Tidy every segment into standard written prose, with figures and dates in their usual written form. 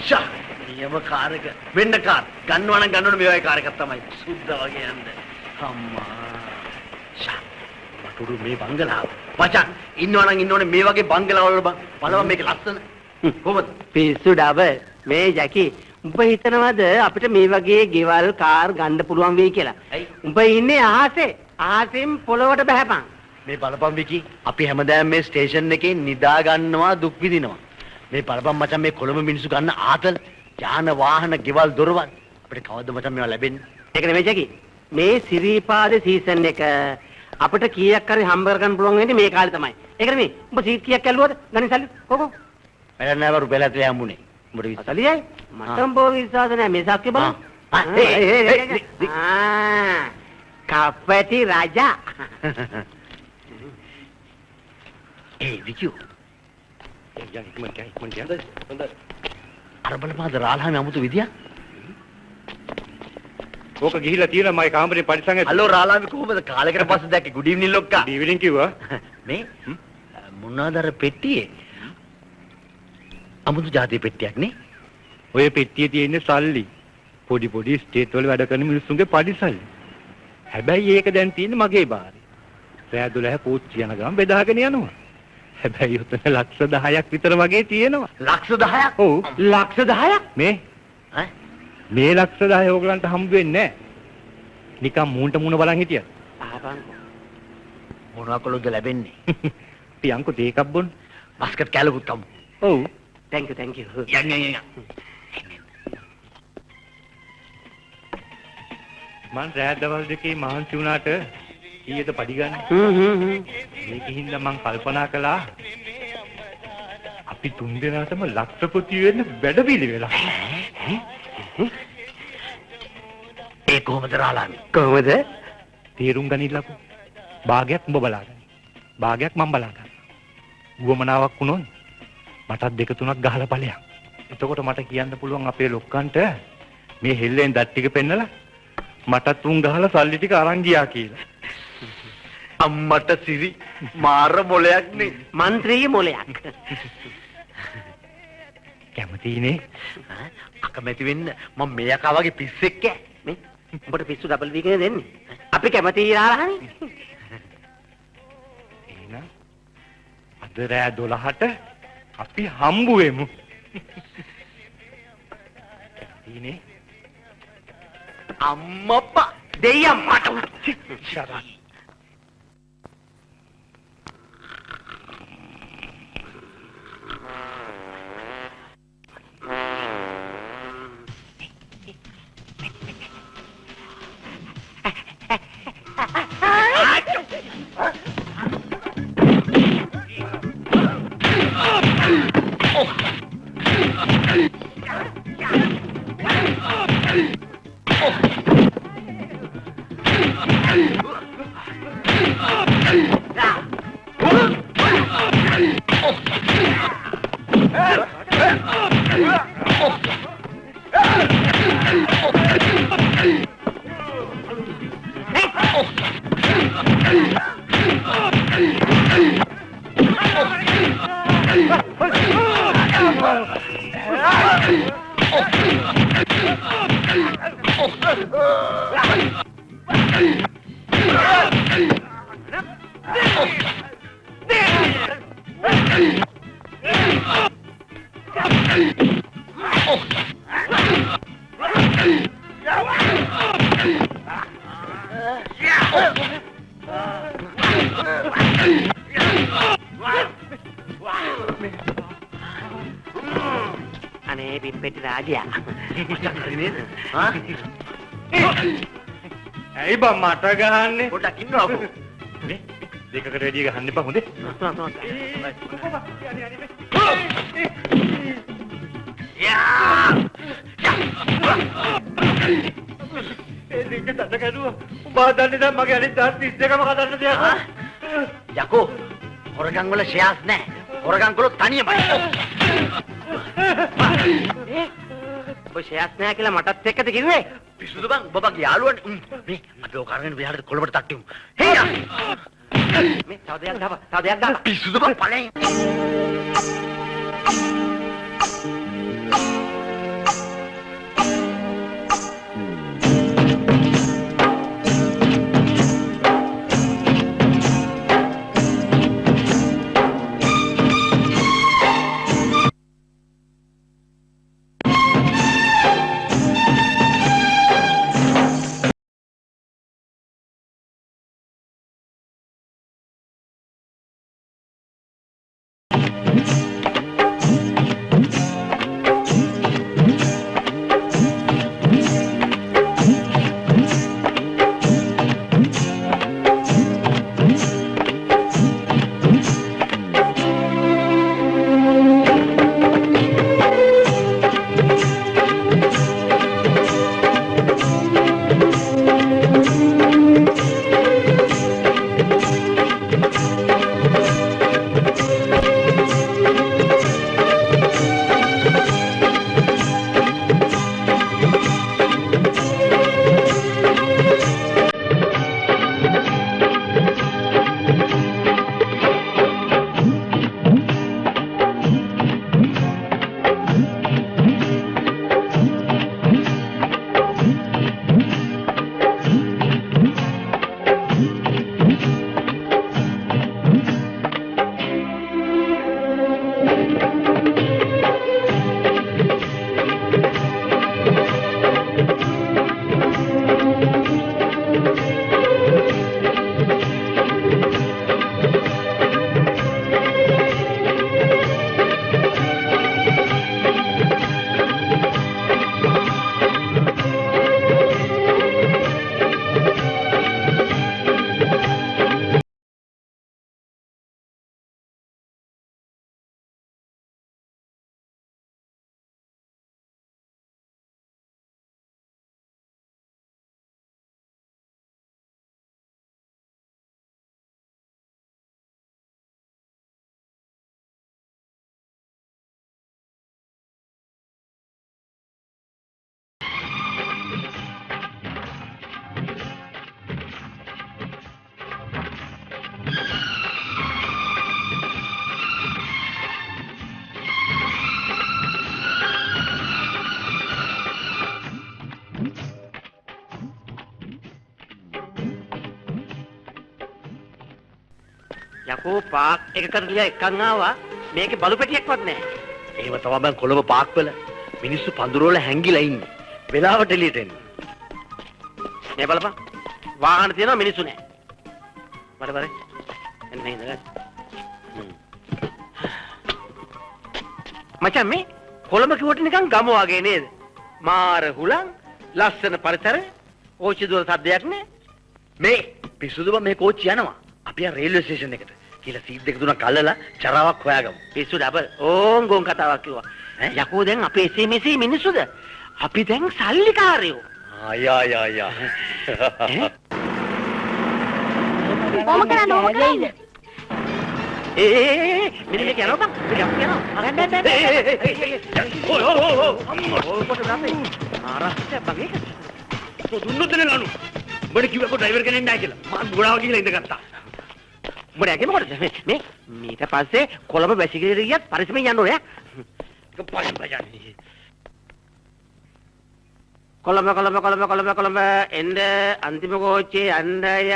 ෂා නියම කාර් එක වෙන්න කාර් ගන්නවා නම් ගන්නවනේ මේ වගේ කාර් එකක් තමයි සුද්දා වගේ යන්නේ අම්මා ෂා මටුරු මේ බංගලාව මචං ඉන්නවා නම් ඉන්නෝනේ මේ වගේ බංගලාවල බලවන් මේක ලස්සන කොහොමද පිස්සු ඩබල් මේ ජැකි උඹ හිතනවද අපිට මේ වගේ ගෙවල් කාර් ගන්න පුළුවන් වෙයි කියලා උඹ ඉන්නේ අහසෙන් පොළොවට බහැපන් මේ බලපන් විකි අපි හැමදාම මේ ස්ටේෂන් එකේ නිදා ගන්නවා දුක් විඳිනවා මේ බලපන් මචං මේ කොළඹ මිනිස්සු ගන්න ආතල් යාන වාහන ගෙවල් දොරවල් අපිට කවද්ද මචං මේවා ලැබෙන්නේ ඒක නෙමෙයි ජැකි මේ සිරිපාද සීසන් එක අපිට කීයක් හරි හම්බ කරගන්න පුළුවන් වෙන්නේ මේ කාලේ තමයි ඒක නෙමෙයි උඹ සීට් කීයක් ඇල්ලුවද ගණන් සල්ලි කොහොම වැඩ නැහැ රුපියල් 70 හම්බුනේ උඹට විශ්වාසයි මට උඹ විශ්වාස නැහැ මේ සාක්ෂි බලන්න කපටි රාජා විකියෝ අර බලපාද රාලහාමි අමුතු විදියක් ඕක ගිහිල්ලා තියෙනවා මගේ කාමරේ පරිසංගය හලෝ රාලහාමි කොහමද කාලෙකට පස්සේ දැක්කේ good evening ලොක්කා good evening කිව්වා මේ මොනවාද අර පෙට්ටියේ අමුතු જાතිය පෙට්ටියක් නේ ඔය පෙට්ටියේ තියෙන සල්ලි පොඩි පොඩි ස්ටේට් වල වැඩ කරන මිනිස්සුන්ගේ පරිසල්ලි හැබැයි ඒක දැන් තියෙන්නේ මගේ බාරේ රෑ 12 පෝච්චි යන ගමන් බෙදාගෙන යනවා හැබැයි උතන ලක්ෂ 10ක් විතර වගේ තියෙනවා ලක්ෂ 10ක් ඔව් ලක්ෂ 10ක් මේ මේ ලක්ෂ 10 ඕගලන්ට හම්බ වෙන්නේ නැහැ නිකන් මූණට මූණ බලන් හිටියද ආපන්කෝ මොනවා කළොත්ද ලැබෙන්නේ පියන්කෝ තේ එකක් බොන්න බස්කට් කැලකුත් අමු ඔව් thank you යන්න මං රෑ දවල් දෙකේ මහන්සි වුණාට ඊයේද පඩි ගන්න මේකින්ද මං කල්පනා කළා අපි තුන් දෙනාටම ලක්ෂපති වෙන්න වැඩ පිළිවෙලා ඒ කොහොමද රාලහාමි කොහොමද තීරුම් ගනින්නකෝ භාගයක් උඹ බලාගන්න භාගයක් මම බලාගන්න උවමනාවක් වුණොත් මටත් දෙක තුනක් ගහලා ඵලයක් එතකොට මට කියන්න පුළුවන් අපේ ලොක්කන්ට මේ හෙල්ලෙන් දත් ටික පෙන්නලා මටත් උන් ගහලා සල්ලි ටික අරන් ගියා කියලා අම්මට සිරි මාර මොලයක් නේ മന്ത്രിගේ මොලයක් කැමතිනේ අකමැති වෙන්න මම මේ යකා වගේ පිස්සෙක් ඈ මේ උඹට පිස්සු ඩබල් වී කියන දෙන්නේ අපි කැමති රාලහාමි එහෙනම් අද රෑ 12ට අපි හම්බු වෙමු කැමතිනේ අම්මප්පා දෙයියන් මට ශරත් අනේ පිම්පෙටි රාජයා ඇයි බං මට ගහන්නේ පොඩ්ඩක් ඉන්නවකෝ නේ දෙකකට වැඩි ගහන්න එපා හොඳේ ඒ දෙක තද කැඩුවා උඹ දන්නේ දැන් මගේ අනිත් දත් 32ම කඩන්න දෙයක් යකෝ හොරගම් වල ෂෙයාර්ස් නැහැ හොරගම් කළොත් තනියමයි ඔබ ෂෙයාර්ස් නැහැ කියලා මටත් එක්කද කිව්වේ පිස්සුද බං ඔබ බගේ යාළුවනේ මේ අපි ඔය කරගෙන විහාරේ කොළඹට තට්ටිමු හේයා මේ තව දෙයක් දාපන් පිස්සුද බං ඵලෙන් යකෝ පාක් එකකට ගියා එකන් ආවා. මේකේ බලු පෙටියක්වත් නැහැ. එහෙම තමයි මම කොළඹ පාක් වල මිනිස්සු පඳුර වල හැංගිලා ඉන්නේ. වෙලාවට එළියට එන්නේ. මේ බලපන්. වාහන තියෙනවා මිනිස්සු නැහැ. බර එන්න ඉඳලා. මචං මේ කොළඹ කිව්වට නිකන් ගම වගේ නේද? මාර හුලං ලස්සන පරිසරය කෝච්චි දුර සද්දයක් නෑ. මේ පිස්සුදුම මේ කෝච්චි යනවා. අපි ආ රේල්වේ ස්ටේෂන් එකට. කියලා සීට් දෙක තුනක් අල්ලලා චරාවක් හොයාගමු. පිස්සු ඩබල් ඕන් ගොන් කතාවක් කිව්වා. යකෝ දැන් අපේ SMS මිනිස්සුද? අපි දැන් සල්ලිකාරයෝ. ආ. කොහොම කරන්නේ? මෙන්න මේක යනවා බං. මේක යනවා. ඔය කොට දාපේ. ආරක්ෂා බං ඒක. දුන්නොත් නෙලනු. උඹට කිව්වකෝ ඩ්‍රයිවර් කෙනෙක් නැහැ කියලා. මම ගොඩාව ගිහලා ඉඳගත්තා. උඹට ඇගේ මොකටද? මේ ඊට පස්සේ කොළඹ වැසිකිලි ගියත් පරිස්සමෙන් යන්න ඕනේ. ඒක පයින් බජන්නේ. කොළඹ එන්න අන්තිම කෝච්චියේ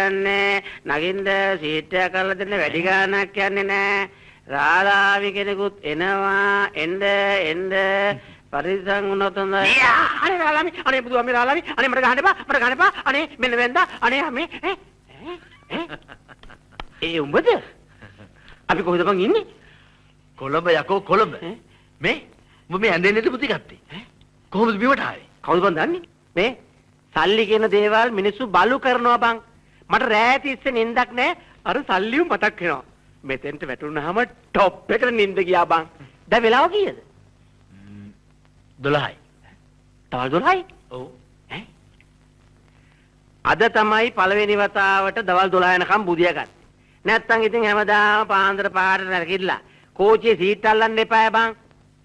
යන්නේ නගින්ද සීට් එක කරලා දෙන්න වැඩි ගාණක් යන්නේ නැහැ. රාලාවි කෙනෙකුත් එනවා. එන්න පරිස්සම් වුණොත් හොඳයි. අනේ රාලාවි අනේ බුදුහාමි රාලාවි අනේ මට ගහන්න එපා අනේ මෙන්න වෙන්දා අනේ මේ ඒ උඹද? අපි කොහෙද බං ඉන්නේ? කොළඹ යකෝ කොළඹ. මේ උඹ මේ ඇඳෙන්නේ නැති පුති ගත්තේ. කොහොමද බිමට ආවේ? කවුද බං දන්නේ? මේ සල්ලි කියන දේවල් මිනිස්සු බලු කරනවා බං. මට රෑ තිස්සේ නිින්දක් නැහැ. අර සල්ලිව මතක් වෙනවා. මෙතෙන්ට වැටුනහම টොප් එකට නිින්ද ගියා බං. දැන් වෙලාව කීයද? 12යි. තවල් 12යි? ඔව්. අද තමයි පළවෙනි වතාවට දවල් 12 යනකම් බුදියා ගන්න. නැත්තම් ඉතින් හැමදාම පාන්දර පාරට නැගිටලා කෝච්චියේ සීට් අල්ලන්න එපා බං.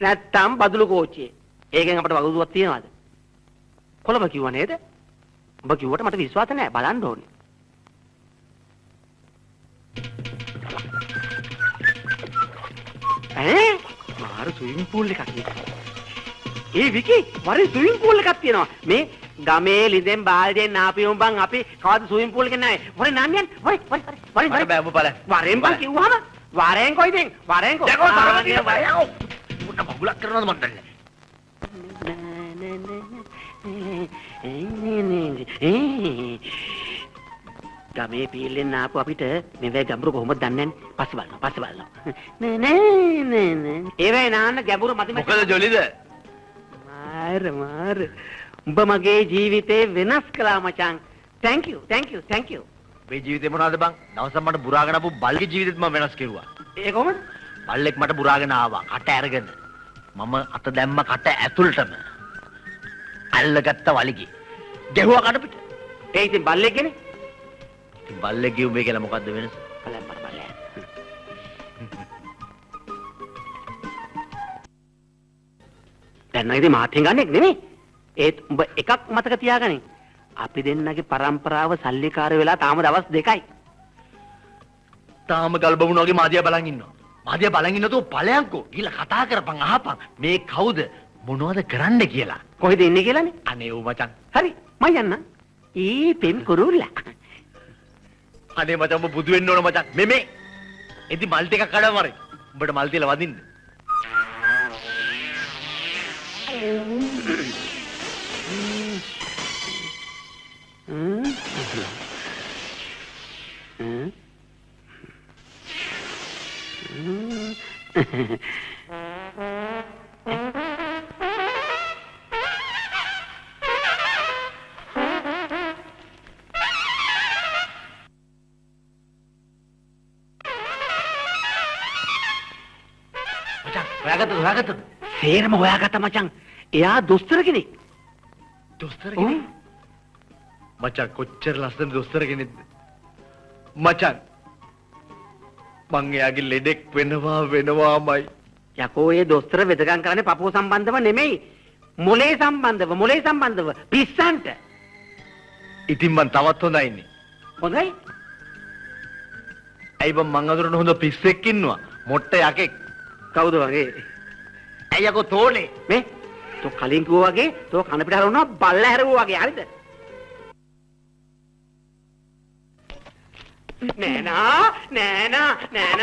නැත්තම් බදුළු කෝච්චියේ. ඒකෙන් අපිට වගුරුවක් තියනවාද? කොළඹ කිව්වා නේද? ඔබ කිව්වට මට විශ්වාස නැහැ. බලන්න ඕනේ. මාර ස්විමින් pool එකක් නේ. ඒ විකි වරේ ස්විමින් pool එකක් තියෙනවා. මේ ගමේ ලිඳෙන් බාල්දියෙන් නාපියුම් බං අපි කවද ස්විමින් pool එකේ නැහැ. වරේ නාන්නේ වරේ මට බෑ ඔබ බලන්න. වරෙන් බං කිව්වම වරෙන් කොයිද? වරෙන් කො. යකෝ තරමදින බයෝ. උට බබුලක් කරනවද මන් දන්නේ. ගමේ පීල්ලෙන් ආපු අපිට මෙවැ ගැඹුරු කොහොමද දන්නේ නැහැ. පස්සේ බලනවා. නෑ. ඒවැ නාන්න ගැඹුරු මැද මොකද ජොලිද? මාර. උඹ මගේ ජීවිතේ වෙනස් කළා මචං. thank you. මේ ජීවිතේ මොනවද බං? දවසක් මට බුරාගෙන ආපු බල්ගේ ජීවිතෙත් මම වෙනස් කෙරුවා. ඒ කොහොමද? බල්ලෙක් මට බුරාගෙන ආවා. කට ඇරගෙන. මම අත දැම්ම කට ඇතුළටම. අල්ලගත්ත වලිගේ. ගැහුවා කට පිට. ඒ ඉතින් බල්ලෙක්නේ. ඉතින් බල්ලෙක් ගිහුව මේ කියලා මොකද්ද වෙනස? බල්ලෙක්. දැන් නම් ඉතින් මාත් හංගන්නේ නෙමෙයි. ඒත් උඹ එකක් මතක තියාගනින්. අපි දෙන්නගේ પરම්පරාව සල්ලිකාර වෙලා තාම දවස් 2යි. තාම ගල්බමුණ වගේ මාදියා බලන් ඉන්නවා. මාදියා බලන් ඉන්නතෝ ඵලයන්කෝ. ගිහලා කතා කරපන් අහපන්. මේ කවුද? මොනවද කරන්න කියලා. කොහෙද ඉන්නේ කියලානේ? අනේ ඌ මචං. හරි මම යන්න. පෙම් කුරුල්ලා. අනේ මචං ඔබ බුදු වෙන්න ඕන මචං. මේ. ඉතින් මල් ටිකක් කඩව මරේ. උඹට මල් තියලා වදින්න. හොයාගත්තද? සේරම හොයාගත්ත මචං. එයා දොස්තර කෙනෙක්. දොස්තර කෙනෙක්? මචං කොච්චර ලස්සන දොස්තර කෙනෙක්ද? මචං මං එයාගේ ලෙඩෙක් වෙනවාමයි. යකෝ ඒ දොස්තර වෙදකම් කරන්නේ පපුව සම්බන්ධව නෙමෙයි. මොලේ සම්බන්ධව පිස්සන්ට. ඉතින් මං තවත් හොඳයි ඉන්නේ. හොඳයි? ඇයි මං අඳුරන හොඳ පිස්සෙක් ඉන්නවා. මොට්ට යකෙක්. කවුද වගේ? ඇයි යකෝ තෝනේ? මේ තෝ කලින් කිව්වා වගේ තෝ කන පිට හරවනවා බල්ල හැරුවා වගේ හරිද? නෑනා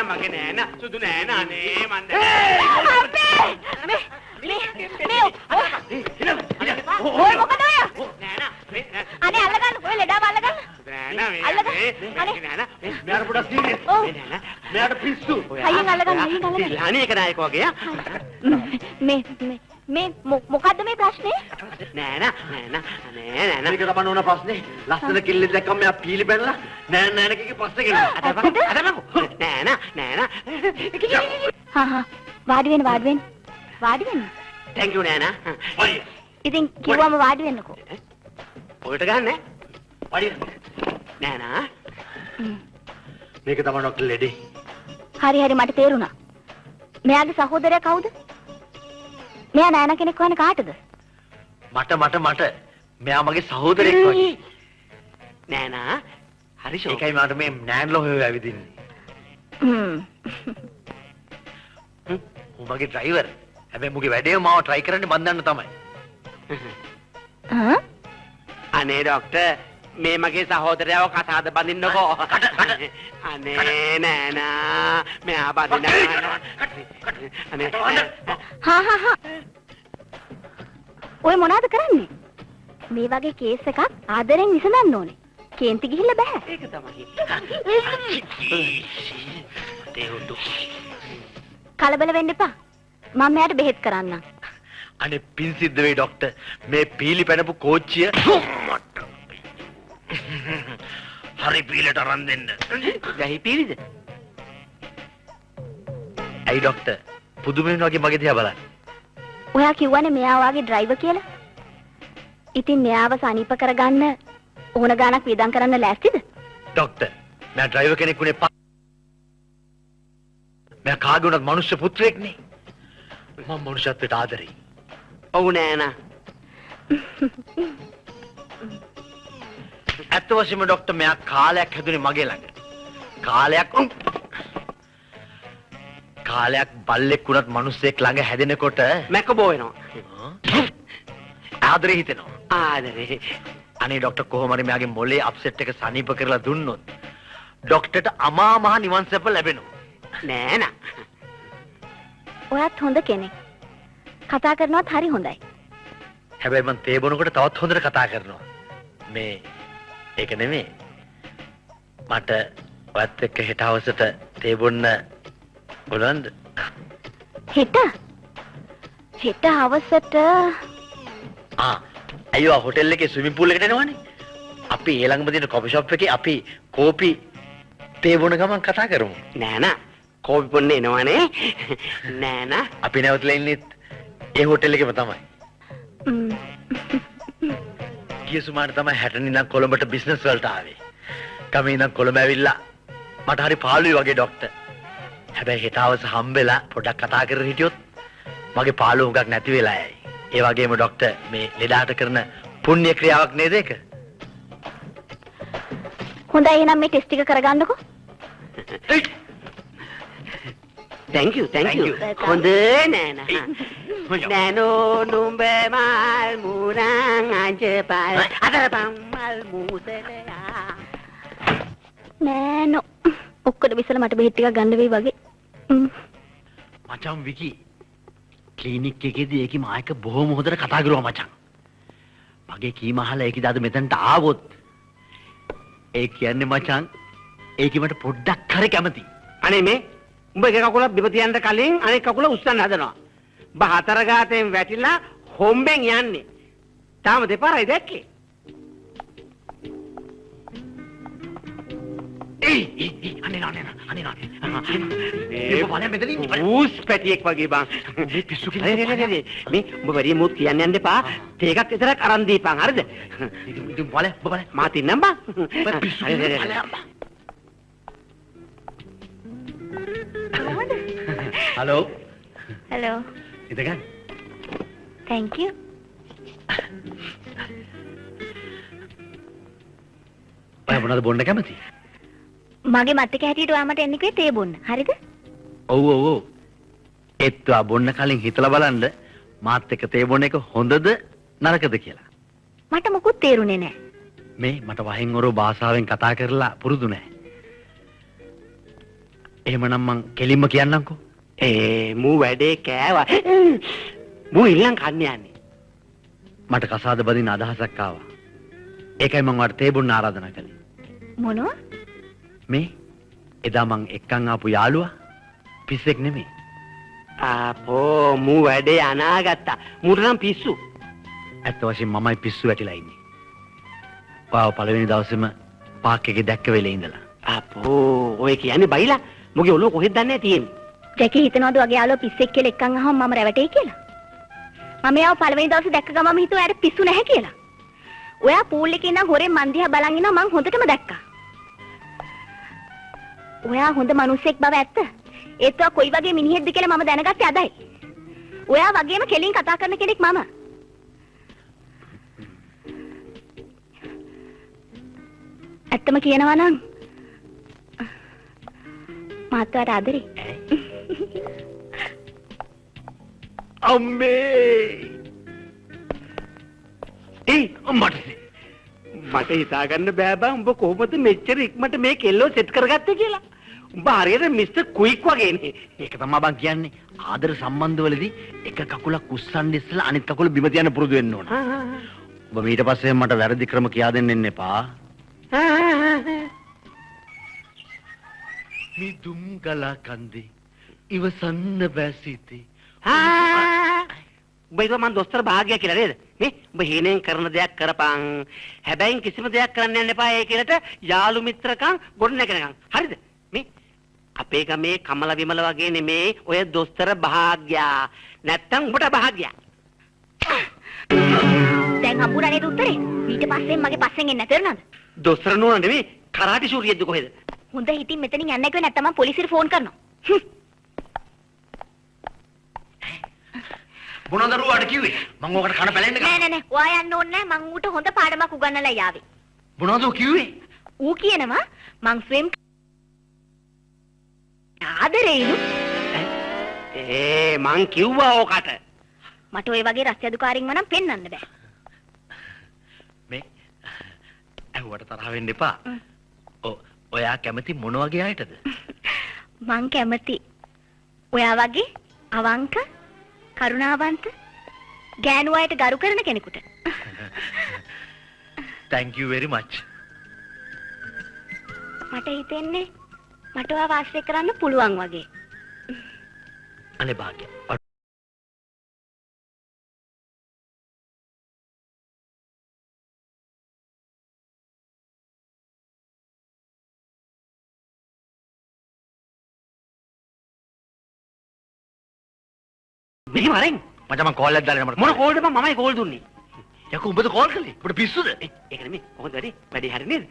මගේ නෑනා සුදු නෑනා නේ මන්ද ඔය මොකද ඔය? නෑනා අනේ අල්ලගන්න ඔය ලෙඩාව අල්ලගන්න. මෙයාට පොඩක් සීනේ. මෙයාට පිස්සු. අයියෙන් අල්ලගන්න අයියෙන්. අනේ එක නායක වගේ මේ මොකද්ද මේ ප්‍රශ්නේ? නෑනා මේක තමයි ඕන ප්‍රශ්නේ. ලස්සන කිල්ලෙන් දැක්කම මෙයා පීලි බැනලා නෑනෑනකගේ ප්‍රශ්නේ ගෙනවා. අදපකෝ නෑනා හා වාඩි වෙන්න. thank you නෑනා ඉතින් කිව්වම වාඩි වෙන්නකෝ. ඔයට ගන්න වඩි නෑනා මේක තමයි ડોක්ටර් ලෙඩේ. හරි මට තේරුණා. මෙයාගේ සහෝදරයා කවුද? මෙයා නෑනා කෙනෙක් හොයන කාටද? මට මෙයා මගේ සහෝදරෙක් වගේ. නෑනා හරි ෂෝ ඒකයි මට මේ නෑන්ලෝ හොය ඇවිදින්නේ. මගේ ඩ්‍රයිවර්. හැබැයි මුගේ වැඩේ මාව try කරන්නේ බන්දන්න තමයි. අනේ ડોක්ටර් මේ මගේ සහෝදරයව කතාද බඳින්නකෝ. අනේ නෑනා මෙයා බඳින්න. අනේ හා ඔය මොනවද කරන්නේ? මේ වගේ කේස් එකක් ආදරෙන් විසඳන්න ඕනේ. කේන්ති ගිහිල්ලා බෑ. ඒක තමයි. කලබල වෙන්න එපා. මම මෙයාට බෙහෙත් කරන්නම්. අනේ පින් සිද්ධ වෙයි ડોක්ටර්. මේ පීලි පැනපු කෝච්චිය හරි පීලට අරන් දෙන්න. ගහි පීලිද? ඇයි ડોක්ටර්? පුදුමෙන් වගේ මගේ දිහා බලන්න. ඔයා කිව්වනේ මෙයා වාගේ ඩ්‍රයිවර් කියලා. ඉතින් මෙයාව සනීප කරගන්න ඕන ගානක් වියදම් කරන්න ලෑස්තිද? ડોක්ටර්, මම ඩ්‍රයිවර් කෙනෙක් උනේ මම කාගේ උනත් මනුෂ්‍ය පුත්‍රයෙක් නේ. මම මනුෂ්‍යත්වයට ආදරෙයි. ඔව් නෑනා. ඇත්ත වශයෙන්ම ડોක්ටර් මෙයා කාලයක් හැදුනේ මගේ ළඟ. කාලයක් බල්ලෙක් වුණත් මිනිස්සෙක් ළඟ හැදෙනකොට මැකබෝ වෙනවා. ආදරේ හිතෙනවා. ආදරේ. අනේ ડોක්ටර් කොහොම හරි මෙයාගේ මොලේ අප්සෙට් එක සනීප කරලා දුන්නොත් ડોක්ටර්ට අමා මහ නිවන් සැප ලැබෙනවා. නෑනා. ඔයාත් හොඳ කෙනෙක්. කතා කරනවත් හරි හොඳයි. හැබැයි මං තේ බොනකොට තවත් හොඳට කතා කරනවා. මේ ඒක නෙමෙයි. මට ඔයත් එක්ක හෙට හවසට තේ බොන්න බලන්න. හෙට හවසට අයියෝ හොටෙල් එකේ ස්විමින් pool එකට එනවනේ. අපි ඊළඟම දින කොෆි ෂොප් එකේ අපි කෝපි තේ බොන ගමන් කතා කරමු. නෑනා කෝපි බොන්න එනවනේ. නෑනා අපි නැවතලා ඉන්නේ ඒ හොටෙල් එකේම තමයි. ගිය සුමානේ තමයි 60 ඉඳන් කොළඹට බිස්නස් වලට ආවේ. ගමේ ඉඳන් කොළඹ ඇවිල්ලා මට හරි පාළුයි වගේ ડોක්ටර්. හැබැයි හෙට හවස හම්බෙලා පොඩ්ඩක් කතා කරලා හිටියොත් මගේ පාළුව හුඟක් නැති වෙලා යයි. ඒ වගේම ડોක්ටර් මේ ලෙඩාට කරන පුණ්‍ය ක්‍රියාවක් නේද ඒක? හොඳයි එහෙනම් මේ ටෙස්ට් එක කරගන්නකෝ. thank you හොඳ නෑනා. නෑනෝ නුඹ මල් මුරන් අංජපල් අතරපම් මල් මූසලයා. නෑනෝ ඔක්කොද විසල මට බෙහෙත් ටිකක් ගන්න වෙයි වගේ. මචං විකි ක්ලිනික් එකේදී ඒකි මායක බොහොම හොඳට කතා කරුවා මචං. මගේ කීම අහලා ඒකි දාද මෙතනට ආවොත් ඒ කියන්නේ මචං ඒකි මට පොඩ්ඩක් හරි කැමති. අනේ මේ උඹ එක කකුල බිම තියන්න කලින් අනෙක් කකුල උස්සන්න හදනවා. උඹ හතර ගාතෙන් වැටිලා හොම්බෙන් යන්නේ. තාම දෙපාරයි දැක්කේ. අනේ ඌස් පැටියෙක් වගේ බං. මේ පිස්සු කියලා. මේ උඹ වැඩි මුත් කියන්න යන්න එපා. තේ එකක් විතරක් අරන් දීපන් හරිද? ඉතින් බලන්න මා තින්නම් බං. පිස්සු හලෝ ඉඳගන්න. thank you. ඔය මොනවද බොන්න කැමති? මගේ මතක හැටියට ඔයා මට එන්නේ තේ බොන්න. හරිද? ඔව්. ඒත්වා බොන්න කලින් හිතලා බලන්න මාත් එක්ක තේ බොන්න එක හොඳද නරකද කියලා. මට මොකුත් තේරුනේ නැහැ. මේ මට වහින් ඔරෝ භාෂාවෙන් කතා කරලා පුරුදු නැහැ. එහෙමනම් මං කෙලින්ම කියන්නම්කෝ. මූ වැඩේ කෑවා. මූ ඉල්ලන් කන්න යන්නේ. මට කසාද බදින්න අදහසක් ආවා. ඒකයි මං වට තේ බොන්න ආරාධනා කළේ. මොනවා? මේ එදා මං එක්කන් ආපු යාළුවා පිස්සෙක් නෙමෙයි. ආපෝ මූ වැඩේ අනාගත්තා. මූට නම් පිස්සු. ඇත්ත වශයෙන්ම මමයි පිස්සු වැටිලා ඉන්නේ. ඔයාව පළවෙනි දවසේම පාක් එකේ දැක්ක වෙලේ ඉඳලා. අපෝ ඔය කියන්නේ බයිලා මොගේ ඔළුව කොහෙද දන්නේ තියෙන්නේ. ජැකි හිතනවද වගේ යාළුවා පිස්සෙක් කියලා එක්කන් අහම මම රැවටෙයි කියලා? මම යාව පළවෙනි දවසේ දැක්ක ගමම හිතුවා යාට පිස්සු නැහැ කියලා. ඔයා පූල් එකේ ඉඳන් හොරෙන් මන් දිහා බලන් ඉනවා මං හොඳටම දැක්කා. ඔයා හොඳ මිනිහෙක් බව ඇත්ත. ඒත් ඔයා කොයි වගේ මිනිහෙක්ද කියලා මම දැනගත්තේ අදයි. ඔයා වගේම කෙලින් කතා කරන කෙනෙක් මම. ඇත්තම කියනවා නම් මාත්වාට ආදරේ. අම්මේ මට හිතා ගන්න බෑ බං උඹ කොහොමද මෙච්චර ඉක්මනට මේ කෙල්ලෝ සෙට් කරගත්තේ කියලා. උඹ හරියට මිස්ටර් ක්වික් වගේනේ. ඒක තමයි බං කියන්නේ. ආදර සම්බන්ධවලදී එක කකුලක් උස්සන්න ඉස්සලා අනිත් කකුල බිම තියන්න පුරුදු වෙන්න ඕන. ඔබ ඊට පස්සේ මට වැරදි ක්‍රම කියා දෙන්න එන්න එපා. මේ දුම් ගලා කන්දේ ඉවසන්න බෑ සිතේ. උඹ ඒක මන් දොස්තර භාග්‍ය කියලා නේද? මේ උඹ හේනෙන් කරන දෙයක් කරපන්. හැබැයි කිසිම දෙයක් කරන්න යන්න එපා. ඒ කියලට යාළු මිත්‍රකම් ගොඩ නැගෙනකම්. හරිද? මේ අපේ ගමේ කමල විමල වගේ නෙමේ ඔය දොස්තර භාග්‍යා. නැත්තම් උඹට භාග්‍යා. දැන් හම්බුණා නේද උත්තරේ? ඊට පස්සේ මගේ පස්සෙන් එන්න තේරුණාද? දොස්තර නෝනා නෙමේ කරාටි ශූරියෙක්ද කොහෙද? හොඳ හිතින් මෙතනින් යන්න කිව්වේ නැත්නම් මම පොලිසියට ෆෝන් කරනවා. මොනවද රුවාට කිව්වේ? මං ඕකට කන පැලෙන්න නෑ. ඔයා යන්න ඕනේ නෑ. මං ඌට හොඳ පාඩමක් උගන්වලා යාවේ. මොනවද ඌ කිව්වේ? ඌ කියනවා මං ස්විම් ආදරේනු. මං කිව්වා ඕකට. මට ওই වගේ රස්තියදුකාරින් වනම් පෙන්වන්න බෑ. මේ ඇහුවට තරහ වෙන්න එපා. ඔයා කැමති මොන වගේ අයටද? මං කැමති ඔයා වගේ අවංක කරුණාවන්ත ගෑනු අයට ගරු කරන කෙනෙකුට. Thank you very much. මට හිතෙන්නේ මට ඔයා වාසය කරන්න පුළුවන් වගේ. අනේ භාග්‍ය. මෙහෙම අරින් මචං මං කෝල් එකක් දාලා මට මොන කෝල්ද මමයි කෝල් දුන්නේ. යකෝ උඹද කෝල් කළේ? උඹට පිස්සුද? ඒක නෙමෙයි කොහොමද වැඩි හරි නේද?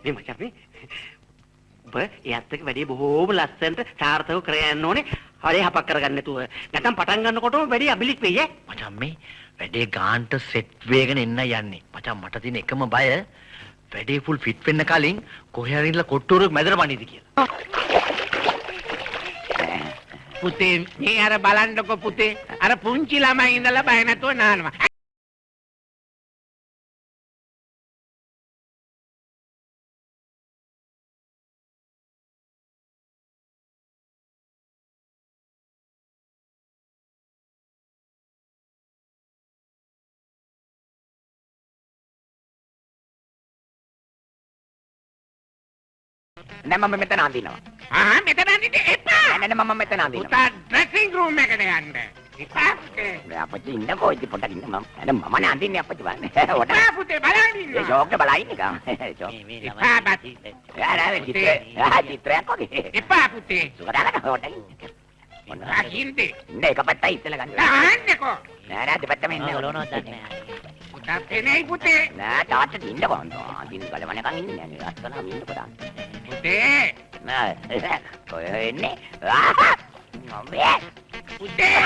මේ මචං මේ ඔබ එයත් එක්ක වැඩි බොහෝම ලස්සනට සාර්ථකව කරයන්න ඕනේ. හරිය හපක් කරගන්න නැතුව. නැත්නම් පටන් ගන්නකොටම වැඩි අබිලික් වෙයි ඈ. මචං මේ වැඩේ ගාන්ට සෙට් වේගෙන එන්න යන්නේ. මචං මට තියෙන එකම බය වැඩේ ෆුල් ෆිට වෙන්න කලින් කොහේ හරි ඉඳලා කොට්ටුවරක් මැදට පණීද කියලා. පුතේ මේ අර බලන්නකො පුතේ අර පුංචි ළමයි ඉඳලා බය නැතුව නානවා. නෑ මම මෙතන අඳිනවා. මෙතන අඳින්න එපා. නෑ මම මෙතන අඳිනවා. පුතා ඩ්‍රෙසිං රූම් එකට යන්න. එපා පුතේ. නෑ අපච්චි ඉන්නකෝ ඉතින් පොඩ්ඩක් ඉන්න මම. නෑ මම නේ අඳින්නේ අපච්චි බලන්න. එපා පුතේ බලන්න ඉන්න. ඒ ෂෝක්ට බලලා ඉන්නේ කම. එපා බති. චිත්‍රයක් වගේ. එපා පුතේ. සුගතලක හොටයි. රකින්දේ. නෑ එක පැත්තයි ඉස්සලා ගන්න. දාන්නකෝ. නෑ දෙපැත්තම ඉන්න. පුතා පෙනේ පුතේ. නෑ තාත්තට ඉන්නකෝ. අඳින්න ගලවනකන් ඉන්නේ නෑ. අස්සනම ඉන්නකෝ තාත්තා. පුතේ. නෑ කොහෙ එන්නේ? මම්මේ. පුතේ.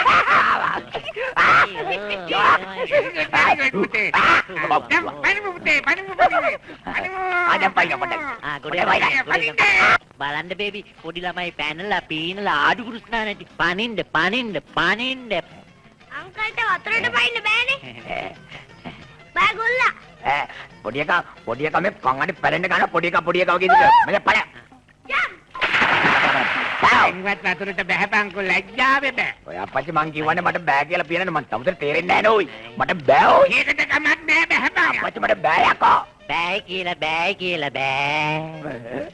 පුතේ. ආදම් පයින් පොඩ්ඩක්. බලන්න බේබි පොඩි ළමයි පැනලා පීනලා ආඩු කුරුස්නා නැටි පනින්න අංකල්ට වතුරට පයින්න බෑනේ. බෑ ගොල්ලා. පොඩි එකා මේ කන් අඩි පැලෙන්න ගන්න පොඩි එකා වගේ ඉඳලා මම පළ. ඉවත් වතුරට බහැපන්කො ලැජ්ජාවේ බෑ. ඔය අපච්චි මං කිව්වනේ මට බෑ කියලා පියනනේ මං තමුතර තේරෙන්නේ නැහැ නෝයි. මට බෑ ඕයි. ඒකට කමක් නෑ බහැපන්. අපච්චි මට බෑ යකෝ. බෑ කියලා බෑ.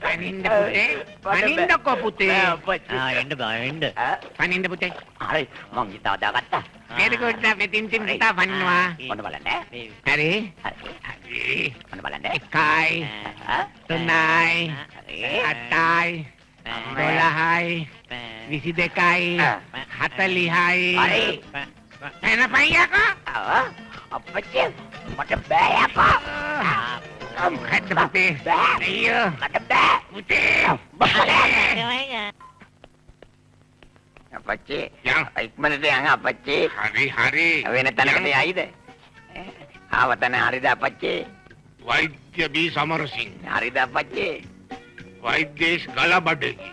පනින්න පුතේ. පනින්නකෝ පුතේ. එන්න බෑ එන්න. පනින්න පුතේ. හරි මං හිතා දාගත්තා. කෙනෙකුට මෙතින් තින් හිතා පනිනවා. මොන බලන්න. හරි. හරි. මොන බලන්න. 1යි 3යි 8යි 12යි 22යි 40යි. හරි. එන පයියකෝ. අපච්චි මට බෑ යකෝ. මොකද්ද පුතේ? අයියෝ මට බෑ. පුතේ. අපච්චි යන්. ඉක්මනට යන්න අපච්චි. හරි. වෙන තැනකට යයිද? ආවතන හරිද අපච්චි? වෛද්‍ය බී සමරසිංහ. හරිද අපච්චි? වෛද්‍යේශ් ගලබඩගි.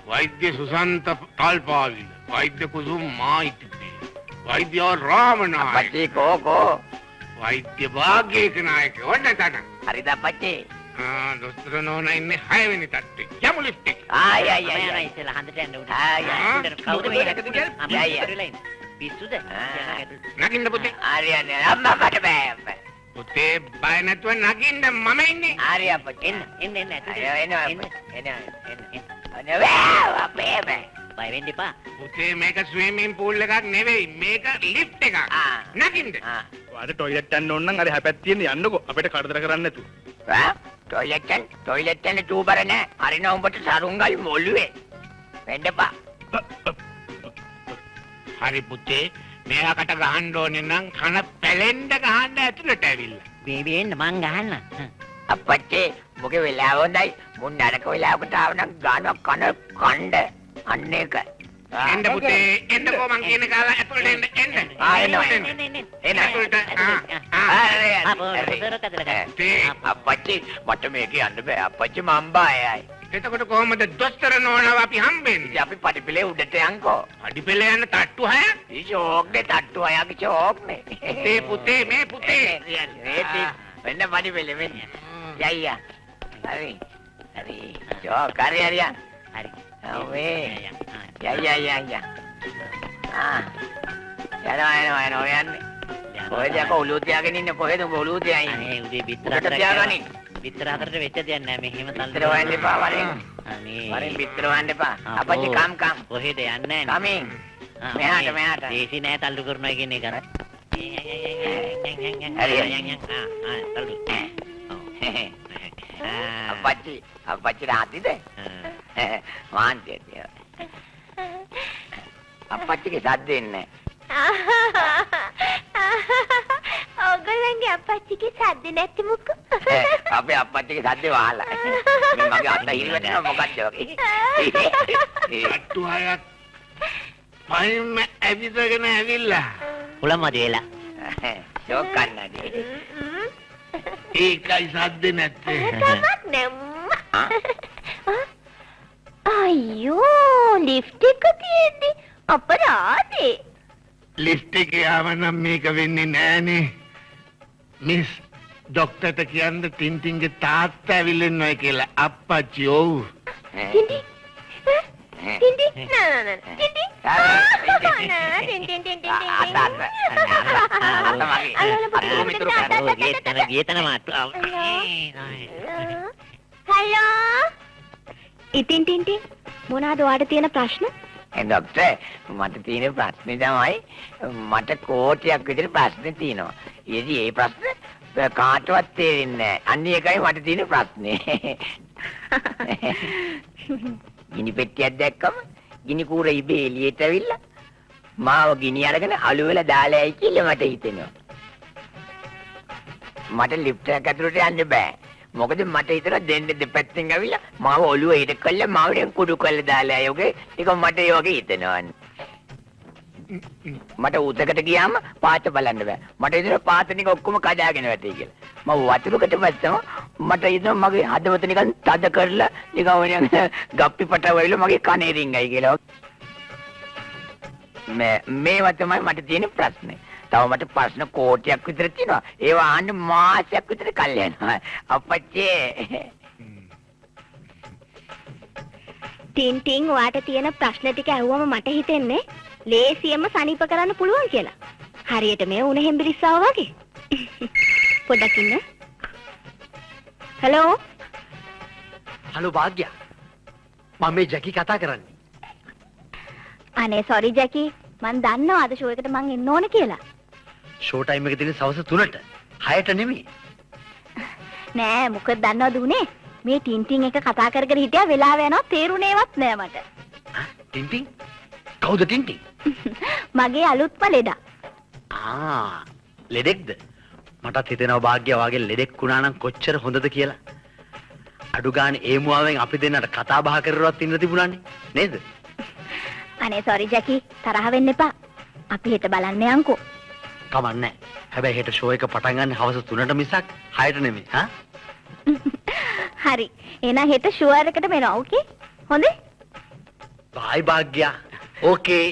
වෛද්‍ය සුසන්ත කල්පාවිල. වෛද්‍ය කුසුම් මායිතිපේ. වෛද්‍ය රාමනායක. අපච්චි කෝ. වෛද්‍ය භාග්‍යේක නායක. ඔන්න තන. හරිද අපච්චි? දොස්තර නෝනා ඉන්නේ 6 වෙනි තට්ටේ. යමු ලිෆ්ට් එක. ආයි යන ඉස්සෙල්ලා හන්දට යන්න උඩ. කවුද මේ එකද පිස්සුද? නගින්න පුතේ. හරි අම්මා මට බෑ. පුතේ බය නැතුව නගින්න මම ඉන්නේ. හරි අපච්චි. එන්න අපේ බය වෙන්න එපා. පුතේ මේක ස්විමින් පූල් එකක් නෙවෙයි. මේක ලිෆ්ට් එකක්. නගින්න. ඔයාලට টয়ලට් යන්න ඕන නම් අර හැපැත් තියෙන යන්නකෝ. අපිට කරදර කරන්න නැතුව. ටොයිලට් යන චූබර නෑ. හරින උඹට සරුංගල් මොළුවේ. වෙන්නපා. හරි පුතේ. මෙයාකට ගහන්න ඕනේ නම් කන පැලෙන්න ගහන්න ඇතුළට ඇවිල්ලා. බේබී එන්න මං ගහන්න. අපච්චි මොකේ වෙලාව හොඳයි. මුන් නරක වෙලාවකට ආව නම් ගානක් කන කණ්ඩ. අන්න ඒක. එන්න පුතේ. එන්නකෝ මං කියන කාලා ඇතුළට එන්න. එන්න ඇතුළට. අපච්චි මට මේක යන්න බෑ. අපච්චි මම බයයි. එතකොට කොහොමද දොස්තර නෝනාව අපි හම්බෙන්නේ? අපි පඩිපෙලේ උඩට යන්කෝ. අඩිපෙළ යන තට්ටු හය. ෂෝක්නේ තට්ටු අයගේ ෂෝක්නේ. පුතේ මේ පුතේ. වෙන්න පඩිපෙලේ වෙන්න. යයියා. හරි. ෂෝක් හරි. හරි. ඔවේ. යයියා. යනවා යන්නේ. කොහෙද යකෝ ඔලුව තියාගෙන ඉන්නේ කොහෙද උඹ ඔලුව තියාගෙන ඉන්නේ? අනේ උදේ බිත්තර උඩට තියාගනි. බිත්තර අතරට වෙච්ච දෙයක් නෑ මෙහෙම තල්ලු. බිත්තර වන්න එපා වරෙන්. අනේ. වරෙන් බිත්තර වන්න එපා. අපච්චි කම්. කොහෙද යන්නේ නෑ. කමින්. මෙහාට. දේසි නෑ තල්ලු කරනවා කියන එක. තල්ලු. අපච්චි රාතිද? වාන්තිය. අපච්චිගේ සද්දෙන්නේ ඔයගොල්ලන්ගේ අපච්චිගේ සද්ද නැති මොකෝ? අපේ අපච්චිගේ සද්දේ වහලා. මේ මගේ අත හිරිවැටෙනවා මොකක්ද වගේ. තට්ටු හයක් පයින්ම ඇවිදගෙන ඇවිල්ලා. උලමද වෙලා. ෂෝක් කන්නදී. ඒකයි සද්ද නැත්තේ. තමක් නෑ. අයියෝ ලිෆ්ට් එක තියෙද්දි අපරාධේ. ලිෆ්ට් එකේ ආවනම් මේක වෙන්නේ නෑනේ. මිස් ડોක්ටර්ට කියන්න ටින්ටින්ගේ තාත්තා ඇවිල්ලා ඉන්නවා කියලා. අප්පච්චි ඔව්. ටින්ටි නෑ. හලෝ. ඉතින් ටින්ටි මොනවාද ඔයාලට තියෙන ප්‍රශ්න? ડોක්ටර් මට තියෙන ප්‍රශ්නේ තමයි මට කෝටියක් විතර ප්‍රශ්න තියෙනවා. ඊදී ඒ ප්‍රශ්න කාටවත් තේරෙන්නේ නැහැ. අන්න ඒකයි මට තියෙන ප්‍රශ්නේ. ගිනි පෙට්ටියක් දැක්කම ගිනි කූර ඉබේ එළියට ඇවිල්ලා මාව ගිනි අරගෙන අලු වෙලා දාලා යයි කියලා මට හිතෙනවා. මට ලිෆ්ට් එක ඇතුළට යන්න බෑ. මොකද මට හිතලා දෙන්න දෙපැත්තෙන් ඇවිල්ලා මාව ඔළුව හිට කළා මාවෙන් කුඩු කරලා දාලා යෝගේ ඒක මට ඒ වගේ හිතෙනවා. මට උතකට ගියාම පාත බලන්න බෑ. මට හිතෙනවා පාත නික ඔක්කොම කඩාගෙන වැටේ කියලා. මම වතුරකට බැස්සම මට හිතෙනවා මගේ හදවත නිකන් තද කරලා නිකන් ගප්පි පටව වෙයිල මගේ කනේ රින්ගයි කියලා. මේවා තමයි මට තියෙන ප්‍රශ්නේ. තව මට ප්‍රශ්න කෝටියක් විතර තියෙනවා. ඒවා අහන්න මාසයක් විතර කල් යනවා. අපච්චි. ටින් ටින් ඔයාට තියෙන ප්‍රශ්න ටික අහුවම මට හිතෙන්නේ ලේසියෙන්ම සනීප කරන්න පුළුවන් කියලා. හරියට මේ උණ හෙම්බිරිස්සාව වගේ. පොඩ්ඩක් ඉන්න. හලෝ. හලෝ භාග්‍යා. මම මේ ජැකි කතා කරන්නේ. අනේ සෝරි ජැකි. මං දන්නවා අද ෂෝ එකට මං එන්න ඕන කියලා. ෂෝ ටයිම් එක තියෙන්නේ සවස් 3ට. 6ට නෙමෙයි. නෑ මොකද දන්නවද උනේ? මේ ටින් ටින් එක කතා කර කර හිටියා වෙලාව යනවා තේරුණේවත් නෑ මට. Tin tin? කවුද ටින් ටින්? මගේ අලුත්ම ලෙඩා. ලෙඩෙක්ද? මටත් හිතෙනවා භාග්‍යා වාගේ ලෙඩෙක් වුණා නම් කොච්චර හොඳද කියලා. අඩු ගානේ ඒ මුවාවෙන් අපි දෙන්නට කතා බහ කරරවත් ඉන්න තිබුණානේ නේද? අනේ සෝරි ජැකි තරහ වෙන්න එපා. අපි හෙට බලන්න යන්කෝ. කමන්නේ. හැබැයි හෙට ෂෝ එක පටන් ගන්න හවස 3ට මිසක් 6ට නෙමෙයි. හා? හරි. එහෙනම් හෙට ෂුවර් එකට මෙනවා. ඕකේ? හොඳේ? බයි භාග්‍යා. ඕකේ.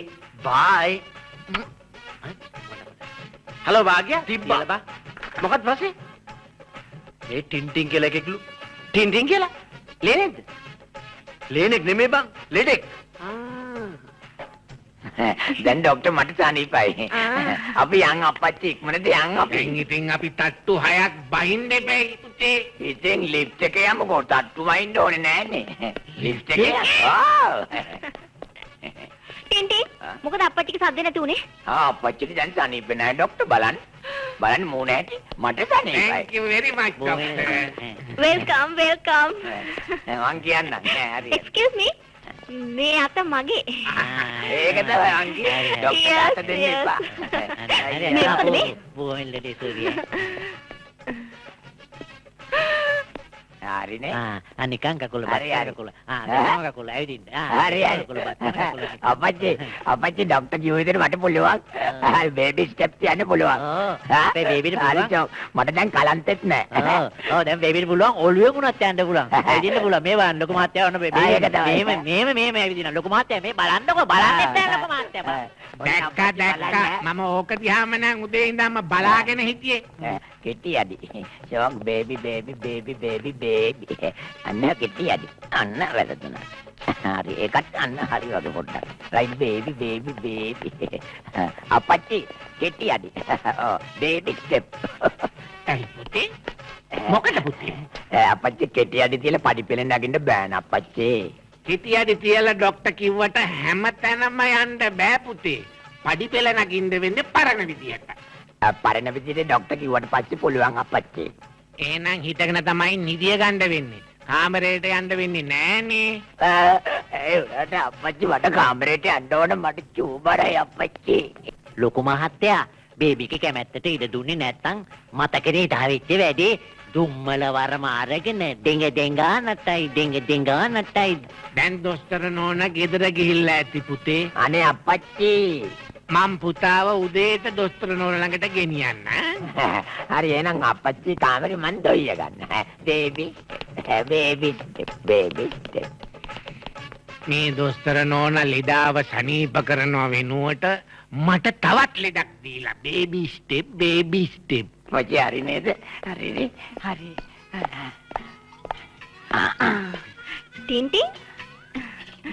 බයි. හලෝ භාග්‍යා. තිබ්බා. බා. මොකක්ද ප්‍රශ්නේ? මේ ටින් ටින් කියලා එකෙක්ලු. ටින් ටින් කියලා? ලේනෙක්ද? ලේනෙක් නෙමෙයි බං. ලෙඩෙක්. දැන් ડોක්ටර් මට සනීපයි. අපි යන් අපච්චි ඉක්මනට යන් අපි. ඉතින් අපි තට්ටු 6ක් බහින්න එපේ පුතේ. ඉතින් ලිෆ්ට් එකේ යමුකෝ. තට්ටු වයින්න ඕනේ නෑනේ. ලිෆ්ට් එකේ. ටින් ටින් මොකද අප්පච්චිට සද්ද නැති උනේ? අපච්චිට දැන් සනීප නෑ ડોක්ටර් බලන්න. බලන්න මූණ ඇටි මට සනීපයි. Thank you very much doctor. Welcome welcome. මං කියන්නම් නෑ හරි. එක්ස්කියුස් මී. මේ අත මගේ. ඒක තමයි අංකි. ડોක්ටර් අත දෙන්න එපා. මේ මොකද මේ? බෝල් ලෙඩේ සෝරිය. හරිනේ. නිකන් කකුල හරි, හරි. කකුල. නිකන් කකුල ඇවිදින්න. හරි අපච්චි ડોක්ටර් කිව්ව විදිහට මට පුළුවන්. බේබි ස්ටෙප් යන්න පුළුවන්. අපේ බේබිට පුළුවන්. හරි, මට දැන් කලන්තෙත් නෑ. දැන් බේබිට පුළුවන් ඔළුවේ වුණත් යන්න පුළුවන්. ඇවිදින්න පුළුවන්. මේ බලන්න ලොකු මහත්තයා වන්න බේබි. ඒක තමයි. මෙහෙම ඇවිදින්න. ලොකු මහත්තයා මේ බලන්නකො බලන්නෙත් නෑ ලොකු මහත්තයා. දැක්කා මම ඕක දිහාම නම් උදේ ඉඳන්ම බලාගෙන හිටියේ. කෙටි යදි. ෂොක් බේබි අන්න කෙටි යදි. අන්න වැරදුනා. හරි ඒකත් අන්න හරි වගේ පොඩ්ඩක්. Right baby. අපච්චි කෙටි යදි. ඔව් බේබි ස්ටෙප්. ඇයි පුතේ? මොකද පුතේ? අපච්චි කෙටි යදි තියලා පඩි පෙළ නගින්න බෑන අපච්චි. කිටියදි තියලා ડોක්ටර් කිව්වට හැමතැනම යන්න බෑ පුතේ. පඩි පෙළ නගින්න වෙන්නේ පරණ විදියට. පරණ විදියට ડોක්ටර් කිව්වට පස්සේ පුළුවන් අපච්චි. එහෙනම් හිටගෙන තමයි නිදිය ගන්න වෙන්නේ. කාමරේට යන්න වෙන්නේ නෑනේ. ඒ උඩට අපච්චි මට කාමරේට යන්න ඕන මට චූබරයි අපච්චි. ලොකු මහත්තයා බේබිගේ කැමැත්තට ඉඩ දුන්නේ නැත්තම් මතකනේ දාවෙච්ච වැඩේ දුම්මල වරම අරගෙන ඩෙංගා නටයි. දැන් දොස්තර නෝනා ගෙදර ගිහිල්ලා ඇති පුතේ. අනේ අපච්චි. මම පුතාව උදේට දොස්තර නෝනා ළඟට ගෙනියන්න. හරි එහෙනම් අපච්චි කාමරේ මන් දොයිය ගන්න. බේබි. මේ දොස්තර නෝනා ලෙඩාව සනීප කරනව වෙනුවට මට තවත් ලෙඩක් දීලා බේබි ස්ටෙප්. මොකද හරි නේද? හරිනේ. හරි. ටින් ටින්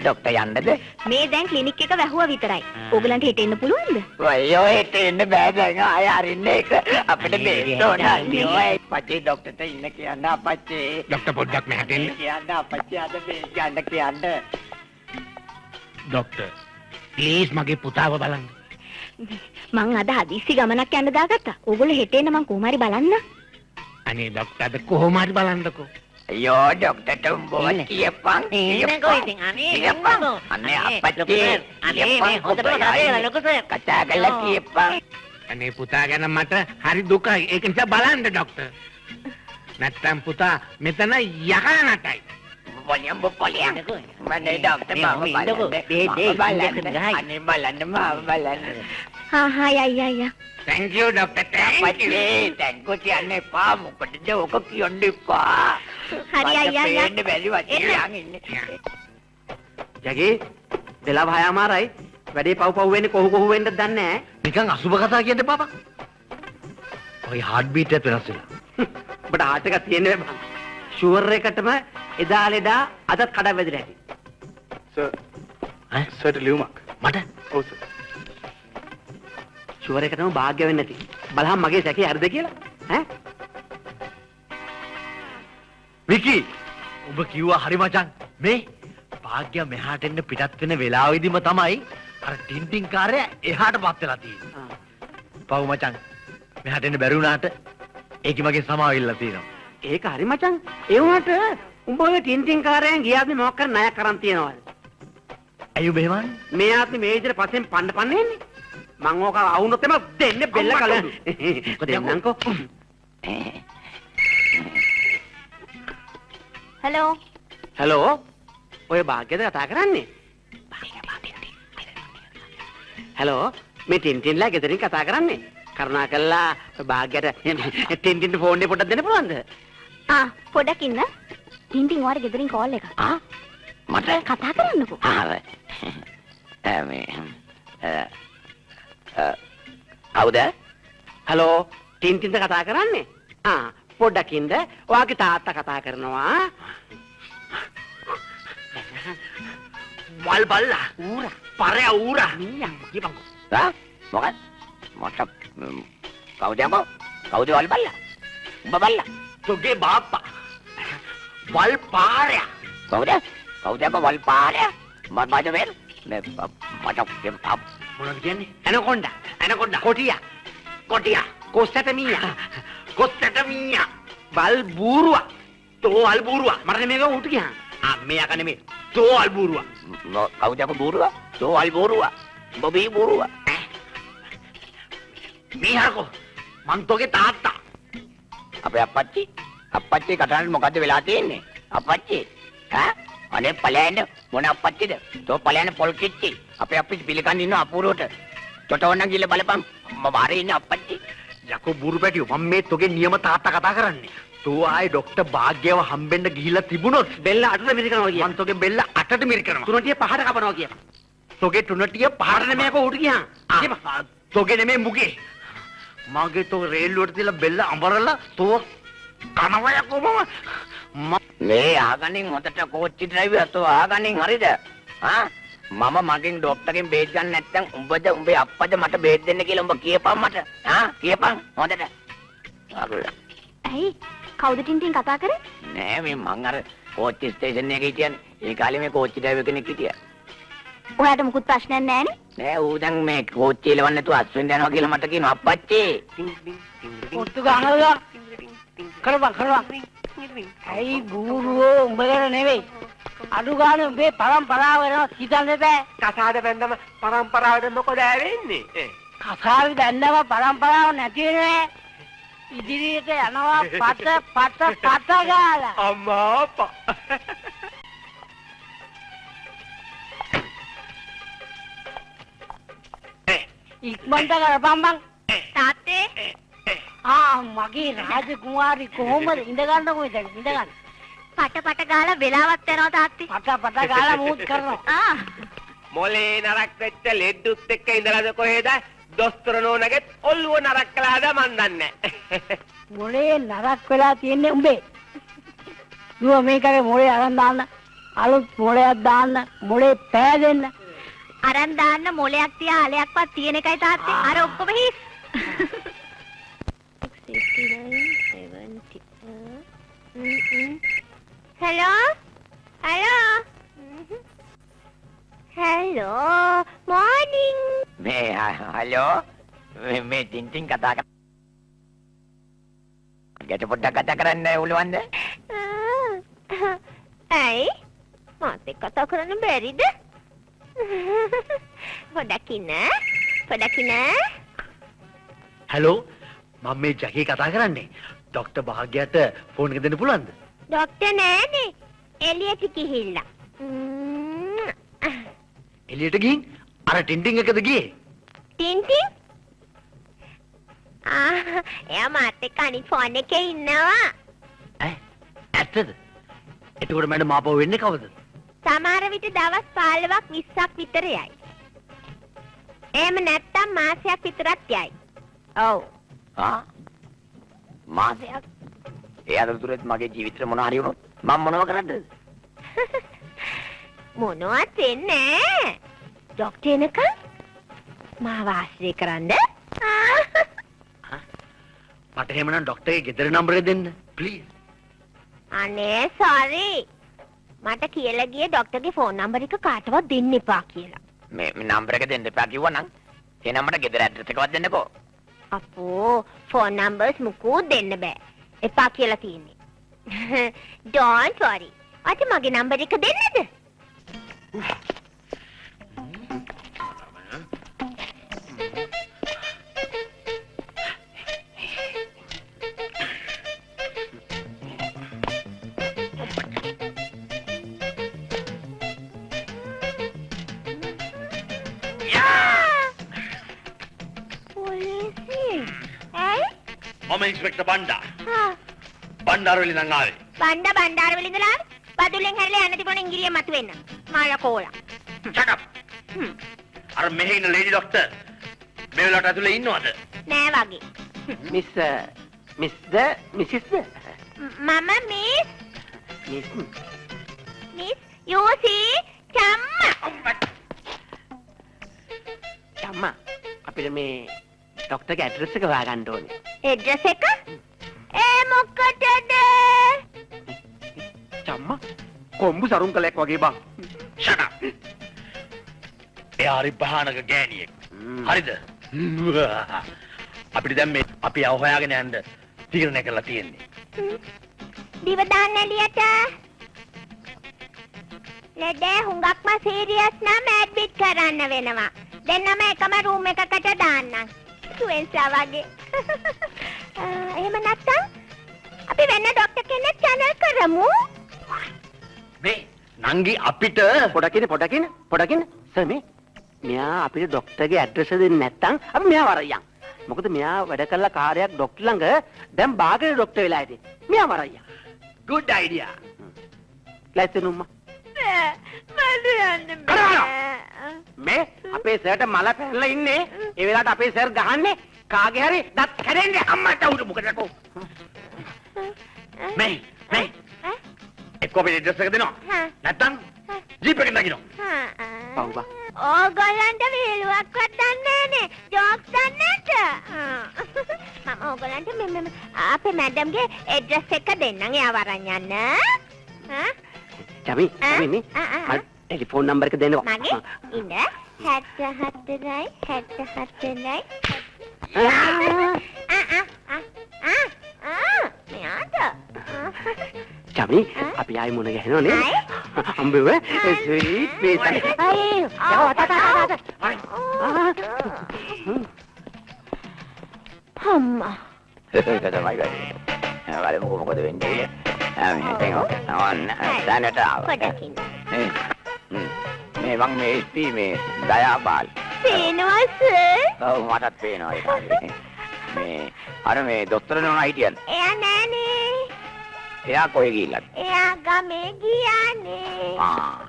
ડોක්ටර් යන්නද? මේ දැන් ක්ලිනික් එක වැහුවා විතරයි. ඕගලන්ට හෙට එන්න පුළුවන්ද? ඔයෝ හෙට එන්න බෑ දැන් ආය අරින්න එක අපිට බේස් ඕනයි. ඔය පච්චි ડોක්ටර්ට ඉන්න කියන්න අපච්චි. ડોක්ටර් පොඩ්ඩක් මෙහාට එන්න. කියන්න අපච්චි අද බේස් ගන්න කියන්න. ડોක්ටර් ප්ලීස් මගේ පුතාව බලන්න. මං අද හදිස්සි ගමනක් යන්න දාගත්තා. ඕගොල්ලෝ හෙට එන්න මං කොහොම හරි බලන්න. අනේ ડોක්ටර් අද කොහොම හරි බලන්නකෝ. අයියෝ ડોක්ටර්ට උඹව කියපන්. එන්නකෝ ඉතින් අනේ එන්නකෝ. අනේ අපච්චි. අනේ මේ හොඳට කතා ලොකු සර්. කතා කරලා කියපන්. අනේ පුතා ගැන මට හරි දුකයි. ඒක නිසා බලන්න ડોක්ටර්. නැත්තම් පුතා මෙතන යකා නටයි. Boleh mana doktor mama balanda. Ani balanda mama balanda. හා යා. Thank you doctor. Thank you තියන්නේ පා මොකටද ඔක කියන්නේ පා. හරි අයියා. එන්න බැරි වචනයන් ඉන්නේ. ජගේ දෙලා භයමාරයි. වැඩේ පව් වෙන්නේ කොහොම වෙන්නද දන්නේ නැහැ. නිකන් අසුබ කතා කියන්න පාපා. ඔය හાર્ට් බීට් එක වෙනස් වෙලා. ඔබට හાર્ට් එකක් තියෙන්නේ බං. ෂුවර් එකටම එදා ලෙඩා අදත් කඩ වැදිලා ඇති. සර් ඈ සර්ට ලියුමක්. මට ඔව් සර්. ෂුවර් එකටම භාග්‍ය වෙන්නේ නැති. බලහන් මගේ සැකේ හරිද කියලා. ඈ? විකි ඔබ කිව්වා හරි මචං. මේ භාග්‍ය මෙහාට එන්න පිටත් වෙන වෙලාවෙදිම තමයි අර ටින්ටින් කාර්යය එහාට පත් වෙලා තියෙන්නේ. පව් මචං. මෙහාට එන්න බැරි වුණාට ඒකි මගේ සමාව ඉල්ලලා තියෙනවා. ඒක හරි මචං. ඒ වුණාට උඹ ඔය ටින්ටින් කාර්යයෙන් ගියාද මොකක් කර ණයක් කරන් තියනවද? ඇයි ඔබ එහෙමන්නේ? මේ ආත්මේ මේ විදිහට පස්සෙන් පන්න එන්නේ. මං ඕක අවුනොත් එම දෙන්නේ බෙල්ල කල. දෙන්නම්කෝ. හලෝ. හලෝ. ඔය භාග්‍යද කතා කරන්නේ? හලෝ. මේ ටින්ටින්ලා ගෙදරින් කතා කරන්නේ. කරුණාකරලා භාග්‍යයට ටින්ටින්ට ෆෝන් එක පොඩ්ඩක් දෙන්න පුළුවන්ද? පොඩක් ඉන්න. ටින්ටින් ඔයාලා ගෙදරින් කෝල් එකක්. මට කතා කරන්නකෝ. කවුද? හලෝ. ටින්ටින්ද කතා කරන්නේ? පොඩ්ඩක් ඉන්න. ඔයාගේ තාත්තා කතා කරනවා. වල් බල්ලා ඌරා පරය ඌරා නියම් කියපන්කෝ. මොකක්ද? මට කවුද යකෝ? කවුද වල් බල්ලා? උඹ බල්ලා? තෝගේ බාප්පා වල් පාරය. කවුද? කවුද යකෝ වල් පාරය? මට බාජ වෙන. මේ මට මොනවද කියන්නේ? ඇනකොන්ඩා. කොටියා. කොස්සට මීයා. බල් බූරුවා. තෝ වල් බූරුවා. මට මේක උට ගියා. මේ යක නෙමෙයි. තෝ වල් බූරුවා. කවුද යකෝ බූරුවා? තෝ වල් බූරුවා. උඹ බී බූරුවා. මීහරකෝ මං තෝගේ තාත්තා. අපේ අප්පච්චි කතාවේ මොකද්ද වෙලා තියෙන්නේ? අප්පච්චි අනේ පලයන් මොන අප්පච්චිද? තෝ පලයන් පොල් කිච්චි. අපේ අප්පච්චි පිළිකන් ඉන්න අපූරුවට. තොටවන්න ගිහලා බලපන්. මම වාරේ ඉන්න අප්පච්චි. යකෝ බුරු පැටියෝ මම මේ තෝගේ නියම තාත්තා කතා කරන්නේ. තෝ ආයේ ડોක්ටර් භාග්‍යව හම්බෙන්න ගිහිල්ලා තිබුණොත් බෙල්ල අටට මිරිකනවා කිය. මං තෝගේ බෙල්ල අටට මිරිකනවා. තුනටිය පහට කපනවා කිය. තෝගේ තුනටිය පහට මේක උට ගියා. තෝගේ නෙමෙයි මුගේ. මගේ තෝ රේල්ලුවට තියලා බෙල්ල අඹරලා තෝ කනවා යකෝ මම මේ ආගනින් හොතට කෝච්චි ඩ්‍රයිවර් තෝ ආගනින් හරිද? මම මගෙන් ડોක්ටර්ගෙන් බේත් ගන්න නැත්නම් උඹද උඹේ අප්පද මට බේත් දෙන්න කියලා උඹ කියපන් මට. කියපන් හොඳට. ඇයි? කවුද ටින්ටින් කතා කරේ? නෑ මේ මං අර කෝච්චි ස්ටේෂන් එකේ හිටියනේ. ඒ කාලේ මේ කෝච්චි ඩ්‍රයිවර් කෙනෙක් හිටියා. ඔයාට මුකුත් ප්‍රශ්නයක් නැහැනේ? නෑ ඌ දැන් මේ කෝච්චිය එලවන්න නැතුව අස්වෙන්න යනවා කියලා මට කියනවා අප්පච්චි. පොට්ටු ගහනවා. කරපන්. ඇයි බූරුවෝ උඹලට නෙවෙයි. අඩු ගානේ උඹේ පරම්පරාව වෙනවා හිතන්න බෑ. කසාද බැන්දම පරම්පරාවට මොකද වෙන්නේ? කසාවි දැන්නම පරම්පරාව නැති වෙන්නේ. ඉදිරියට යනවා පට ගාලා. අම්මා අප්පා. ඉක්මනට කරපන් බං. තාත්තේ මගේ රාජකුමාරි කොහොමද ඉඳගන්නකො ඉඳගන්න. පට ගාලා වෙලාවක් යනවා තාත්තේ. පට ගාලා මූත් කරනවා. මොලේ නරක් වෙච්ච ලෙඩ්ඩුත් එක්ක ඉඳලාද කොහෙද? දොස්තර නෝනගෙත් ඔල්ලුව නරක් කළාද මන් දන්නේ. මොලේ නරක් වෙලා තියෙන්නේ උඹේ. දුව මේකගේ මොලේ අරන් දාන්න. අලුත් මොලයක් දාන්න. මොලේ පෑදෙන්න. අරන් දාන්න මොලයක් තියා අලයක්වත් තියෙන එකයි තාත්තේ. අර ඔක්කොම හිස්. 69 morning. මේ හලෝ මේ ටින්ටින් කතා කර. ගැට පොඩ්ඩක් කතා කරන්න උලවන්ද? ඇයි? මාත් එක්ක කතා කරන්න බැරිද? පොඩ්ඩක් ඉන්න. හලෝ මම මේ ජැකී කතා කරන්නේ. ડોක්ටර් භාග්‍යයට ෆෝන් එක දෙන්න පුළුවන්ද? ડોක්ටර් නෑනේ. එළියට ගිහිල්ලා. එළියට ගිහින් අර ටින්ටින් එකද ගියේ? ටින්ටින්? එයා මාත් එක්ක අනිත් ෆෝන් එකේ ඉන්නවා. ඇත්තද? එතකොට මැඩම් ආපහු වෙන්නේ කවද? සමහර විට දවස් 15ක් 20ක් විතර යයි. එහෙම නැත්තම් මාසයක් විතරක් යයි. ඔව්. මාසයක්? ඒ අතරතුරත් මගේ ජීවිතේ මොන හරි වුණොත් මම මොනව කරන්නද? මොනවත් වෙන්නේ නෑ. ડોක්ටර් එනකන් මාව ආශ්‍රය කරන්න. මට එහෙමනම් ડોක්ටර්ගේ ගෙදර නම්බර එක දෙන්න ප්ලීස්. අනේ සෝරි. මට කියලා ගියේ ડોක්ටර්ගේ ෆෝන් නම්බර එක කාටවත් දෙන්න එපා කියලා. මේ නම්බර එක දෙන්න එපා කිව්වනම් එහෙනම් මට ගෙදර ඇඩ්‍රස් එකවත් දෙන්නකෝ. අපෝ ෆෝන් නම්බර්ස් මුකුත් දෙන්න බෑ. එපා කියලා තියෙන්නේ. Don't worry. අද මගේ නම්බර එක දෙන්නද? මම ඉන්ස්පෙක්ටර් බණ්ඩා. බණ්ඩාරවලි නම් ආවේ. බණ්ඩාරවල ඉඳලා බදුලෙන් හැරිලා යන්න තිබුණ ඉංග්‍රීසිය මතුවෙන්න. මාලා කෝලා. Shut up. අර මෙහි ඉන්න ලේඩි ડોක්ටර් මේ වෙලාවට ඇතුලේ ඉන්නවද? නෑ වගේ. මිස්ද මිසිස්ද මම මිස් යෝසි අම්මා අපිට මේ ડોක්ටර්ගේ ඇඩ්‍රස් එක හොයාගන්න ඕනේ. ඇඩ්‍රස් එක? ඒ මොකටද? චම්මා කොම්බු සරුම් කලයක් වගේ බං. Shut up. එයා හරි භයානක ගෑණියෙක්. හරිද? අපිට දැන් මේ අපි හොයාගෙන යන්න තීරණය කරලා තියෙන්නේ. දිව දාන්න එළියට. ලෙඩේ හුඟක්ම සීරියස් නම් ඇඩ්මිට් කරන්න වෙනවා. දෙන්නම එකම රූම් එකකට දාන්නම්. සුවෙන්සා වගේ. එහෙම නැත්නම් අපි වෙන ડોක්ටර් කෙනෙක් channel කරමු. මේ නංගි අපිට පොඩකින් සර් මෙයා අපිට ડોක්ටර්ගේ ඇඩ්‍රස් දෙන්නේ නැත්නම් අපි මෙයාව අරයන්. මොකද මෙයා වැඩ කරලා කාර්යයක් ડોක්ටර් ළඟ දැන් බාගනේ ડોක්ටර් වෙලා ඉතින්. මෙයාව අරයන්. good idea. ලැස්තිනුම්මා. මට යන්න බෑ. මේ අපේ සර්ට මල පැනලා ඉන්නේ. ඒ වෙලාවට අපේ සර් ගහන්නේ කාගේ හරි දත් කැඩෙන්නේ අම්මට උඩ මොකටකෝ. මේ එක්ක අපේ ඇඩ්‍රස් එක දෙනවා. නැත්නම් ජීප් එකෙන් නගිනවා. පව්වා. ඕගොල්ලන්ට වේලුවක්වත් දන්නේ නෑනේ. ජෝක්ස් දන්නේට. මම ඕගොල්ලන්ට මෙන්න අපේ මැඩම්ගේ ඇඩ්‍රස් එක දෙන්නම්. එයාව අරන් යන්න. චමි මේ ටෙලිෆෝන් නම්බර එක දෙනවා. මගේ ඉන්න 77යි 77යි. මෙයාට. චමි අපි ආයි මුණ ගැහෙනවනේ. අම්බෙව ස්වීට් පේස්. අම්මා. ඒක තමයි වැඩේ. වල මොකද වෙන්නේ? දැනට ආවා. මේ මං මේ ස්පී මේ දයාපාල්. පේනවද? ඔව් මටත් පේනවා ඒක. මේ අර මේ දොස්තර නෝනා හිටියද? එයා නෑනේ. එයා කොහෙ ගිහිල්ලාද? එයා ගමේ ගියානේ.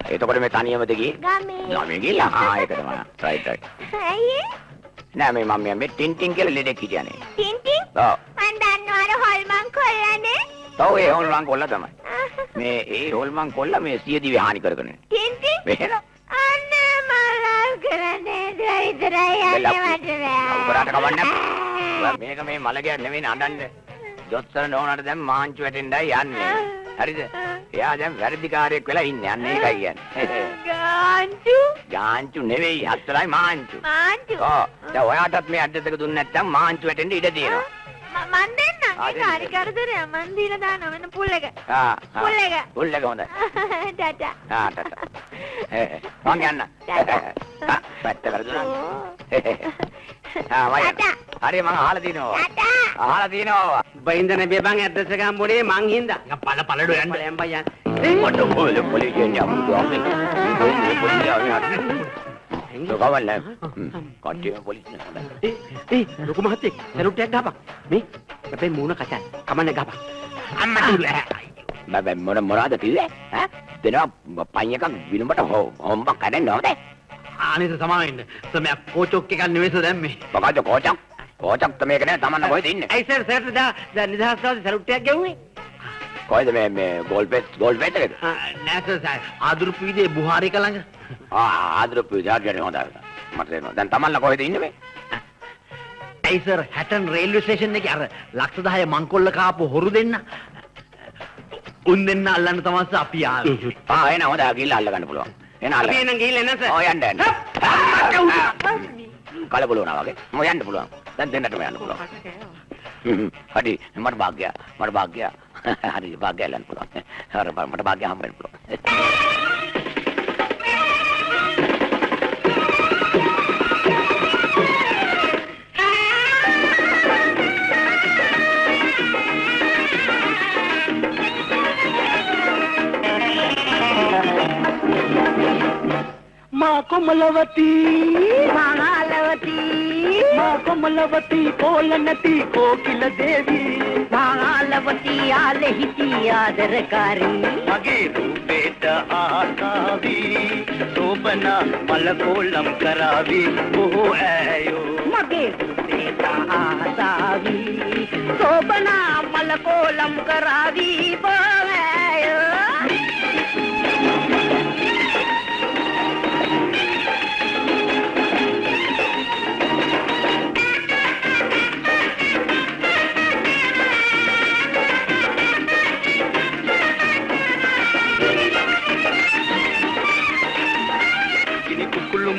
එතකොට මේ තනියමද ගියේ? ගමේ ගිහලා. ඒක තමයි. රයිට්. ඇයි? නෑ මේ මම මේ ටින්ටින් කියලා ලෙඩෙක් හිටියානේ. ටින්ටින්? ඔව්. මන් දන්නවා අර හොල්මන් කොල්ලානේ. ඔව් ඒ හොල්මන් කොල්ලා තමයි. මේ ඒ හොල්මන් කොල්ලා මේ සියදිවි හානි කරගෙන. ටින්ටින්? මෙහෙම. අනේ මලල් කරන්නේ ඉතරයි යන්නේ මට බෑ. උඹරට කවන්න. මේක මේ මලගයක් නෙවෙයි අඬන්නේ. දොස්තර නෝනාට දැන් මාංචු වැටෙන්නයි යන්නේ. හරිද? එයා දැන් වැරදිකාරයෙක් වෙලා ඉන්නේ. අන්න ඒකයි කියන්නේ. ගාංචු නෙවෙයි හතරයි මාංචු. ඔව්. දැන් ඔයාටත් මේ ඇඩ්‍රස් එක දුන්නේ නැත්නම් මාංචු වැටෙන්න ඉඩ තියෙනවා. මන් දෙන්නම්. ඒක හරි කරදරයක්. මන් දීලා දානවා වෙන පුල් එක. පුල් එක හොඳයි. ටටා. ටටා. මං යන්න. පැත්ත කරදුනා. හරි මං අහලා තිනවා. බයින්දන බේබන් ඇඩ්‍රස් එක හම්බුනේ මං හින්දා. පළඩෝ යන්න. යන්න. මට පොලිසියෙන් යමු. ලොකවල්ල. කට්ටිය පොලිසියෙන්. ලොකු මහත්තයෙක් සරුට්ටයක් ගහපන්. මේ අපේ මූණ කචන්. කමන්නේ ගහපන්. අම්මා බබ මොනවද කිව්වේ? ඈ දෙනවා පයින් එකක් විලුඹට හොම්බක් කඩන්න ඕනේ. අනිත් සමාවෙන්න. සමය කෝචොක් එකක් නෙවෙයිද දැම්මේ. මොකද කෝචක්? කෝචක් තමයි කියන්නේ තමන්න කොහෙද ඉන්නේ? ඇයි සර් සර්ට දා නිදහස් දවසේ සරුට්ටයක් ගෙවුනේ? කොයිද මේ ගෝල් පෙත් එකද? නෑ සර් ආදුරුපු විදියේ බුහාරික ළඟ. ආදරපු ජාර්ජනේ හොඳයි. මට තේරෙනවා. දැන් තමන්ලා කොහෙද ඉන්නේ මේ? ඇයි සර් හැටන් රේල්වේ ස්ටේෂන් එකේ අර ලක්ෂ 10 මංකොල්ල කාපු හොරු දෙන්න. උන් දෙන්න අල්ලන්න තමයි අපි ආවේ. එන හොඳයි ගිහිල්ලා අල්ල ගන්න පුළුවන්. එන අල්ල. අපි එනම් ගිහිල්ලා එන්න සර්. යන්න. කලබල වුණා වගේ. යන්න පුළුවන්. දැන් දෙන්නටම යන්න පුළුවන්. හරි මට භාග්‍ය. හරි භාග්‍ය ලන්න පුළුවන්. හරි මට භාග්‍ය හම්බ වෙන්න පුළුවන්. माँ कोमलवती माँ कोमलवती कोलनती कोकिल देवी මාලවති ආලෙහිති ආදරකාරී मगे रूपेट आसावी शोभना मलकोलम करावी वो आयो මගේ රූපේට ආසාවි සෝබනා මලකෝලම් කරාවි බෝය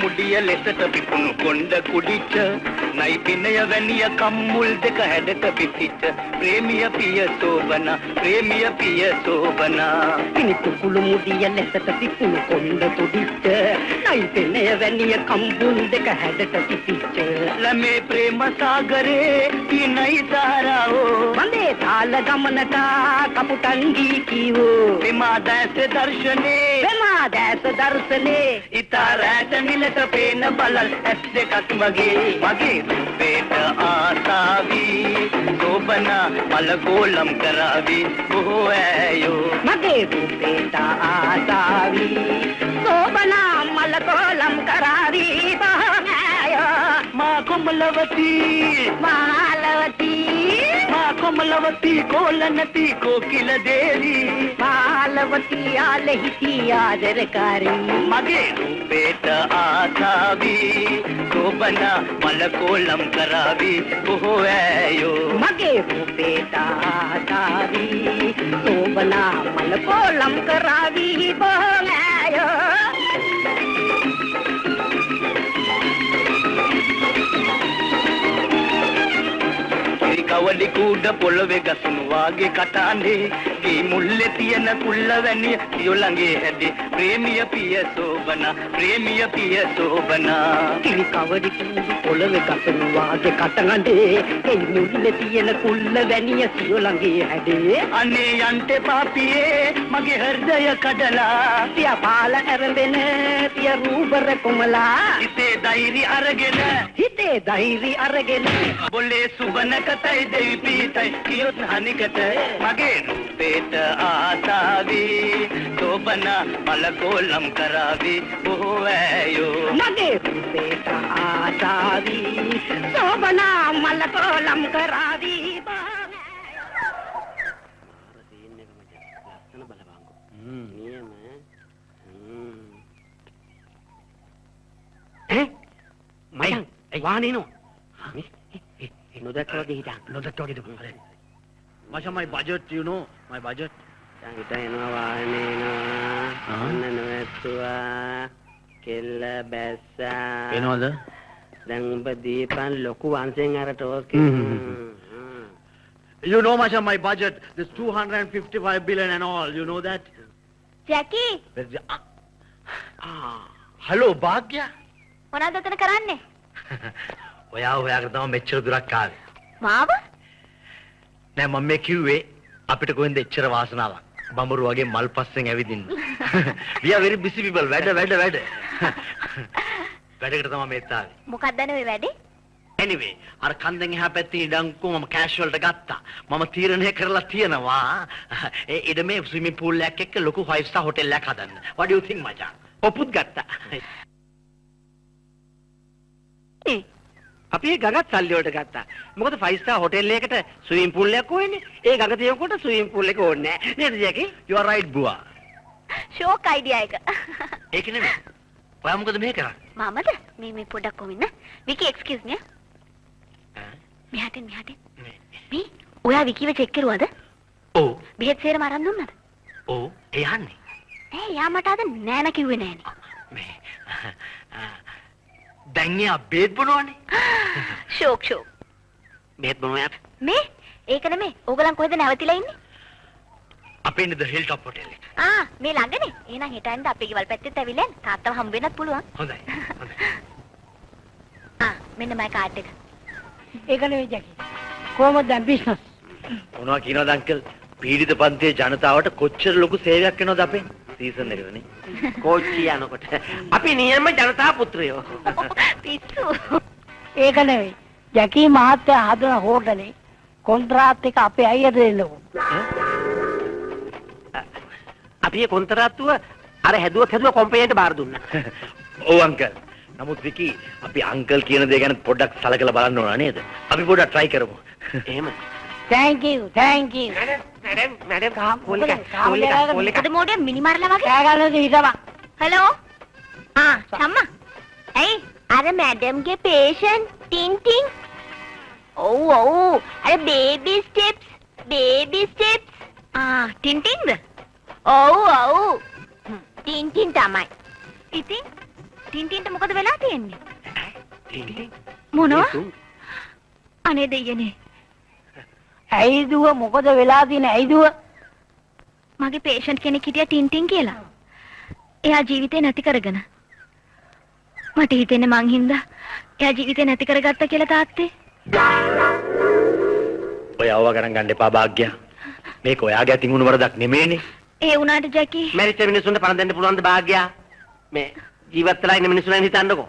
මුඩිය ලෙසට පිපුණු කොණ්ඩ කුඩිච්ච නයි පිනය වැනිය කම්මුල් දෙක හැඩට පිටිච්ච ප්‍රේමිය පිය සෝබනා පිනිතු කුළු මුදිය ලෙසට පිපුණු කොණ්ඩ තුඩිච්ච නයි පෙනය වැනිය කම්බුන් දෙක හැඩට පිටිච්ච ළමේ ප්‍රේම සාගරේ පිනයි තාරාවෝ වන්දේ තාල ගමනට කපුටන්ගී කීවෝ ප්‍රේමා දැස දර්ශනේ ඉතාරෑට නිලට පේන බලල් ඇස් දෙකක් මගේ රූපේට ආසාවී සෝබනා මලකෝලම් කරාවි බොහෝ ඇයෝ මගේ රූපේට ආසාවි සෝබනා මලකෝලම් කරාවි බොහෝ මා කොමලවති මා කොමලවති කොලනති කොකිල දේවි මාලවති ආලෙහිති ආදරකාරී මගේ රූපේට ආසාවී සෝබනා මලකෝලම් කරාවි බොහෝ ඇයෝ මගේ රූපේට ආසාවි සෝබනා මලකෝලම් කරාවි බොහෝ කවලි කුඩ පොළවේ ගසුණු වාගේ කටානේ ගේ මුල්ලේ තියෙන කුල්ල වැනි සියොලඟේ හැදේ ප්‍රේමිය පිය සෝබනා කිරි කවලි කුඩ පොළවේ ගසුණු වාගේ කටානේ ගේ මුල්ලේ තියෙන කුල්ල වැනි සියොලඟේ හැදේ අනේ යන්ට පාපියේ මගේ හෘදය කඩලා පිය පාල ඇරඹෙන පිය රූබර කොමලා හිතේ ධෛර්ය අරගෙන බොලේ සුබන කතයි දෙවි පීතයි කියොත් හනිකට මගේ රූපේට ආසාවී සෝබනා මලකෝලම් කරාවි බොහෝ ඇයෝ මගේ රූපේට ආසාවි සෝබනා මලකෝලම් කරාවි මයන් වානිනෝ නොදැක්ක වගේ හිටන් Masha, my budget, you know, my budget. සංගීත එනවා වාහනේ එනවා අන්න නොවැස්සුවා කෙල්ල බැස්සා එනවද? දැන් ඔබ දීපන් ලොකු වංශෙන් අර talk You know, Masha, my budget, this 255 billion and all, you know that? Jackie, Hello, Bhagya? මොනවද උතන කරන්නේ? ඔයා හොයාගෙන තමයි මෙච්චර දුරක් ආවේ. මාව? නෑ මම මේ කිව්වේ අපිට කොහෙන්ද එච්චර වාසනාවක්. බඹරු වගේ මල් පස්සෙන් ඇවිදින්න. We are very busy people. වැඩ. වැඩකට තමයි මේත් ආවේ. මොකක්ද නේ වැඩේ? Anyway, අර කන්දෙන් එහා පැත්තේ ඉඩම්කෝ මම කෑෂ් වලට ගත්තා. මම තීරණය කරලා තියෙනවා ඒ ඉඩමේ ස්විමින් pool එකක් එක්ක ලොකු 5 star hotel එකක් හදන්න. What do you think මචං? ඔපුත් ගත්තා. අපි ගඟත් සල්ලි වලට ගත්තා. මොකද 5 star hotel එකකට swimming pool එකක් ඕනේ. ඒ ගඟ තියෙනකොට swimming pool එක ඕනේ නැහැ. නේද ජැකි? You are right බුවා. ෂෝක් අයිඩියා එක. ඒක නෙමෙයි. ඔයා මොකද මේ කරන්නේ? මමද? මේ පොඩ්ඩක් කොමින්න. විකි එක්ස්කියුස් මී. මෙහාට. මේ ඔයා විකිව චෙක් කරුවද? ඔව්. බෙහෙත් සේරම අරන් දුන්නද? ඔව්. ඒ යන්නේ. යා මට අද නෑන කිව්වේ නෑනේ. මේ දැන් යා බේත් බොනවනේ. ෂෝක්. බෙහෙත් බොනවා. මේ ඒක නෙමෙයි. ඕගලන් කොහෙද නැවතිලා ඉන්නේ? අපේ ඉන්නේ ද හිල්ටොප් හොටෙල් එක. මේ ළඟනේ. එහෙනම් හෙට යන්න අපේ ගෙවල් පැත්තෙත් ඇවිල්ලා යන්න. තාත්තව හම්බ වෙන්නත් පුළුවන්. හොඳයි. මෙන්න මගේ කාඩ් එක. ඒක නෙවෙයි ජැකි. කොහොමද දැන් බිස්නස්? මොනවා කියනවද අංකල්? පීඩිත පන්තියේ ජනතාවට කොච්චර ලොකු සේවයක් වෙනවද අපේ සීසන් එකකනේ. කෝච්චිය යනකොට අපි නියම ජනතා පුත්‍රයෝ. පිස්සු. ඒක නෙවෙයි. ජැකි මහත්තයා හදන හෝටලේ කොන්ත්‍රාත් එක අපේ අයියට දෙන්නකෝ. අපි ඒ කොන්ත්‍රාත්තුව අර හැදුව කොම්පැනියට බාර දුන්නා. ඔව් අංකල්. නමුත් විකි අපි අංකල් කියන දේ ගැන පොඩ්ඩක් සලකලා බලන්න ඕන නේද? අපි පොඩ්ඩක් try කරමු. එහෙම. thank you. මැඩම් පොලික. මොකද මොඩේ මිනිමරලා වගේ? කෑ ගන්නද හිටපන්. හලෝ. සම්මා. ඇයි? අර මැඩම්ගේ patient ටින්. ඔව්. අර baby steps. ටින්ද? ඔව්. ටින් තමයි. ඉතින් ටින්ට මොකද වෙලා තියෙන්නේ? මොනවා? අනේ දෙයනේ. ඇයිදුව මොකද වෙලා තියෙන්නේ? ඇයිදුව? මගේ patient කෙනෙක් හිටියා ටින් කියලා. එයා ජීවිතේ නැති කරගෙන. මට හිතෙන්නේ මං හින්දා එයා ජීවිතේ නැති කරගත්තා කියලා තාත්තේ. ඔයාව ගණන් ගන්න එපා භාග්‍යා. මේක ඔයාගේ අතින් උණු වරදක් නෙමෙයිනේ. ඒ වුණාට ජැකි. මැරිච්ච මිනිස්සුන්ට පණ දෙන්න පුළුවන්ද භාග්‍යා? මේ ජීවත් වෙලා ඉන්න මිනිස්සුන් හිතන්නකෝ.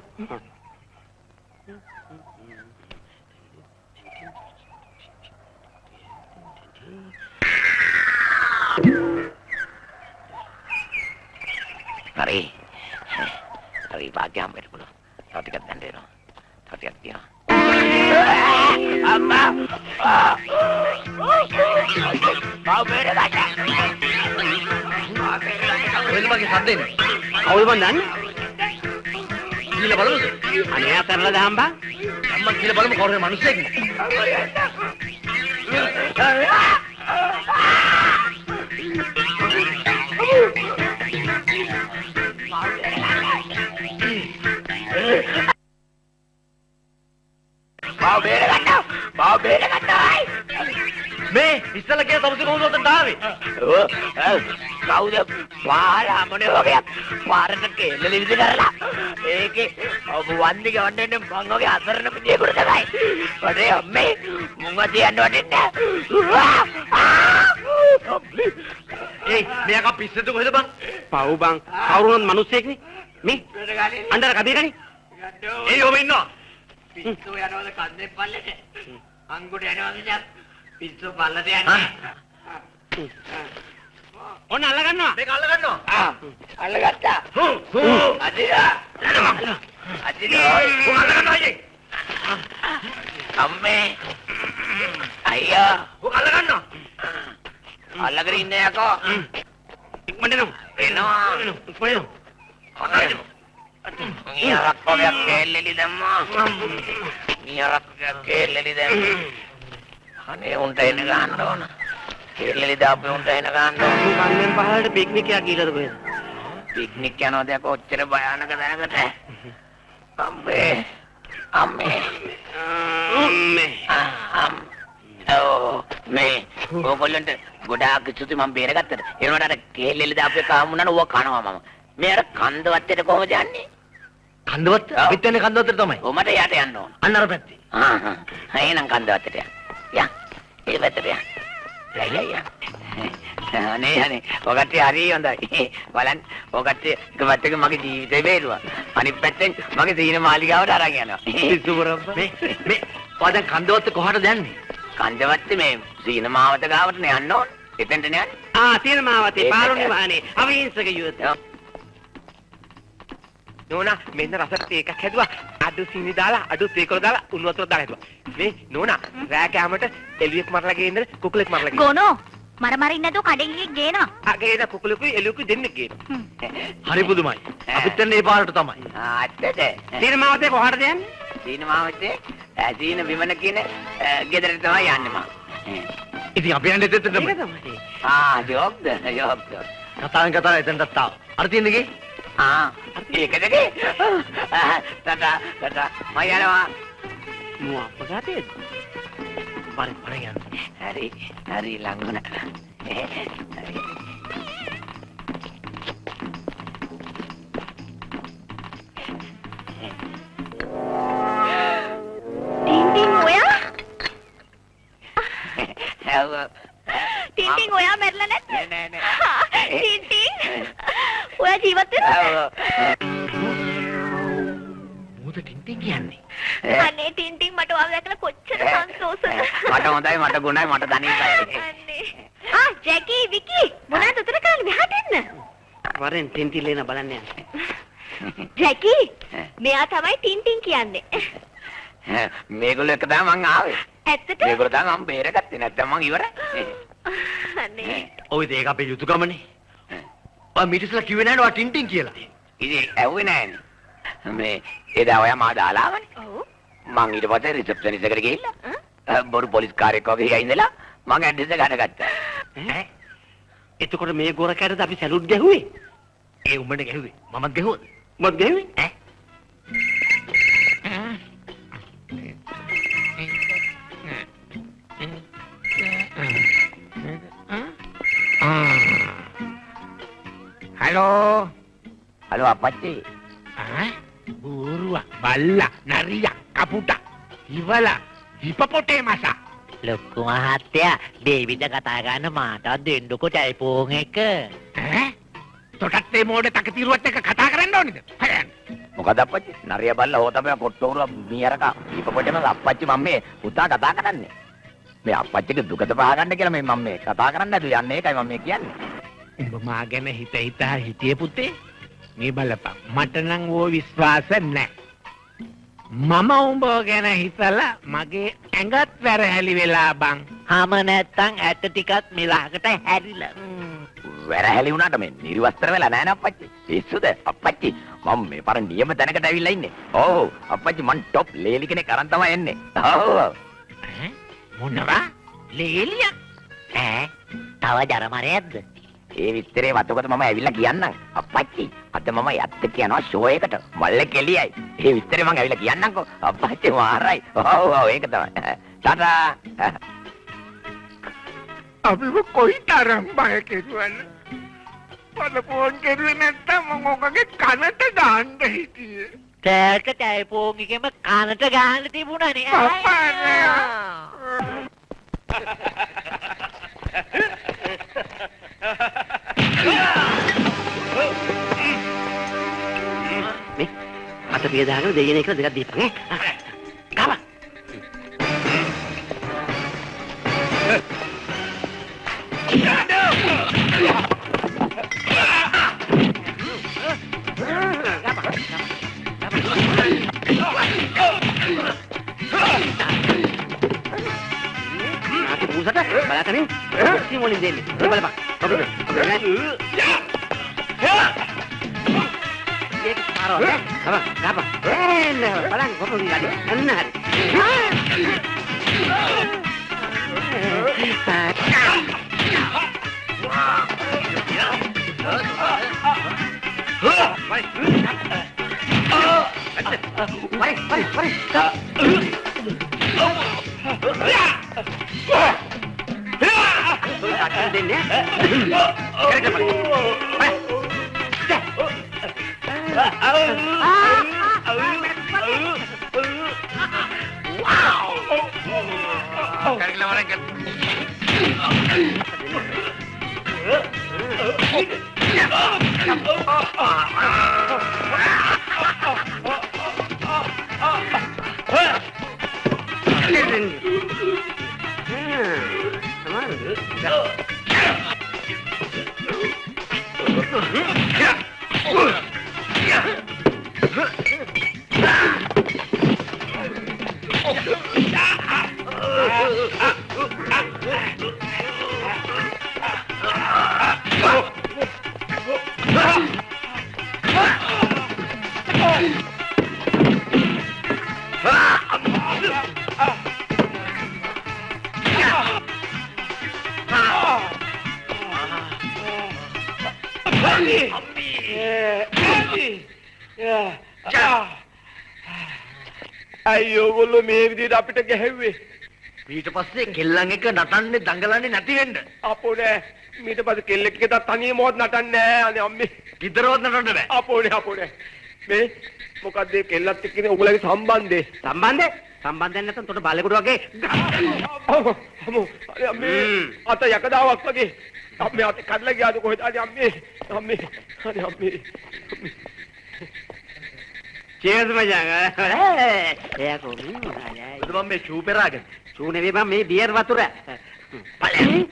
හරි භාග්‍යම් වෙන්න පුළුවන්. තව ටිකක් දැන් දෙනවා. තව ටිකක් තියනවා. අම්මා! බාබේර ගන්න. වෙන මගේ සද්දෙන්නේ. කවුද මන් දන්නේ? කියලා බලමුද? අනේ අතරලා දහම්බා. අම්මා කියලා බලමු කවුරු හරි මිනිස්සෙක් නේ. බාබේර ගන්නයි. මේ ඉස්සලා කියන තමුසේ කොහොමද උතන්ට ආවේ? කවුද පාරා මොනේ වගේ පාරට කෙල්ලලි විදි කරලා ඒකේ ඔබ වන්දි ගවන්නේ මං වගේ අසරණ පිටියකට තමයි. වඩේ අම්මේ මුංග තියන්න වටින්නේ. ඒයි මෙයාක පිස්සෙද කොහෙද බං? පව් බං. කවුරුනොත් මිනිස්සෙක්නේ. මේ අnder කදේකනේ. ඒයි ඔබ ඉන්නවා. පිස්සු යනවද කන්දේ පල්ලෙට? අංගුට යනවද දැන්? පිස්සු පල්ලට යන්නේ. ඔන්න අල්ල ගන්නවා. මේක අල්ල ගන්නවා. අල්ලගත්තා. අදිරා. අදිරා. ඔය අල්ල ගන්නවා අයියේ. අම්මේ. අයියා. ඔය අල්ල ගන්නවා. අල්ලගෙන ඉන්නේ යකෝ. ඉක්මනට එනවා. එනවා. කොහේද? මියරක් වගේ කෙල්ලෙලි දැම්මා. මියරක් වගේ කෙල්ලෙලි දැම්මා. අනේ උන්ට එන ගන්න ඕන. කෙල්ලෙලි දාපු උන්ට එන ගන්න ඕන. කන්නෙන් පහලට පික්නික් එකක් ගිහලාද කොහෙද? පික්නික් යනවාද යකෝ ඔච්චර භයානක දැනකට. අම්මේ. මේ ඕගොල්ලන්ට ගොඩාක් සුති මම බේරගත්තද? ඒ වුණාට අර කෙල්ලෙලි දාපු එක හමුනන ඕවා කනවා මම. මේ අර කන්දවත්තේට කොහොමද යන්නේ? කන්දවත් අපිත් යන්නේ කන්දවත්තට තමයි. ඔය මට යට යන්න ඕන. අන්න අර පැත්තේ. එහෙනම් කන්දවත්තේට යන්න. යා. ඒ පැත්තට යන්න. යා. අනේ. ඔකට හරි හොඳයි. බලන්න. ඔකට එකපැත්තක මගේ ජීවිතේ බේරුවා. අනිත් පැත්තෙන් මගේ සීන මාලිගාවට අරන් යනවා. පිස්සු බරම්බ. මේ ඔය දැන් කන්දවත්ත කොහටද යන්නේ? කන්දවත්තේ මේ සීන මාවත ගාවටනේ යන්න ඕන. එතෙන්ට නේ යන්නේ. තියෙන මාවතේ පාරුණි වාහනේ අවිහිංසක යුවත. නෝනා මෙන්න රසත් එකක් හැදුවා. අඩු සීනි දාලා අඩු තේකොළ දාලා උණු වතුර දාලා හිටුවා. මේ නෝනා රෑ කැමරට එළියෙක් මරලා ගේන්නද කුකුලෙක් මරලා ගේන්නද? ගොනෝ මර මරින් නැතුව කඩේ ගිහින් ගේනවා. අගේන කුකුලෙකුයි එළියෙකුයි දෙන්නෙක් ගේනවා. හරි පුදුමයි. අපිත් යන්නේ ඒ පාරට තමයි. අත්තට සිනමාවතේ කොහටද යන්නේ? සීනමාවතේ සීන විමන කියන ගෙදරට තමයි යන්නේ මම. ඉතින් අපි යන්නේ දෙතට තමයි. ජෝක්ද ජෝක්. කතාවෙන් කතාව එතනටත් ආවා. අර තියෙන්නේ ගේ? ඒකද ටටා මම යනවා. මෝ අපගාතේද? පරි යන්න. හරි ලංගුණ. ටින්ටින් ඔයා? ඔව්. ටින්ටින් ඔයා මැරලා නැද්ද? නෑ. ටින්ටින් ඔයා ජීවත් වෙනවද? මොකද ටින්ටින් කියන්නේ? අනේ ටින්ටින් මට ඔයාව දැකලා කොච්චර සන්තෝෂද? මට හොඳයි මට ගුණයි මට දණීපයි. අනේ. ජැකි විකි මොනවද උතර කරන්නේ මෙහාට එන්න? වරෙන් ටින්ටින් ලේන බලන්න යන්න. ජැකි මෙයා තමයි ටින්ටින් කියන්නේ. මේගොල්ලෝ එක තමයි මං ආවේ. ඇත්තට? මේගොල්ලෝ තමයි මම බේරගත්තේ නැත්නම් මං ඉවරයි. අනේ. ඔය ඒක අපේ යුතුයකමනේ. ඔය මිටිස්ලා කිව්වේ නැහැ නෝ ටින්ටින් කියලා. ඉතින් ඇහුවේ නෑනේ. මේ එදා ඔයා මාව දාලා ආවනේ. ඔව්. මං ඊට පස්සේ රිසෙප්ෂනිස්ට් එකට ගිහිල්ලා බොරු පොලිස් කාර්යයක් වගේ ඉඳලා මං ඇඩ්‍රස් එක ගන්නගත්තා. ඈ? එතකොට මේ ගොරකැටද අපි සැලුට් ගැහුවේ? ඒ උඹනේ ගැහුවේ. මමත් ගැහුවද? මොකද ගැහුවේ? ඈ? හලෝ අපච්චි. බූරුවා බල්ලා නරියා කපුටා ඉවලා හිපපොටේමස. ලොකු මහත්තයා බේබිට කතා ගන්න මාටත් දෙන්නකො ටෙලිෆෝන් එක. තොටත් මේ මෝඩ තකතිරුවත් එක කතා කරන්න ඕනිද? මොකද අපච්චි? නරියා බල්ලා හො තමයි කොට්ටෝරුවා මීයරක හිපපොටේමස අපච්චි මම මේ පුතා කතා කරන්නේ. මේ අපච්චිගේ දුකද පහගන්න කියලා මේ මම මේ කතා කරන්න නැතු යන්නේ ඒකයි මම මේ කියන්නේ. උඹ මා ගැන හිතා හිටියේ පුතේ. මේ බලපන් මට නම් ඕ විශ්වාස නැහැ. මම උඹ ගැන හිතලා මගේ ඇඟත් වැරහැලි වෙලා බං. හැම නැත්තම් ඇට ටිකත් මෙලහකට හැරිලා. වැරහැලි වුණාට මේ නිර්වස්ත්‍ර වෙලා නැහැ නේ අපච්චි. පිස්සුද අපච්චි? මම මේ පර නියම තැනකට ඇවිල්ලා ඉන්නේ. ඔව් අපච්චි මං টොප් ලේලි කෙනෙක් අරන් තමයි එන්නේ. ඔව්. මොනවා? ලේලියක්? තව ජරමරයක්ද? ඒ විස්තරේ වතකොට මම ඇවිල්ලා කියන්නම්. අපච්චි අද මම යත් යනවා ෂෝ එකට. මල්ලේ කෙලියයි. ඒ විස්තරේ මම ඇවිල්ලා කියන්නම්කෝ. අපච්චි මාරයි. ඔව් ඒක තමයි. ටටා. අපි කොයිතරම් බය කෙරුවද? මට ෆෝන් කරුවේ නැත්තම් මම ඔකගේ කනට දාන්න හිටියේ. තෑට ටෙලිෆෝන් එකෙම කනට ගහන්න තිබුණානේ. මේ අත පිය දාගෙන දෙයියන එක දෙකක් දීපන් ඈ. ගාව. Aku pusat dah. Balakan ni. Si molin dia ni. Bala pak. Okey. Dia ke paro eh. Apa? Nah, balang kau pergi lagi. Enak. අයියෝ ඔයගොල්ලෝ මේ විදිහට අපිට ගැහැව්වේ. ඊට පස්සේ කෙල්ලන් එක නටන්නේ දඟලන්නේ නැති වෙන්න. අපෝ නෑ. ඊට පස්සේ කෙල්ලෙක් එක තනියමවත් නටන්නේ නෑ. අනේ අම්මේ. විතරවත් නටන්න බෑ. අපෝ නෑ. මේ මොකද්ද මේ කෙල්ලත් එක්ක ඉන්නේ ඔයගොල්ලෝගේ සම්බන්ධේ? සම්බන්ධයක් නැත්නම් තොට බාලෙකුට වගේ අම්මෝ අම්මේ අත යකඩාවක් වගේ අම්මේ අත කඩලා ගියාද කොහෙද අම්මේ cheers මචං එයා කොහොමද මම මේ ෂූ පෙරාගෙන ෂූ නෙවෙයි මම මේ බියර් වතුර බලන්න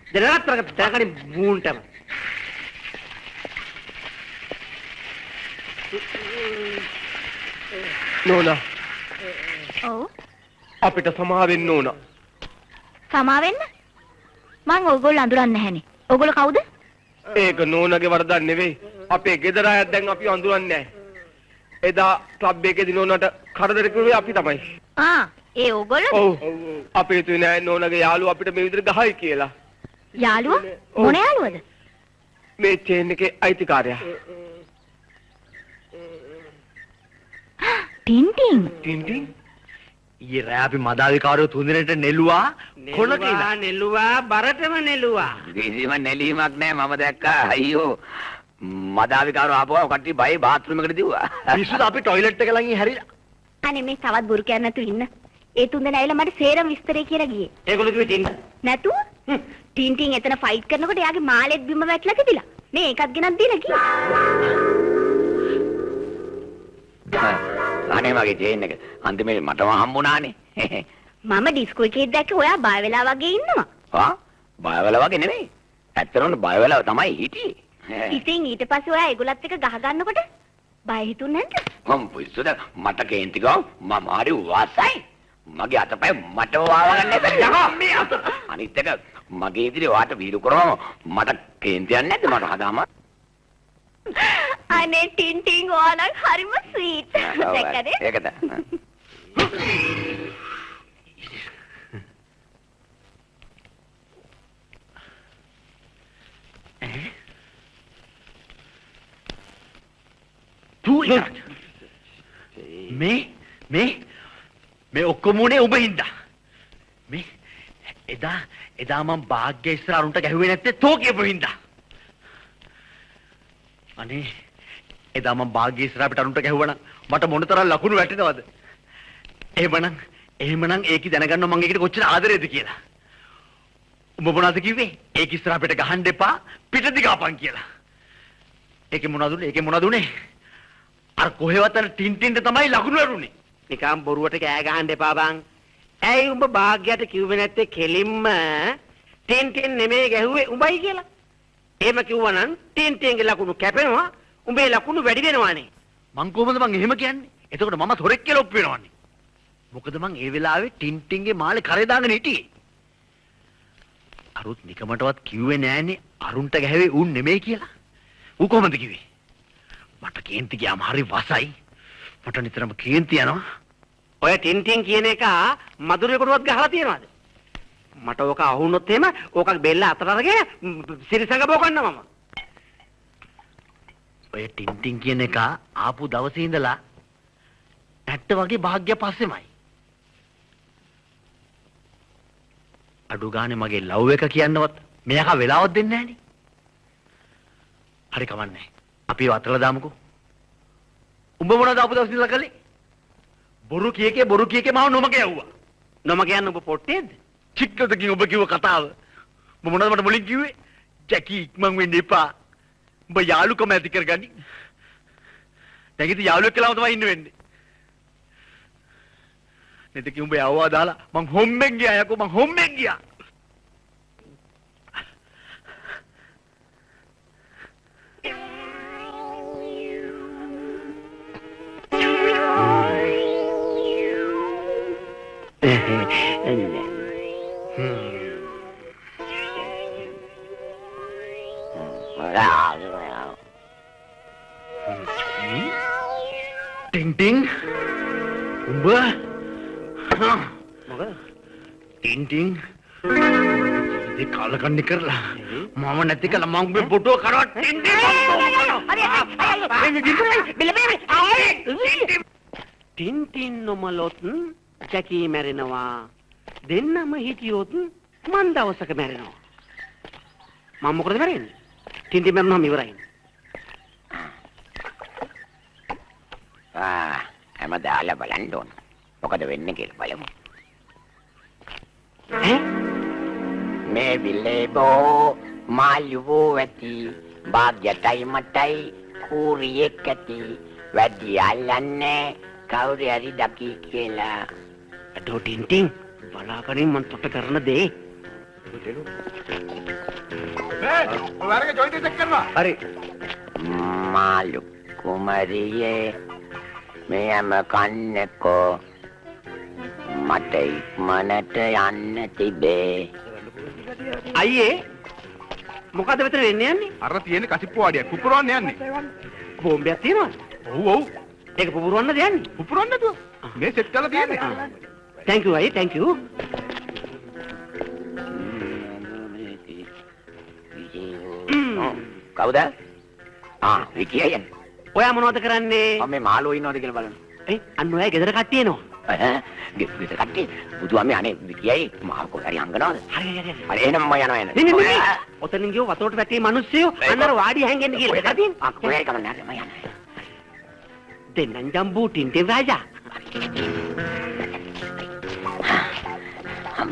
දෙලතරක දාගනි මූන්ටම නෝනා ඔව් අපිට සමා වෙන්න ඕන. සමා වෙන්න? මං ඕගොල්ලෝ අඳුරන්නේ නැහැනේ. ඕගොල්ලෝ කවුද? ඒක නෝනාගේ වරදක් නෙවෙයි. අපේ ගෙදර අයත් දැන් අපි අඳුරන්නේ නැහැ. එදා ක්ලබ් එකේදී නෝනාට කරදර කරුවේ අපි තමයි. ඒ ඕගොල්ලෝ? ඔව්. අපි හිතුවේ නෑ නෝනාගේ යාළුවා අපිට මේ විදිහට ගහයි කියලා. යාළුවා? මොන යාළුවද? මේ චේන් එකේ අයිතිකාරයා. ටින්ටින් ඊයේ රෑ අපි මදාවිකාරයෝ තුන්දෙනෙට නෙළුවා නෙළුවා බරටම නෙළුවා කිසිම නෙලීමක් නෑ මම දැක්කා අයියෝ මදාවිකාරෝ ආපුවා කට්ටිය බයි බාත් รู මකට දිව්වා පිස්සුද අපි টয়ලට් එක ළඟින් හැරිලා අනේ මේ තවත් බොරු කියන්නේ නැතුව ඉන්න ඒ තුන්දෙනා ඇවිල්ලා මට සේරම විස්තරේ කියලා ගියේ ඒගොල්ලෝ කිව්වේ ටින් නැතුව ටින්ටින් එතන ෆයිට් කරනකොට එයාගේ මාළෙත් බිම වැටලා තිබිලා මේ ඒකත් ගෙනත් දීලා ගියා අනේ මගේ චේන් එක අන්තිමේ මටම හම්බුණානේ මම ඩිස්කෝ එකේ දැක්කේ ඔයා බය වෙලා වගේ ඉන්නවා බය වෙලා වගේ නෙමෙයි ඇත්තටම බය වෙලා තමයි හිටියේ ඉතින් ඊට පස්සේ ඔයා ඒගොල්ලත් එක්ක ගහ ගන්නකොට බය හිතුන්නේ නැද්ද මම පුස්සුද මට කේන්ති ගාව මම හරි වාසයි මගේ අතපය මට වාවගන්න බැහැ මේ අත අනිත් එක මගේ ඉදිරිය වාට වීරු කරවම මට කේන්තියක් නැද්ද මට හදාම අනේ ටින්ටින් ඔයාලා හරිම ස්වීට් දැක්කද ඒකද මේ ඔක්කොම උනේ ඔබ හින්දා මේ එදා මම භාග්‍ය ඉස්සර අරුන්ට ගැහුවේ නැත්තේ තෝ කියපු හින්දා අනේ එදා මම භාග්‍ය ඉස්සර අපිට අරුන්ට ගැහුවා නම් මට මොනතරම් ලකුණු වැටෙනවද එහෙමනම් ඒකි දැනගන්න මම ඒකට කොච්චර ආදරේද කියලා උඹ මොනවද කිව්වේ ඒක ඉස්සර අපිට ගහන්න එපා පිට දිගාපන් කියලා ඒකේ මොනවද උනේ අර කොහෙවත් අර ටින්ටින්ට තමයි ලකුණු වැරුනේ නිකම් බොරුවට කෑ ගහන්න එපා බං ඇයි උඹ භාග්‍යයට කිව්වේ නැත්තේ කෙලින්ම ටින්ටින් නෙමෙයි ගැහුවේ උඹයි කියලා එහෙම කිව්වනම් ටින්ටින්ගේ ලකුණු කැපෙනවා උඹේ ලකුණු වැඩි වෙනවානේ මං කොහොමද මං එහෙම කියන්නේ එතකොට මම තොරෙක් කියලා ඔප්පු වෙනවන්නේ මොකද මං ඒ වෙලාවේ ටින්ටින්ගේ මාළේ කරේ දාගෙන හිටියේ අරුත් නිකමටවත් කිව්වේ නෑනේ අරුන්ට ගැහුවේ උන් නෙමෙයි කියලා ඌ කොහොමද කිව්වේ මට කේන්ති ගියාම හරි වසයි මට නිතරම කේන්ති යනවා ඔය ටින්ටින් කියන එක මధుරේකටවත් ගහලා තියනවාද මට ඕක අහුනොත් එහෙම ඕක බෙල්ල අතට අරගෙන සිරිසඟ බෝකන්න මම ඔය ටින්ටින් කියන එක ආපු දවසේ ඉඳලා ඇත්ත වගේ භාග්‍ය පස්සෙමයි අඩු ගානේ මගේ ලව් එක කියන්නවත් මෙයාක වෙලාවක් දෙන්නේ නැහනේ හරි කමන්නේ අපි වතරලා දාමුකෝ උඹ මොනවද ආපු දවසේ ඉඳලා කළේ බොරු කීකේ මාව නොමග යවුවා නොම කියන්නේ ඔබ පොට්ටේද චික්කදකින් ඔබ කිව්ව කතාව උඹ මොනවද මට මුලින් කිව්වේ ජැකි ඉක්මන් වෙන්න එපා උඹ යාළුකම ඇති කරගනි දැන් ඉතින් යාළුවෙක් කියලාම තමයි ඉන්න වෙන්නේ නේද කි උඹ යවවා දාලා මං හොම්බෙන් ගියා යකෝ මං හොම්බෙන් ගියා ටින්ටින් උඹ මොකද ටින්ටින් ඉතින් කාලකන්ණි කරලා මම නැති කල මං මේ බොටුව කරවට්ටින්නේ ටින්ටින් නොමලොත් ජැකී මැරෙනවා. දෙන්නම හිටියොත් මන් දවසක මැරෙනවා. මම මොකද මැරෙන්නේ? ටින්ටින් මැරුණාම ඉවරයි. හැම දාලා බලන්න ඕන. මොකද වෙන්නේ කියලා බලමු. මේ විලේබෝ මාළුවෝ ඇති භාග්‍යටයි මටයි කුරියෙක් ඇති වැඩි අල්ලන්නේ කවුරු හරි දකි කියලා. අඩෝ ටින්ටින් බලාකරින් මන් තොට කරන දේ. හරි මාළු කුමරියේ මෙයම කන්නකෝ මට ඉක්මනට යන්න තිබේ. අයියේ මොකද මෙතන වෙන්නේ යන්නේ? අර තියෙන කසිප්පු වාඩියක් පුපුරවන්න යන්නේ. බෝම්බයක් තියෙනවද? ඔව් ඔව්. ඒක පුපුරවන්නද යන්නේ? පුපුරවන්න නැතුව. මේ සෙට් කරලා තියෙන්නේ. thank you අයියේ thank you. කවුද? විකියයන්. ඔයා මොනවද කරන්නේ? මම මේ මාළුවෝ ඉන්නවද කියලා බලන්න. අන්න ඔයා ගෙදර කට්ටිය එනවා. ගෙදර කට්ටිය බුදුහාමේ අනේ විකියයි මාව කොහරි හංගනවද? හරි. අර එහෙනම් මම යනවා එන්න. නේ. ඔතනින් ගියෝ වතෝට පැටේ මිනිස්සුયો අන්නර වාඩි හැංගෙන්න කියලා. හදින්. කොහරි කමන්න මම යනවා. දෙන්නන් ජම්බූ ටින්ටින් රාජා.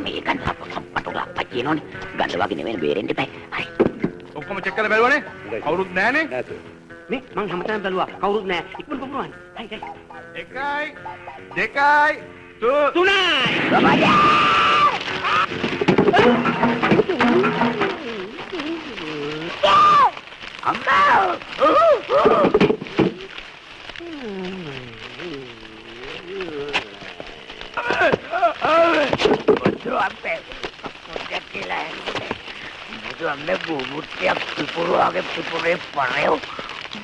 මේක අපටුලා පචිනෝනේ. ගඳ වගේ නෙවෙයි බේරෙන්න එපා. හරි. ඔක්කොම චෙක් කරලා බැලුවනේ? කවුරුත් නැහනේ? මේ මං හැමතැනම බැලුවා. කවුරුත් නැහැ. ඉක්මන පුපුරවන්න. හයි. 1 2 3 බුදුහාමේ බුබුට්ටියක් පුපුරවාගේ පුපුරේ පරයෝ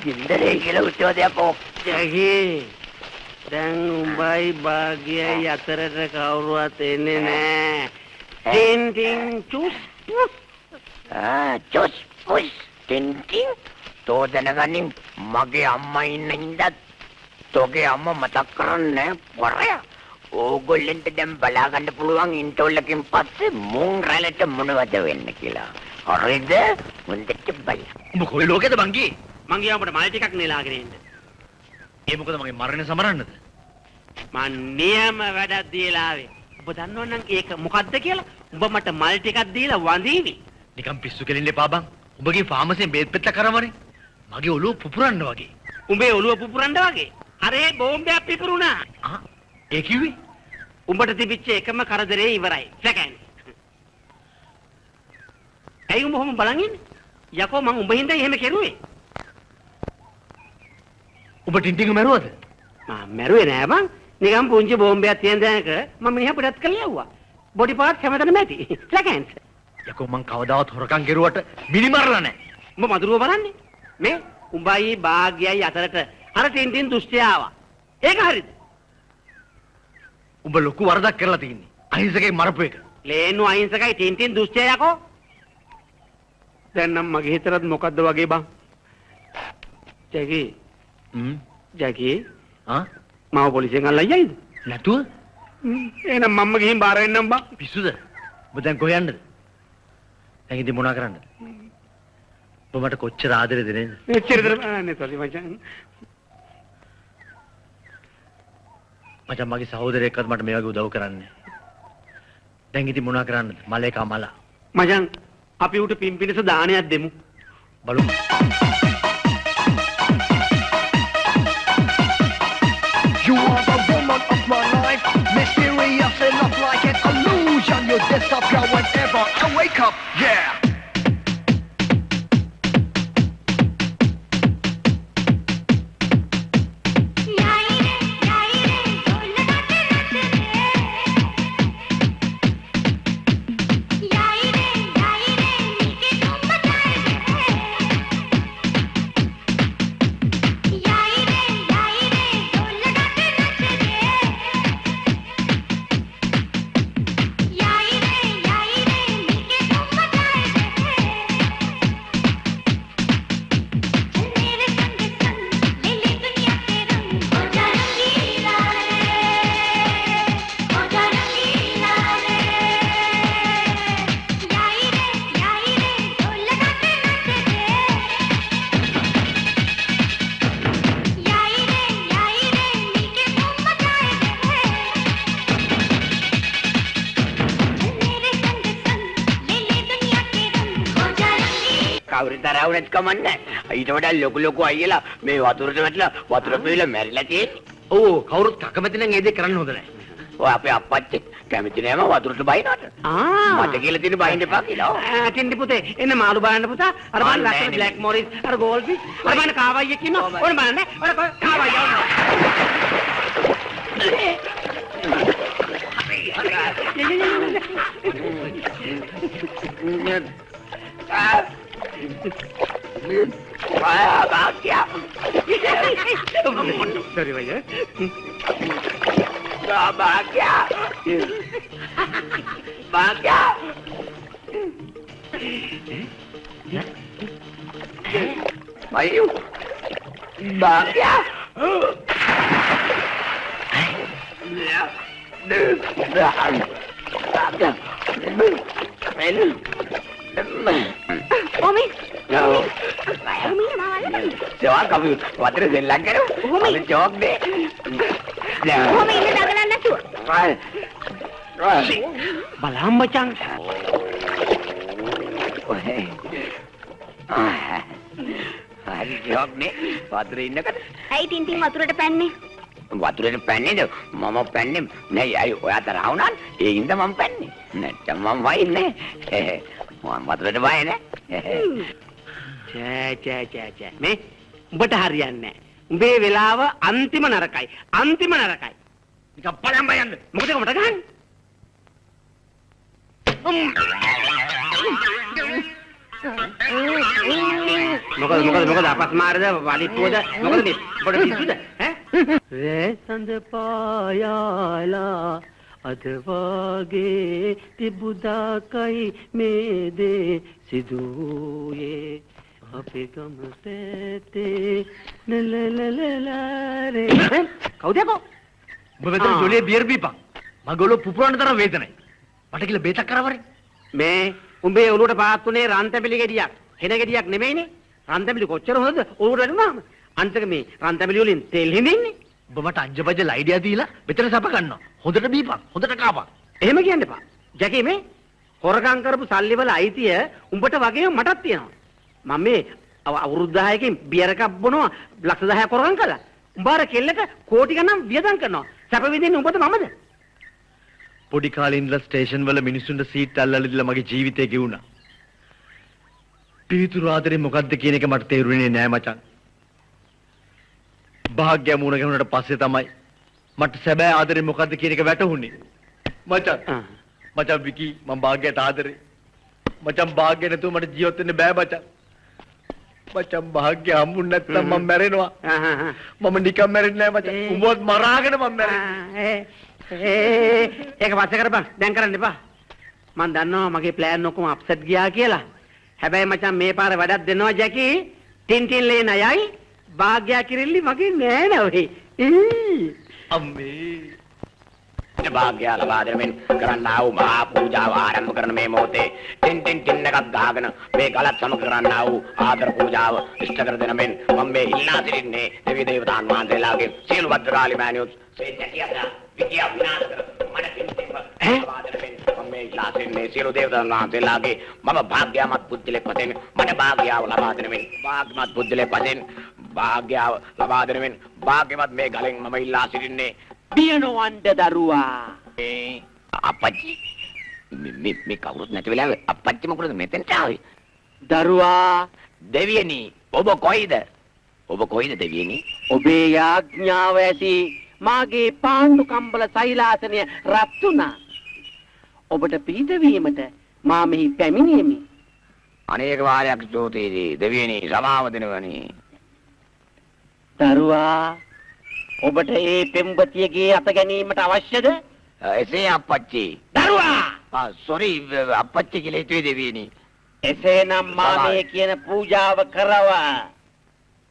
ගින්දරේ කියලා උත්සවයක් ජැකී දැන් උඹයි භාග්‍යයි අතරට කවුරුවත් එන්නේ නැහැ. Tintin juice. චුස් පුස් ටින්ටින් තෝ දැනගනින් මගේ අම්මා ඉන්න හින්දා තෝගේ අම්මා මතක් කරන්නේ පරය. ඕගොල්ලන්ට දැන් බලා ගන්න පුළුවන් ඉන්ටෝල්ලකින් පස්සේ මුන් රැළට මොනවද වෙන්නේ කියලා. හරිද? මුන්දට බලන්න. උඹ කොයි ලෝකෙද බං ගියේ? මං ගියා අපිට මල් ටිකක් නෙලාගෙන එන්න. ඒ මොකද මගේ මරණය සමරන්නද? මං නියම වැඩක් දීලා ආවේ. ඔබ දන්නවනම් ඒක මොකද්ද කියලා? උඹ මට මල් ටිකක් දීලා වඳීවි. නිකන් පිස්සු කෙලින්න එපා බං. උඹගේ ෆාමසියෙන් බේත් පෙත්ත කරවනේ. මගේ ඔළුව පුපුරන්න වගේ. උඹේ ඔළුව පුපුරන්න වගේ. අරේ බෝම්බයක් පිපුරුණා. ඒ කිව්වේ? උඹට තිබිච්ච එකම කරදරේ ඉවරයි. සැකන්නේ. ඇයි උඹ කොහොම බලන් ඉන්නේ? යකෝ මං උඹ හින්දා එහෙම කෙරුවේ. උඹ ටින්ටින් මැරුවද? මම මැරුවේ නෑ බං. නිකන් පුංචි බෝම්බයක් තියෙන දැනක මම මෙහා පිටත් කරලා යවුවා. බොඩි පාර්ට් හැමතැනම ඇති. සැකන්ස්. යකෝ මං කවදාවත් හොරකම් කෙරුවට මිනිමරලා නැහැ. උඹ මදුරුව බලන්නේ. මේ උඹයි භාග්‍යයි අතරට අර ටින්ටින් දුෂ්ටය ආවා. ඒක හරිද? උඹ ලොකු වරදක් කරලා තියෙන්නේ. අහිංසකයි මරපු එක. ලේනු අහිංසකයි ටින්ටින් දුෂ්ටය යකෝ. දැන් නම් මගේ හිතරත් මොකද්ද වගේ බං? ජැකී. ජැකී. මාව පොලිසියෙන් අල්ලලා යයිද? නැතුව? එහෙනම් මම්ම ගිහින් බාර වෙන්නම් බං. පිස්සුද? ඔබ දැන් කොහෙ යන්නද? දැන් ඉතින් මොනා කරන්නද? ඔබ මට කොච්චර ආදරේද නේද? එච්චරද නේ සෝරි මචං. මචං මගේ සහෝදරයෙක්වත් මට මේ වගේ උදව් කරන්නේ. දැන් ඉතින් මොනා කරන්නද? මලේ කමලා. මචං අපි උට පිම්පිනස දානයක් දෙමු. බලමු. You are the woman of my life, mysterious enough like an illusion. You disappear whenever I wake up, yeah. කවුරුත් තරහව නැති කමන්නේ. ඊට වඩා ලොකු අයියලා මේ වතුරට වැටලා වතුර පෙවිලා මැරිලා තියෙන්නේ. ඕ කවුරුත් කැමති නම් ඒ දේ කරන්න හොඳ නැහැ. ඔය අපේ අප්පච්චි කැමති නෑම වතුරට බයිනවට. මට කියලා තියෙන බයින්න එපා කියලා. ටින්ඩි පුතේ එන්න මාළු බලන්න පුතා. අර බලන්න ලස්සන බ්ලැක් මොරිස් අර ගෝල්ඩ් ෆිෂ් අර බලන්න කාවයියෙක් ඉන්නවා. ඕන බලන්න. ඔර කාවයිය ඕන. Sorry भैया. Bahagia. Bahagia. Bayu. Bahagia. Umi. No. Umi mawala. Jawab kamu water zelang karo. Umi jawab deh. Umi ini dagalan natu. බලහම් මචං. හරි ජවබ් නේ. වතුරේ ඉන්නකද? ඇයි ටින්ටින් වතුරට පැන්නේ? වතුරේට පැන්නේද? මම පැන්නේ නෑ. අය ඔයා තරහ වුණා. ඒ හින්දා මම පැන්නේ. නැත්නම් මම වයින්නේ. මම වතුරට බය නෑ. චෑ මේ උඹට හරියන්නේ නැහැ. උඹේ වෙලාව අන්තිම නරකයි. අන්තිම නරකයි. නිකන් බලන් බයන්න. මොකද මට ගහන්නේ? මොකද අපස්මාරද වලිප්පුවද මොකද මේ උඹට පිස්සුද ඈ? රේසඳ පායාලා අද වාගේ තිබුදාකයි මේ දේ සිදුවේ අපේ ගම තේ නලලලලරේ කවුද යකෝ? ඔබ මෙතන ජොලියේ බියර් බීපන්. මගේ ඔළුව පුපුරන්න තරම් වේදනයි. මට කියලා බේතක් කරවරේ. මේ උඹේ ඔළුවට පාත්තුනේ රන්තැඹිලි ගෙඩියක්. හෙන ගෙඩියක් නෙමෙයිනේ. රන්තැඹිලි කොච්චර හොඳද ඔළුවට වැටුනාම. අන්තික මේ රන්තැඹිලි වලින් තෙල් හිඳින්නේ. ඔබ මට අංජබජල් අයිඩියා දීලා මෙතන සප ගන්නවා. හොඳට බීපන්. හොඳට කාපන්. එහෙම කියන්න එපා. ජැකී මේ හොරකම් කරපු සල්ලි වල අයිතිය උඹට වගේම මටත් තියෙනවා. මම මේ අවුරුදු 10කින් බියර් එකක් බොනවා ලක්ෂ 10ක් හොරකම් කළා. උඹ අර කෙල්ලට කෝටි ගණන් වියදම් කරනවා. සැප විඳින්නේ උඹද මමද? පොඩි කාලේ ඉඳලා ස්ටේෂන් වල මිනිස්සුන්ට සීට් අල්ලලා දීලා මගේ ජීවිතේ ගෙවුණා. පිළිතුරු ආදරේ මොකද්ද කියන එක මට තේරුනේ නෑ මචං. භාග්‍ය මුණ ගැහුණාට පස්සේ තමයි මට සැබෑ ආදරේ මොකද්ද කියන එක වැටහුනේ. මචං විකි මම භාග්‍යයට ආදරේ. මචං භාග්‍ය නැතුව මට ජීවත් වෙන්න බෑ මචං. මචං භාග්‍ය හම්බුනේ නැත්නම් මම මැරෙනවා. මම නිකන් මැරෙන්නේ නෑ මචං. උඹවත් මරාගෙන මම මැරෙන්නේ. ඒක පස්සේ කරපන්. දැන් කරන්න එපා. මම දන්නවා මගේ ප්ලෑන් ඔක්කොම අප්සෙට් ගියා කියලා. හැබැයි මචං මේ පාර වැඩක් දෙනවා ජැකී. ටින්ටින් ලේ නයයි භාග්‍යා කිරිල්ලි මගේ නෑ නෝයි. අම්මේ. භාග්‍ය ලබා දෙමින් කරන්නා වූ මහා පූජාව ආරම්භ කරන මේ මොහොතේ ටින් එකක් ගහගෙන මේ ගලත් සමග කරන්නා වූ ආදර පූජාව ඉෂ්ට කර දෙන මෙන් මම මේ ඉල්ලා සිටින්නේ දෙවි දේවතාන් වහන්සේලාගේ සියලු භද්‍රකාලි මෑණියොත් සේජ්ජතියදා විද්‍යා විනාශ කර මට පින්තිම ලබා දෙන මෙන් මම මේ ඉල්ලා සිටින්නේ සියලු දේවතාන් වහන්සේලාගේ මම භාග්‍යමත් බුද්ධිලෙක් වශයෙන් මට භාග්‍යාව ලබා දෙන මෙන් භාග්‍යමත් බුද්ධිලෙක් වශයෙන් භාග්‍යාව ලබා දෙන මෙන් භාග්‍යමත් මේ ගලෙන් මම ඉල්ලා සිටින්නේ පියනවන්ද දරුවා. අපච්චි මේ කවුරුත් නැති වෙලාවෙ අපච්චි මොකටද මෙතෙන්ට ආවේ? දරුවා දෙවියනි ඔබ කොයිද? ඔබ කොයිද දෙවියනි? ඔබේ යාඥාව ඇති මාගේ පාණ්ඩු කම්බල සෛලාසනය රත් වුණා. ඔබට පිහිටවීමට මා මෙහි පැමිණියෙමි. අනේක වාරයක් ජෝතිදී දෙවියනි සමාව දෙනවනි. දරුවා ඔබට ඒ පෙම්වතියගේ අත ගැනීමට අවශ්‍යද? එසේ අපච්චි. දරුවා! සෝරි අපච්චි කියලා හිතුවේ දෙවියනි. එසේනම් මා මේ කියන පූජාව කරවා.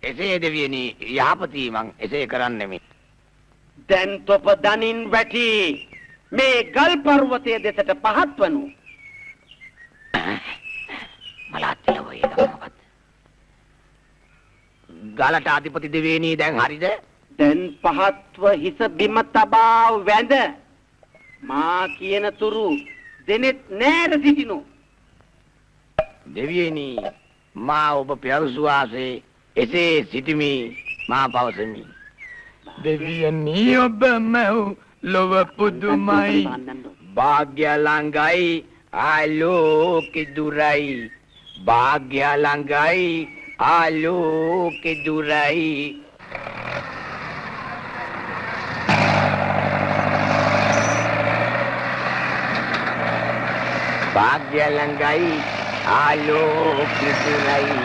එසේ දෙවියනි යහපති මං එසේ කරන්නෙමි. දැන් තොප දනින් වැටි මේ ගල් පර්වතයේ දෙසට පහත් වනු. මලාත්ල වේද මොකක්ද? ගලට අධිපති දෙවියනි දැන් හරිද? දැන් පහත්ව හිස බිම තබා වැඳ මා කියන තුරු දෙනෙත් නෑර සිටිනු. දෙවියනි මා ඔබ ප්‍රවිශ්වාසයේ එසේ සිටිමි මා පවසමි. දෙවියනි ඔබ මැව් ලොව පුදුමයි භාග්‍ය ළඟයි ආලෝකෙ දුරයි භාග්‍ය ළඟයි ආලෝකෙ දුරයි. භාග්‍ය ළඟයි ආලෝකෙ දුරයි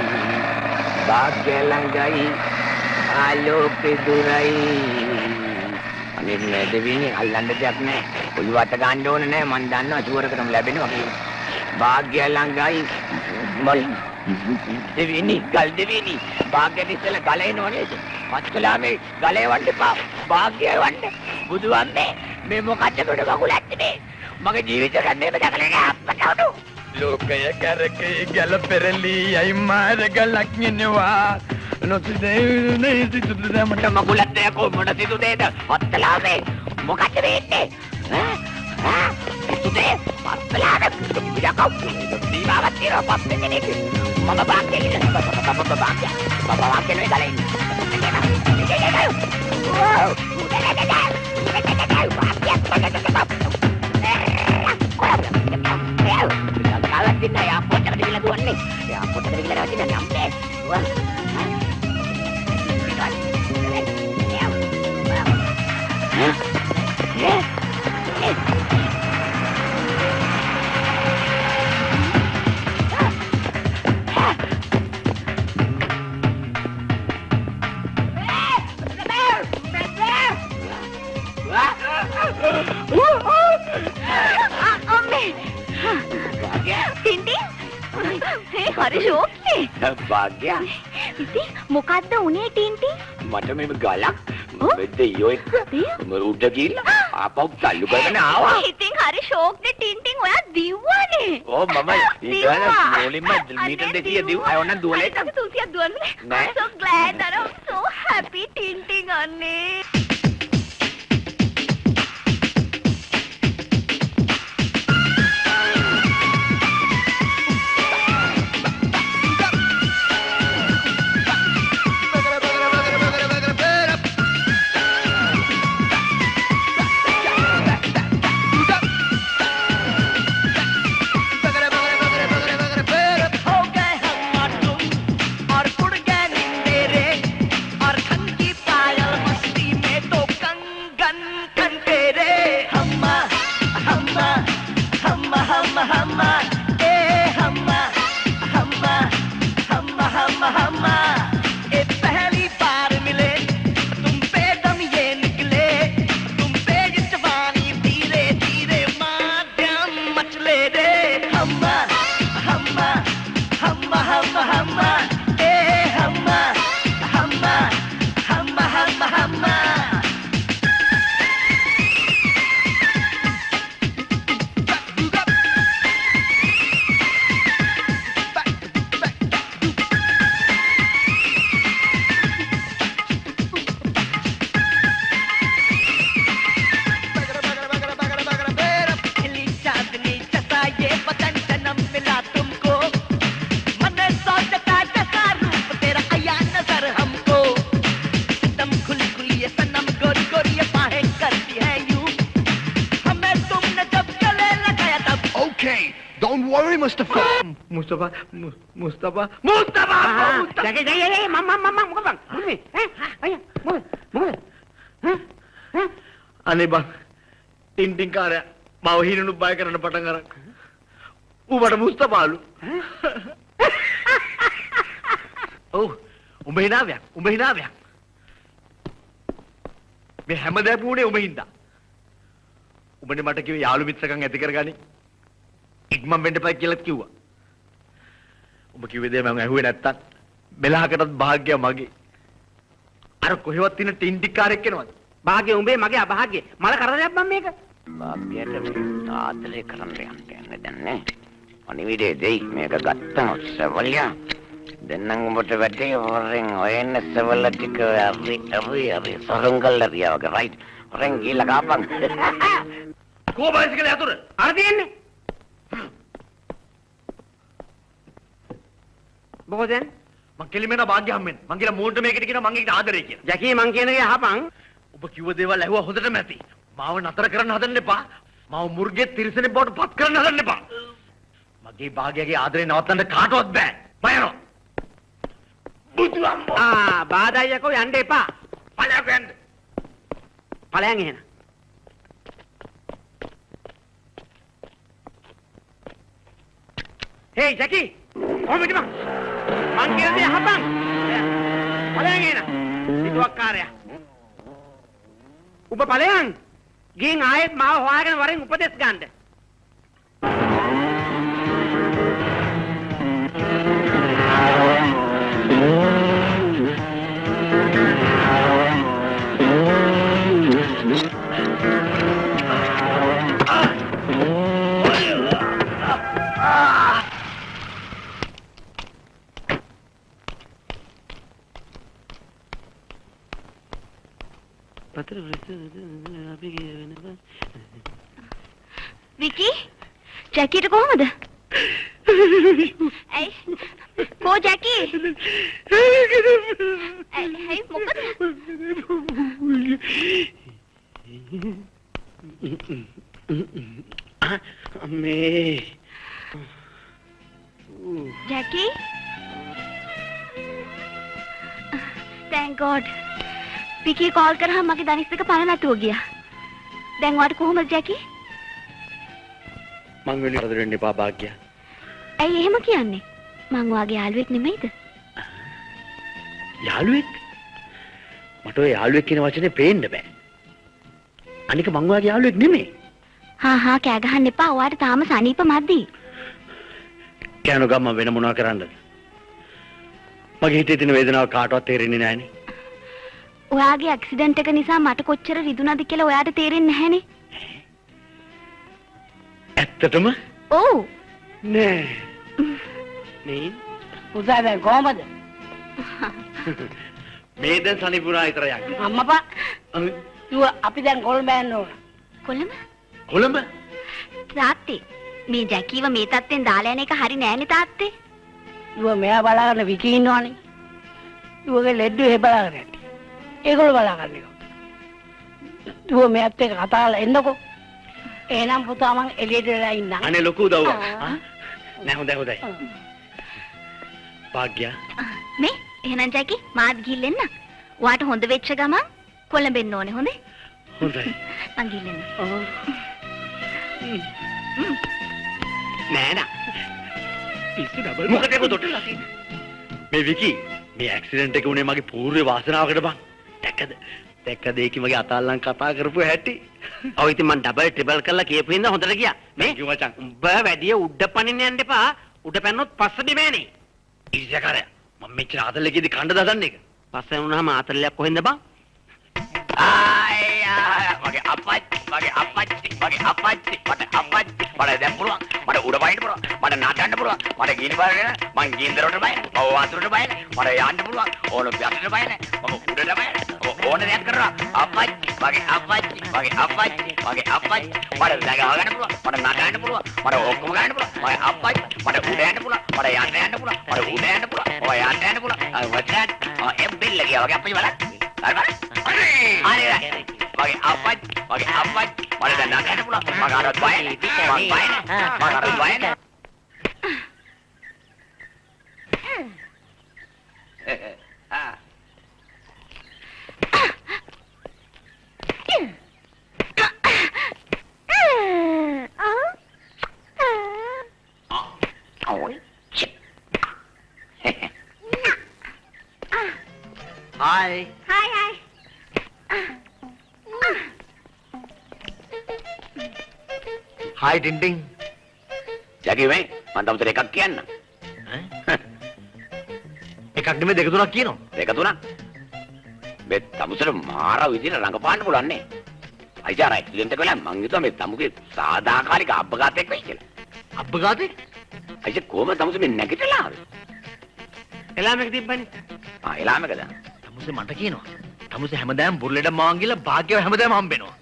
භාග්‍ය ළඟයි ආලෝකෙ දුරයි. අනේ මේ දෙවියනි අල්ලන්න දෙයක් නැහැ. ඔළුවට ගන්න ඕන නැහැ. මං දන්නවා චුවරකටම ලැබෙනවා කියලා. භාග්‍ය ළඟයි මල් දෙවියනි ගල් දෙවියනි භාග්‍යට ඉස්සෙල්ලා ගල එනව නේද? මත්කලා මේ ගලේ වන්න එපා. භාග්‍යය වන්න. බුදුවන්නේ මේ මොකක්ද කොට වගුලක් මේ? මගේ ජීවිතේ ගන්නේ බදකලේ නෑ අප්පටවඩු. ලෝකය කරකේ ගල පෙරලි අයි මාර ගලක් නෙනවා. නොසිදේ සිතුදේ මට මගුලක් දෙය කොහොමද සිතුදේද? ඔත්තලා මේ මොකක්ද වෙන්නේ? සිතුදේ අප්පලාද යකෝ දීවාවත් තියලා පස්සේ කෙනෙක් මම බාක්කේ ඉන්න බබා බාක්කේ නේ ගලේ ඉන්න. Din na airport na bigla duwan ni. Airport na bigla natin na ampe. Duwan. හරි ෂෝක් නේ. භාග්‍ය. ඉතින් මොකද්ද උනේ ටින්ටි? මට මේ ගලක් මේ දෙයියෝ එක්ක උඩ ගිහිල්ලා ආපහු තල්ලු කරගෙන ආවා. ඉතින් හරි ෂෝක් නේ ටින්ටින් ඔයා දිව්වනේ. ඕ මම ඊටවල මූලින්ම මීටර් 200 දිව්වා. අය ඔන්න දුවලේ. 200 දුවන්නේ. I'm so glad that I'm so happy Tintin අනේ. Mustafa. Jangan, mama, muka bang. Ini, ayah, muka. අනේ බං ටින්ටින් කාර්යය මාව හිරණු බය කරන්න පටන් අරන් ඌට මුස්තපාලු ඔව් උඹ හිනාවයක් මේ හැමදාම උනේ උඹ හින්දා උඹනේ මට කිව්වේ යාළු මිත්‍රකම් ඇති කරගනි ඉක්මන් වෙන්න එපා කියලා කිව්වා උඹ කිව්වේ දේ මම ඇහුවේ නැත්තම් මෙලහකටත් භාග්‍යය මගේ අර කොහෙවත් ඉන්න ටින්ටින් කාර්යයක් එනවද භාග්‍ය උඹේ මගේ අභාග්‍ය මල කරදරයක් මම මේක භාග්‍යයට ආදරේ කරන්න යන්නේ දැන් නේ අනිවිදේ දෙයි මේක ගත්තා සවලියා දෙන්නම් උඹට වැටේ වරෙන් ඔයන්න සවල ටික හරි සරංගල් රියාවක රයිට් වරෙන් ගිහලා ගාපන් කෝ බයිසිකල් යතුර අර තියන්නේ මොකද දැන්? මං කෙලිමෙන භාග්‍ය හම්බෙන්න. මං කියලා මූණට මේකට කියන මං ඒකට ආදරේ කියලා. ජැකී මං කියන දේ අහපන්. ඔබ කිව්ව දේවල් ඇහුවා හොඳටම ඇති. මාව නතර කරන්න හදන්න එපා. මාව මුර්ගෙ තිරසනෙ බවට පත් කරන්න හදන්න එපා. මගේ භාග්‍යගේ ආදරේ නවත්තන්න කාටවත් බෑ. බය යනවා. බුදු අම්මෝ. බාධායකෝ යන්න එපා. ඵලයක් යන්න. ඵලයන් එහෙනම්. හේ ජැකී කොහමද මං කියන දේ අහපන්. ඵලයන් එහෙනම්. පිටුවක්කාරයා. ඔබ ඵලයන් ගින් ආයෙත් මාව හොයාගෙන වරෙන් උපදෙස් ගන්න. විකි ජැකීට කොහමද? ඇයි කෝ ජැකී? ඇයි මොකද? අම්මේ Jackie thank god Vicky call කරාම මගේ දනිස් එක පණ නැතුව ගියා. දැන් වාට කොහමද ජැකී? මං වෙලේ කරදර වෙන්න එපා භාග්‍ය. ඇයි එහෙම කියන්නේ? මං වාගේ යාළුවෙක් නෙමෙයිද? යාළුවෙක්? මට ඔය යාළුවෙක් කියන වචනේ පේන්න බෑ. අනික මං වාගේ යාළුවෙක් නෙමෙයි. හා කෑ ගහන්න එපා. ඔයාට තාම සනීප මදි. කෑනෝ ගම්ම වෙන මොනවා කරන්නද? මගේ හිතේ තියෙන වේදනාව කාටවත් තේරෙන්නේ නැහනේ. ඔයාගේ ඇක්සිඩන්ට් එක නිසා මට කොච්චර රිදුනද කියලා ඔයාට තේරෙන්නේ නැහනේ. ඇත්තටම? ඔව්. නෑ. නේ පුතා දැන් කොහමද? මේ දැන් සනිපුරා විතර යන්නේ. අම්මපා දුව අපි දැන් කොළඹ යන්න ඕන. කොළඹ? කොළඹ? තාත්තේ මේ ජැකීව මේ තත්ත්වෙන් දාලා යන එක හරි නෑනේ තාත්තේ. දුව මෙයා බලාගෙන විකී ඉන්නවනේ. දුවගේ ලෙඩ්ඩු එහෙ බලාගෙන යන්නේ. ඒගොල්ලෝ බලාගන්න එක. දුව මෙයාත් එක්ක කතා කරලා එන්නකෝ. එහෙනම් පුතා මං එළියට වෙලා ඉන්නම්. අනේ ලොකු උදව්වක්. නෑ හොඳයි. භාග්‍ය. මේ එහෙනම් ජැකී මාත් ගිහින් එන්න. ඔයාට හොඳ වෙච්ච ගමන් කොළඹෙන්න ඕනේ හොඳේ? හොඳයි. මං ගිහින් එන්න. නෑ නා. පිස්සු ඩබල් මොකද ඒක දොටලා තියෙන්නේ? මේ විකි මේ ඇක්සිඩන්ට් එක උනේ මගේ පූර්ව වාසනාවකට බං. දැක්කද ඒකි මගේ අතාල්ලන් කතා කරපු හැටි? ඔව් ඉතින් මං ඩබල් ට්‍රිබල් කරලා කියපු හින්දා හොඳට ගියා. මේ කිව්ව මචං. උඹ වැඩිය උඩ පනින්න යන්න එපා. උඩ පැන්නොත් පස්ස බිමේනේ. ඉරිසකාරයා මම මෙච්චර ආතල්ලකේදී කණ්ඩ දදන්නේ එක. පස්සේ වුණාම ආතල්ලයක් කොහෙන්ද බං? මගේ අපච්චි මට දැන් පුළුවන් මට උඩ බයින්න පුළුවන් මට නටන්න පුළුවන් මට ගිනි බරගෙන මං ගින්දරට බයින මම වතුරට බයින මට යන්න පුළුවන් ඕන පිටට බයින මම උඩට බයින ඕන දෙයක් කරනවා අපච්චි මගේ අපච්චි මට දැක ගන්න පුළුවන් මට නටන්න පුළුවන් මට ඔක්කොම ගන්න පුළුවන් මගේ අපච්චි මට උඩ යන්න පුළුවන් මට යන්න පුළුවන් මට උඩ යන්න පුළුවන් ඔය යන්න පුළුවන් වචන එම්බෙල්ල ගියා වගේ අපච්චි බලන්න හරි මගේ අපච්චි මට දැන් නටන්න පුළුවන් මගේ අරත් බයින Hi. Hi. Hi Tinting. ජැකි මේ මම තමුසට එකක් කියන්න. එකක් නෙමෙයි දෙක තුනක් කියනවා. දෙක තුනක්. මේ තමුසට මාර විදිහට රඟපාන්න පුළුවන් නේ. අයිජාර ඇක්සිඩන්ට් එක වෙලා මං හිතුවා මේ තමුගේ සාදාකාලික අපඝාතයක් වෙයි කියලා. අපඝාතේ? අයිජ කොහමද තමුස මේ නැගිටලා ආවේ? එලාමක තිබ්බනේ. එලාමකද? තමුසේ මට කියනවා. තමුසේ හැමදාම බුර්ලෙඩ මාන් ගිහලා භාග්‍යව හැමදාම හම්බෙනවා.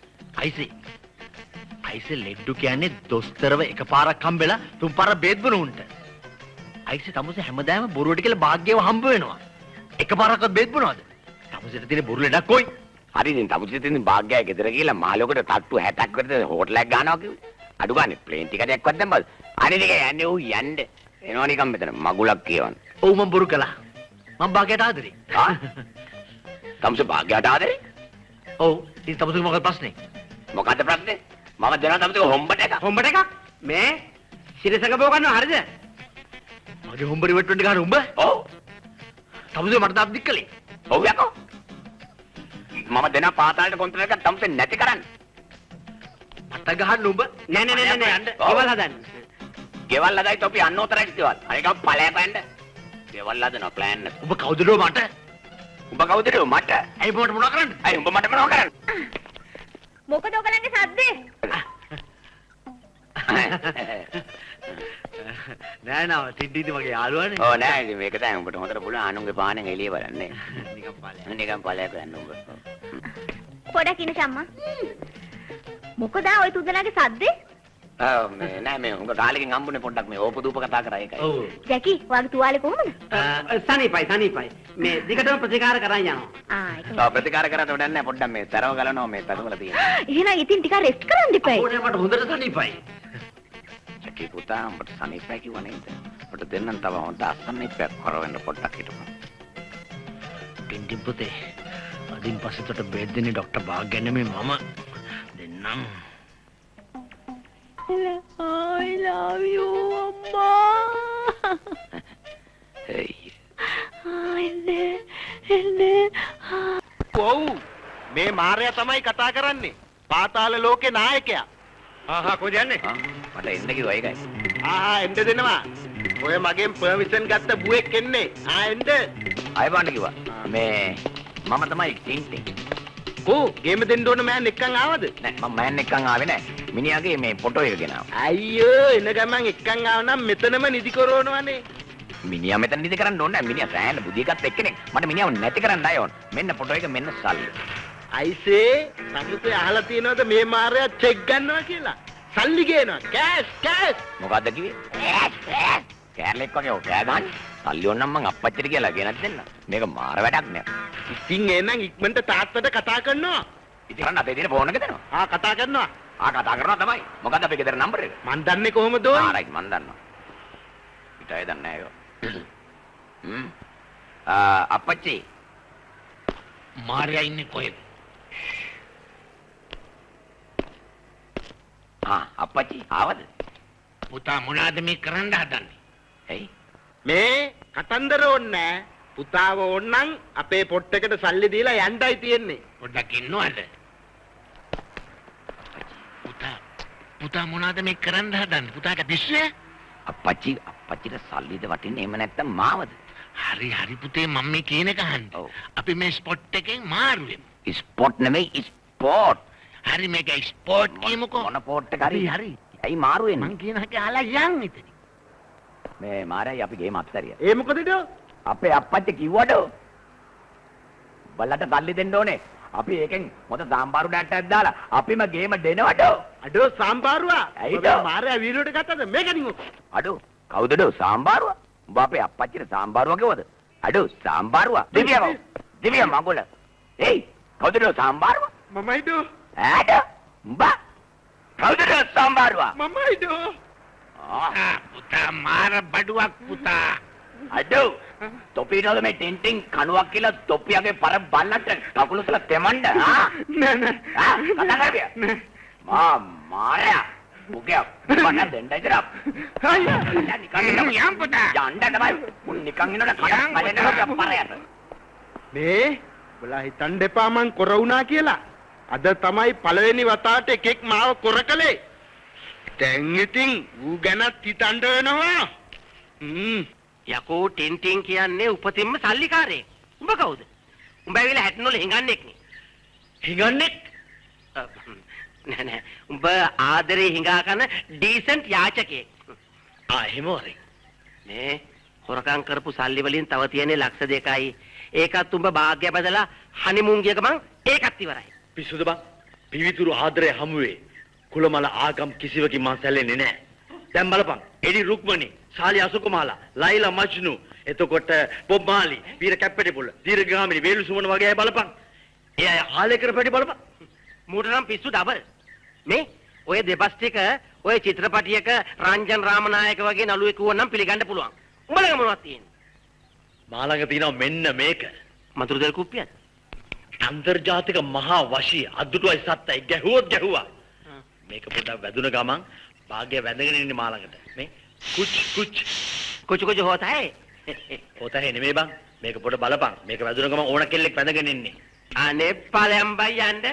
අයිසේ ලෙඩ්ඩු කියන්නේ දොස්තරව එකපාරක් හම්බෙලා තුන් පාරක් බේත් බොන උන්ට. අයිසේ තමුසේ හැමදාම බොරුවට කියලා භාග්‍යව හම්බ වෙනවා. එකපාරක්වත් බෙහෙත් බොනවද? තමුසේට තියෙන බොරු ලෙඩක් කොයි? හරි ඉතින් තමුසේ තියෙන භාග්‍යය ගෙදර ගිහලා මාළොකට තට්ටු 60ක් විතර හෝටලයක් ගන්නවා කිව්වේ. අඩු ගානේ ප්ලේන් ටිකට් එකක්වත් දැම්මද? අනිත් එක යන්නේ ඌ යන්න. එනවා නිකන් මෙතන මගුලක් කියවන්න. ඔව් මම බොරු කළා. මම භාග්‍යයට ආදරේ. ආ? තමුසේ භාග්‍යයට ආදරේ? ඔව්. ඉතින් තමුසේ මොකද ප්‍රශ්නේ? මොකද්ද ප්‍රශ්නේ? මම දෙනවා තමුසේ හොම්බට එකක්. හොම්බට එකක් මේ සිරසක බෝ ගන්නවා හරිද? මගේ හොම්බරි වට්ටන්න ගන්න උඹ? ඔව්. තමුසේ මට දාප් දික් කළේ. ඔව් යකෝ. මම දෙන පාතාලේ කොන්ත්‍රාත් එකක් තමුසේ නැති කරන්න. මට ගහන්න උඹ? නෑ යන්න. ගෙවල් හදන්න. ගෙවල් හදයි තොපි අන්නෝතරයි ගෙවල්. අනික පළයක් යන්න. ගෙවල් හදනවා ප්ලෑන් එක. උඹ කවුදද මට? උඹ කවුද මට? ඇයි උඹට මොනවා කරන්නේ? ඇයි උඹ මට මොනවා කරන්නේ? මොකද ඔයගලන්ගේ සද්දේ? නෑ නෑ ටින්ටින්ටි මගේ යාළුවානේ. ඕ නෑ ඉතින් මේක තමයි උඹට හොඳට පුළුවන් අනුන්ගේ පානෙන් එළිය බලන්නේ. නිකන් පළයක් යන්න උඹ. පොඩක් ඉන්න සම්මා. මොකද ඔය තුන්දෙනාගේ සද්දේ? නෑ මේ උඹ කාලෙකින් හම්බුනේ පොඩ්ඩක් මේ ඕපදූප කතා කරා ඒකයි. ඔව්. ජැකි වගේ තුවාලේ කොහමද? සනීපයි. මේ දිගටම ප්‍රතිකාර කරන් යනවා. තව ප්‍රතිකාර කරාට වැඩක් නෑ පොඩ්ඩක් මේ තරව ගලනවා මේ තදමල තියෙන. එහෙනම් ඉතින් ටිකක් රෙස්ට් කරන්න ඉපයි. ඕනේ මට හොඳට සනීපයි. චකි පුතා උඹට සනීපයි කිව්වා නේද? උඹට දෙන්නම් තව හොඳ අසනීපයක් කරවෙන්න පොඩ්ඩක් හිටපන්. ටින්ටින් පුතේ. අදින් පස්සේ තොට බෙහෙත් දෙන්නේ ડોක්ටර් භාග්‍ය නෙමෙයි මම. දෙන්නම්. I love you අම්මා. hey ඔව් මේ මාර්යා තමයි කතා කරන්නේ. පාතාල ලෝකේ නායකයා. කොහෙද යන්නේ? මට එන්න කිව්වා ඒකයි. එන්න දෙනවා. ඔය මගෙන් පර්මිෂන් ගත්ත බුවෙක් එන්නේ. එන්න. අය බණ්ඩ කිව්වා. මේ මම තමයි ටින්ටින්. ගේම දෙන්න ඕන මෑන් එක්කන් ආවද? නෑ මම මෑන් එක්කන් ආවේ නෑ. මිනිහාගේ මේ ෆොටෝ එක ගෙනාවා. අයියෝ එන ගමන් එක්කන් ආව නම් මෙතනම නිදි කරවනවනේ. මිනිහා මෙතන නිදි කරන්න ඕනේ නෑ. මිනිහා රෑන්න බුදිය ගත්ත එක්කෙනෙක්. මට මිනිහාව නැති කරන්න ආය ඕන. මෙන්න ෆොටෝ එක මෙන්න සල්ලි. අයිසේ සමුසේ අහලා තියෙනවද මේ මාර්යා චෙක් ගන්නවා කියලා? සල්ලි ගේනවා. කෑෂ්. මොකද්ද කිව්වේ? කෑල්ලෙක් වගේ ඔය කෑ ගන්න. සල්ලි ඕනනම් මං අප්පච්චිට කියලා ගෙනත් දෙන්න. මේක මාර වැඩක් නෑ. ඉතින් එහෙනම් ඉක්මනට තාත්තට කතා කරනවා. ඉතින් කරන්න අපේ තියෙන ෆෝන් එක දෙනවා. කතා කරනවා. කතා කරනවා තමයි. මොකද්ද අපේ ගෙදර නම්බර එක? මන් දන්නේ කොහමද ඔය? රයිට් මන් දන්නවා. පිටයි දන්නේ නෑ ඒක. අප්පච්චි මාර්යා ඉන්නේ කොහෙද? අප්පච්චි ආවද? පුතා මොනවාද මේ කරන්න හදන්නේ? ඇයි? මේ කතන්දර ඕනේ පුතාව ඕන්නම් අපේ පොට් එකට සල්ලි දීලා යන්නයි තියෙන්නේ. පොඩ්ඩක් ඉන්නවද? පුතා මොනවාද මේ කරන්න හදන්නේ? පුතාට පිස්සුවේ? අප්පච්චිට සල්ලිද වටින්නේ එහෙම නැත්තම් මාවද? හරි පුතේ මම මේ කියන එක අහන්න. අපි මේ ස්පොට් එකෙන් මාරු වෙමු. ස්පොට් නෙමෙයි ස්පෝට්. හරි මේක ස්පෝට් කියමුකෝ. මොන පොට් එක හරි. ඇයි මාරු වෙන්නේ? මං කියන එක අහලා යන් ඉතින්. මේ මාරයි අපි ගේම අත්හැරියා. ඒ මොකදද? අපේ අප්පච්චි කිව්වද? බලන්න සල්ලි දෙන්න ඕනේ. අපි ඒකෙන් මොකද සාම්බාරු ඩැට්ටක් දාලා අපිම ගේම දෙනවද? අඩෝ සාම්බාරුවා. ඇයිද? මාරයා වීරුවට ගත්තද මේකනින් ඔක? අඩෝ කවුදද සාම්බාරුවා? උඹ අපේ අප්පච්චිට සාම්බාරුවා කිව්වද? අඩෝ සාම්බාරුවා. දිවිය මගුල. ඒයි කවුදද සාම්බාරුවා? මමයිදෝ. ඈට උඹ කවුදද සාම්බාරුවා? මමයිදෝ. පුතා මාර බඩුවක් පුතා. අඩෝ තොපිනෝද මේ ටින්ටින් කණුවක් කියලා තොපියගේ පර බල්ලට කකුල උසලා තෙමන්න නෑ කතා කරපිය මාරයා මුගයක් මට දෙන්න ඉතර යම් පුතා යන්න තමයි මුන් නිකන් ඉන්නකොට කඩක් බලනවා පරයට මේ බලා හිතන්න එපා මං කොර වුණා කියලා. අද තමයි පළවෙනි වතාවට එකෙක් මාව කොර කළේ. දැන් ඉතින් ඌ ගැනත් හිතන්න වෙනවා. යකෝ ටින්ටින් කියන්නේ උපතින්ම සල්ලිකාරයෙක්. උඹ කවුද? උඹ ඇවිල්ලා හැටනොල හිඟන්නේක් නේ. හිඟන්නේක්? නෑ උඹ ආදරේ හිඟා කරන ඩීසන්ට් යාචකයෙක්. එහෙම වරේ. මේ හොරකම් කරපු සල්ලි වලින් තව තියෙන්නේ ලක්ෂ 2යි. ඒකත් උඹ භාග්‍ය බදලා හනිමූන් ගිය ගමන් ඒකත් ඉවරයි. පිස්සුද බං? පිවිතුරු ආදරේ හමුවේ. කුලමල ආගම් කිසිවකින් මං සැලෙන්නේ නෑ. දැන් බලපන්. එඩි රුක්මනි සාලි අසුකුමාලා, ලයිලා මජ්නු, එතකොට බොබ් මාලි, වීර කැප්පෙටිපුල, දීර්ඝගාමිනී, වේලු සුමන වගේ අය බලපන්. ඒ අය ආලේ කරපැටි බලපන්. මූට නම් පිස්සු ඩබල්. මේ ඔය දෙබස් ටික ඔය චිත්‍රපටියක රංජන් රාමනායක වගේ නළුවෙක් වුණනම් පිළිගන්න පුළුවන්. උඹලගේ මොනවද තියෙන්නේ? මා ළඟ තියෙනවා මෙන්න මේක. මතුරු දෙල් කුප්පියද? අන්තර්ජාතික මහා වශී අද්දුටුවයි සත්තයි ගැහුවොත් ගැහුවා. මේක පොඩ්ඩක් වැදුන ගමන් භාග්‍ය වැදගෙන ඉන්නේ මා ළඟට. මේ කුච් කුච් හොතයි. හොතයි නෙමෙයි බං. මේක පොඩ බලපන්. මේක වැදුන ගමන් ඕන කෙල්ලෙක් වැදගෙන ඉන්නේ. අනේ ඵලයන් බයි යන්න.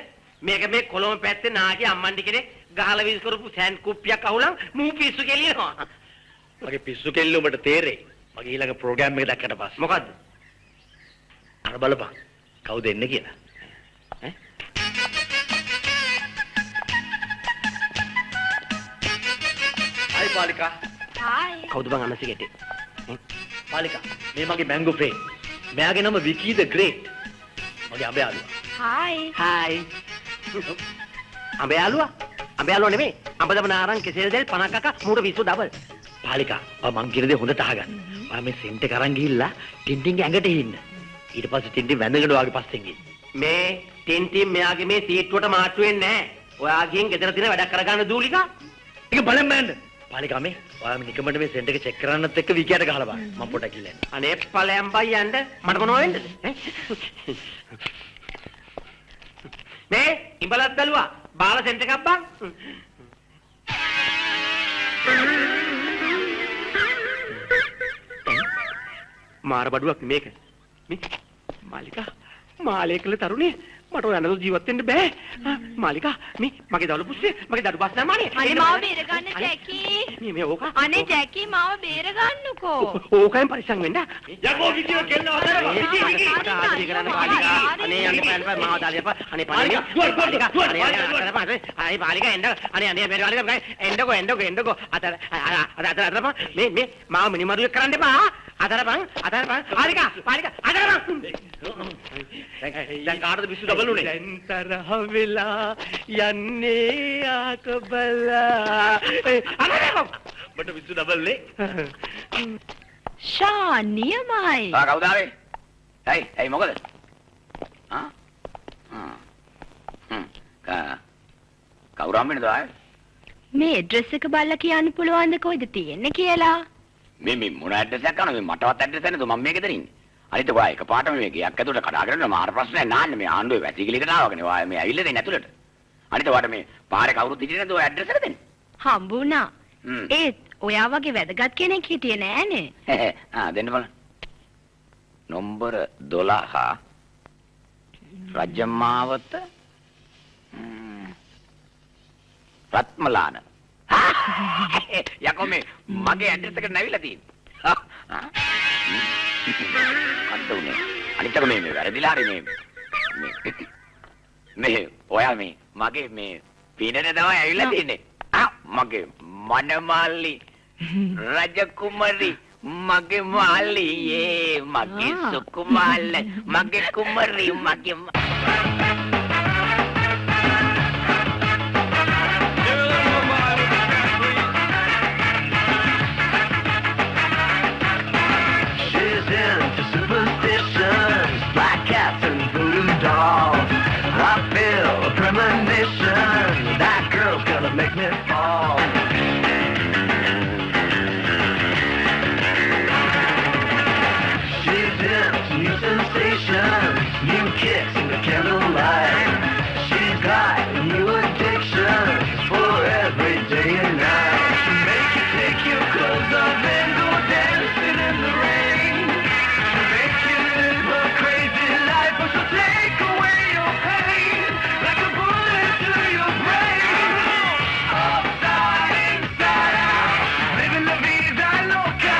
මේක මේ කොළඹ පැත්තේ නාකි අම්මන්ඩි කෙනෙක් ගහලා විස් කරපු සෑන් කුප්පියක් අහුලන් මූ පිස්සු කෙලියනවා. මගේ පිස්සු කෙල්ල උඹට තේරෙයි. මගේ ඊළඟ ප්‍රෝග්‍රෑම් එක දැක්කට පස්සේ. මොකද්ද? අර බලපන්. කවුද එන්නේ කියලා. ඈ? හයි පාලිකා. හායි. කවුද බං අනසිගෙටේ? පාලිකා, මේ මගේ මැංගෝ ෆ්‍රේම්. මෙයාගේ නම විකී ද ග්‍රේට්. මගේ අඹ යාළුවා. හායි. හායි. අඹ යාළුවා නෙමෙයි. අඹ දම නාරං කෙසෙල් දෙල් 50ක මූට විසු ඩබල්. පාලිකා, මං කියන දේ හොඳට අහගන්න. ඔයා මේ සෙන්ට් එක අරන් ගිහිල්ලා ටින්ටින්ගේ ඇඟට ඉන්න. ඊට පස්සේ ටින්ටින් වැඳගෙන වාගේ පස්සෙන් ගිහින්. මේ ටින්ටින් මෙයාගේ මේ සීට්ටුවට මාට්ටු වෙන්නේ නැහැ. ඔයා ගිහින් ගෙදර තියෙන වැඩක් කරගන්න දූලිකා. ඒක බලන්න බෑන්න. පාලිකා මේ ඔයා නිකමට මේ සෙන්ට් එක චෙක් කරන්නත් එක්ක විකියට ගහලා බලන්න. මම පොඩ්ඩක් ගිහලා එන්න. අනේ ඵලයන් බයි යන්න මට මොනව වෙන්නද? මේ ඉඹලත් බැලුවා. බාල සෙන්ට් එකක් බං. මාර බඩුවක් මේක. මේ මාලිකා මාලේකල තරුණේ මට ඔය අනද ජීවත් වෙන්න බෑ. මාලිකා මේ මගේ දවල පුස්සේ මගේ දඩු බස් නමානේ. අනේ මාව බේරගන්න ජැකී. මේ ඕක. අනේ ජැකී මාව බේරගන්නකෝ. ඕකෙන් පරිස්සම් වෙන්න. යකෝ විකිය කෙල්ල හදනවා. විකී. ආදි කරන්න මාලිකා. අනේ යන්න බෑ මාව දාලා අනේ පාලිකා. අනේ පාලිකා එන්න. අනේ මේ පාලිකා එන්නකෝ. අතර මේ මාව මිනිමරුවෙක් කරන්න එපා. අතරපන් පාලිකා අතරපන්. දැන් කාටද පිස්සු ඩබල් උනේ? දැන් තරහ වෙලා යන්නේ ආකබලා. අතරපන්. මට පිස්සු ඩබල් නේ. ශානියමයි. කවුද ආවේ? ඇයි මොකද? කවුරු හම්බෙන්නද ආයේ? මේ ඇඩ්‍රස් එක බලලා කියන්න පුළුවන්ද කොයිද තියෙන්නේ කියලා? මේ මොන ඇඩ්‍රස් එකක් ගන්නවද? මටවත් ඇඩ්‍රස් නැහැ නේද? මම මේක දෙරින්නේ. අනිත් ඔයා එකපාරටම මේ ගියක් ඇතුළට කඩාගෙන මාර ප්‍රශ්නයක් නාන්නේ මේ ආණ්ඩුවේ වැසිකිලිකට ආවගෙන ඔයා මේ ඇවිල්ලා දෙන්නේ ඇතුළට. අනිත් ඔයාට මේ පාරේ කවුරුත් හිටියේ නැද්ද ඔය ඇඩ්‍රස් එක දෙන්නේ? හම්බුණා. ඒත් ඔයා වගේ වැදගත් කෙනෙක් හිටියේ නෑනේ. දෙන්න බලන්න. නම්බර 12 රජමාවත රත්මලාන. යකෝ මේ මගේ ඇඩ්‍රස් එකට නැවිලා තියෙන්නේ. අද උනේ. අනිත් එක මේ වැරදිලා හරි මේ ඔයා මේ මගේ මේ පිනට තමයි ඇවිල්ලා තියෙන්නේ. මගේ මනමාලි රජකුමරි මගේ මාලියේ මගේ සුකුමාල මගේ කුමරි මගේ black cats and voodoo dolls. I feel a premonition. That girl's gonna make me fall. She's into new sensations, new kicks in the candlelight. She's got new addictions for every day and night. She'll make you take your clothes off and go dancing in the rain. She'll make you live a crazy life, but she'll take away your pain like a bullet to your brain. Upside, inside out, living la vida loca.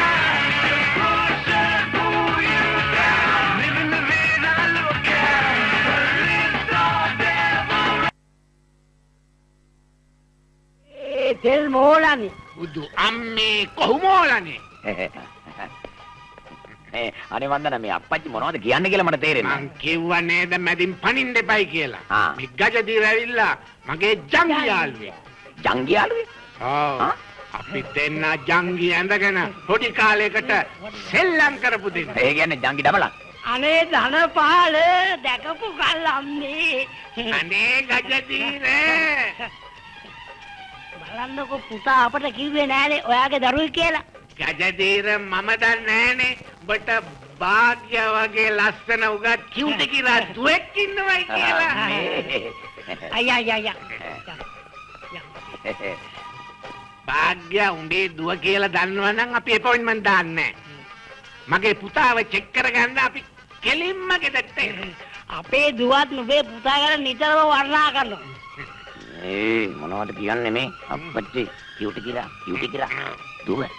Just push and pull you down, living la vida loca. It's all devil. තෙල් මෝලන්නේ. බුදු අම්මේ කොහොමෝලනේ? අනේ වන්දන මේ අප්පච්චි මොනවද කියන්නේ කියලා මට තේරෙන්නේ මං කිව්වා නේද මැදින් පනින්න එපයි කියලා. ආ. මේ ගජදීර ඇවිල්ලා මගේ ජංගියාළුවේ. ජංගියාළුවේ? ඔව්. අපි දෙන්න ජංගි ඇඳගෙන පොඩි කාලයකට සෙල්ලම් කරපු දෙන්න. ඒ කියන්නේ ජංගි ඩබලක්. අනේ ධනපාල දැකපු කල්ලම්නේ. අනේ ගජදීර. බලන්නකෝ පුතා අපට කිව්වේ නෑනේ ඔයාගේ දරුවෙක් කියලා. ගජදීර මම දන්නේ නෑනේ. ඔබට භාග්‍ය වගේ ලස්සන උගත් කිව්ද කියලා දුවෙක් ඉන්නවයි කියලා. අයියා. භාග්‍ය උඹේ දුව කියලා දන්නවනම් අපි අපොයින්ට්මන්ට් දාන්නේ. මගේ පුතාව චෙක් කරගන්න අපි කෙලින්ම ගෙදරට එනවා. අපේ දුවත් නුඹේ පුතා ගැන නිතරම වර්ණනා කරනවා. මොනවද කියන්නේ මේ අප්පච්චි කියුටි කියලා දුවගේ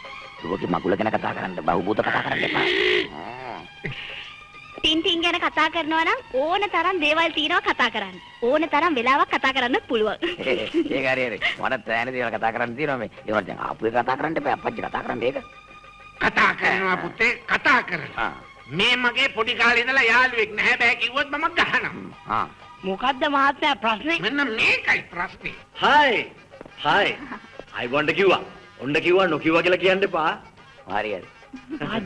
මගුල ගැන කතා කරන්න බහුබූත කතා කරන්න එපා. ටින්ටින් ගැන කතා කරනවා නම් ඕන තරම් දේවල් තියෙනවා කතා කරන්න. ඕන තරම් වෙලාවක් කතා කරන්න පුළුවන්. ඒක හරි. මට තෑන දේවල් කතා කරන්න තියෙනවා මේ. ඒවට දැන් ආපු එක කතා කරන්න එපා. අප්පච්චි කතා කරන්න ඒක. කතා කරනවා පුතේ කතා කරනවා. මේ මගේ පොඩි කාලේ ඉඳලා යාළුවෙක් නැහැ බෑ කිව්වොත් මම ගහනවා. මොකද්ද මහත්තයා ප්‍රශ්නේ? මෙන්න මේකයි ප්‍රශ්නේ. හායි අයිබොන්ඩ කිව්වා. ඔන්න කිව්වා නොකිව්වා කියලා කියන්න එපා. හරි.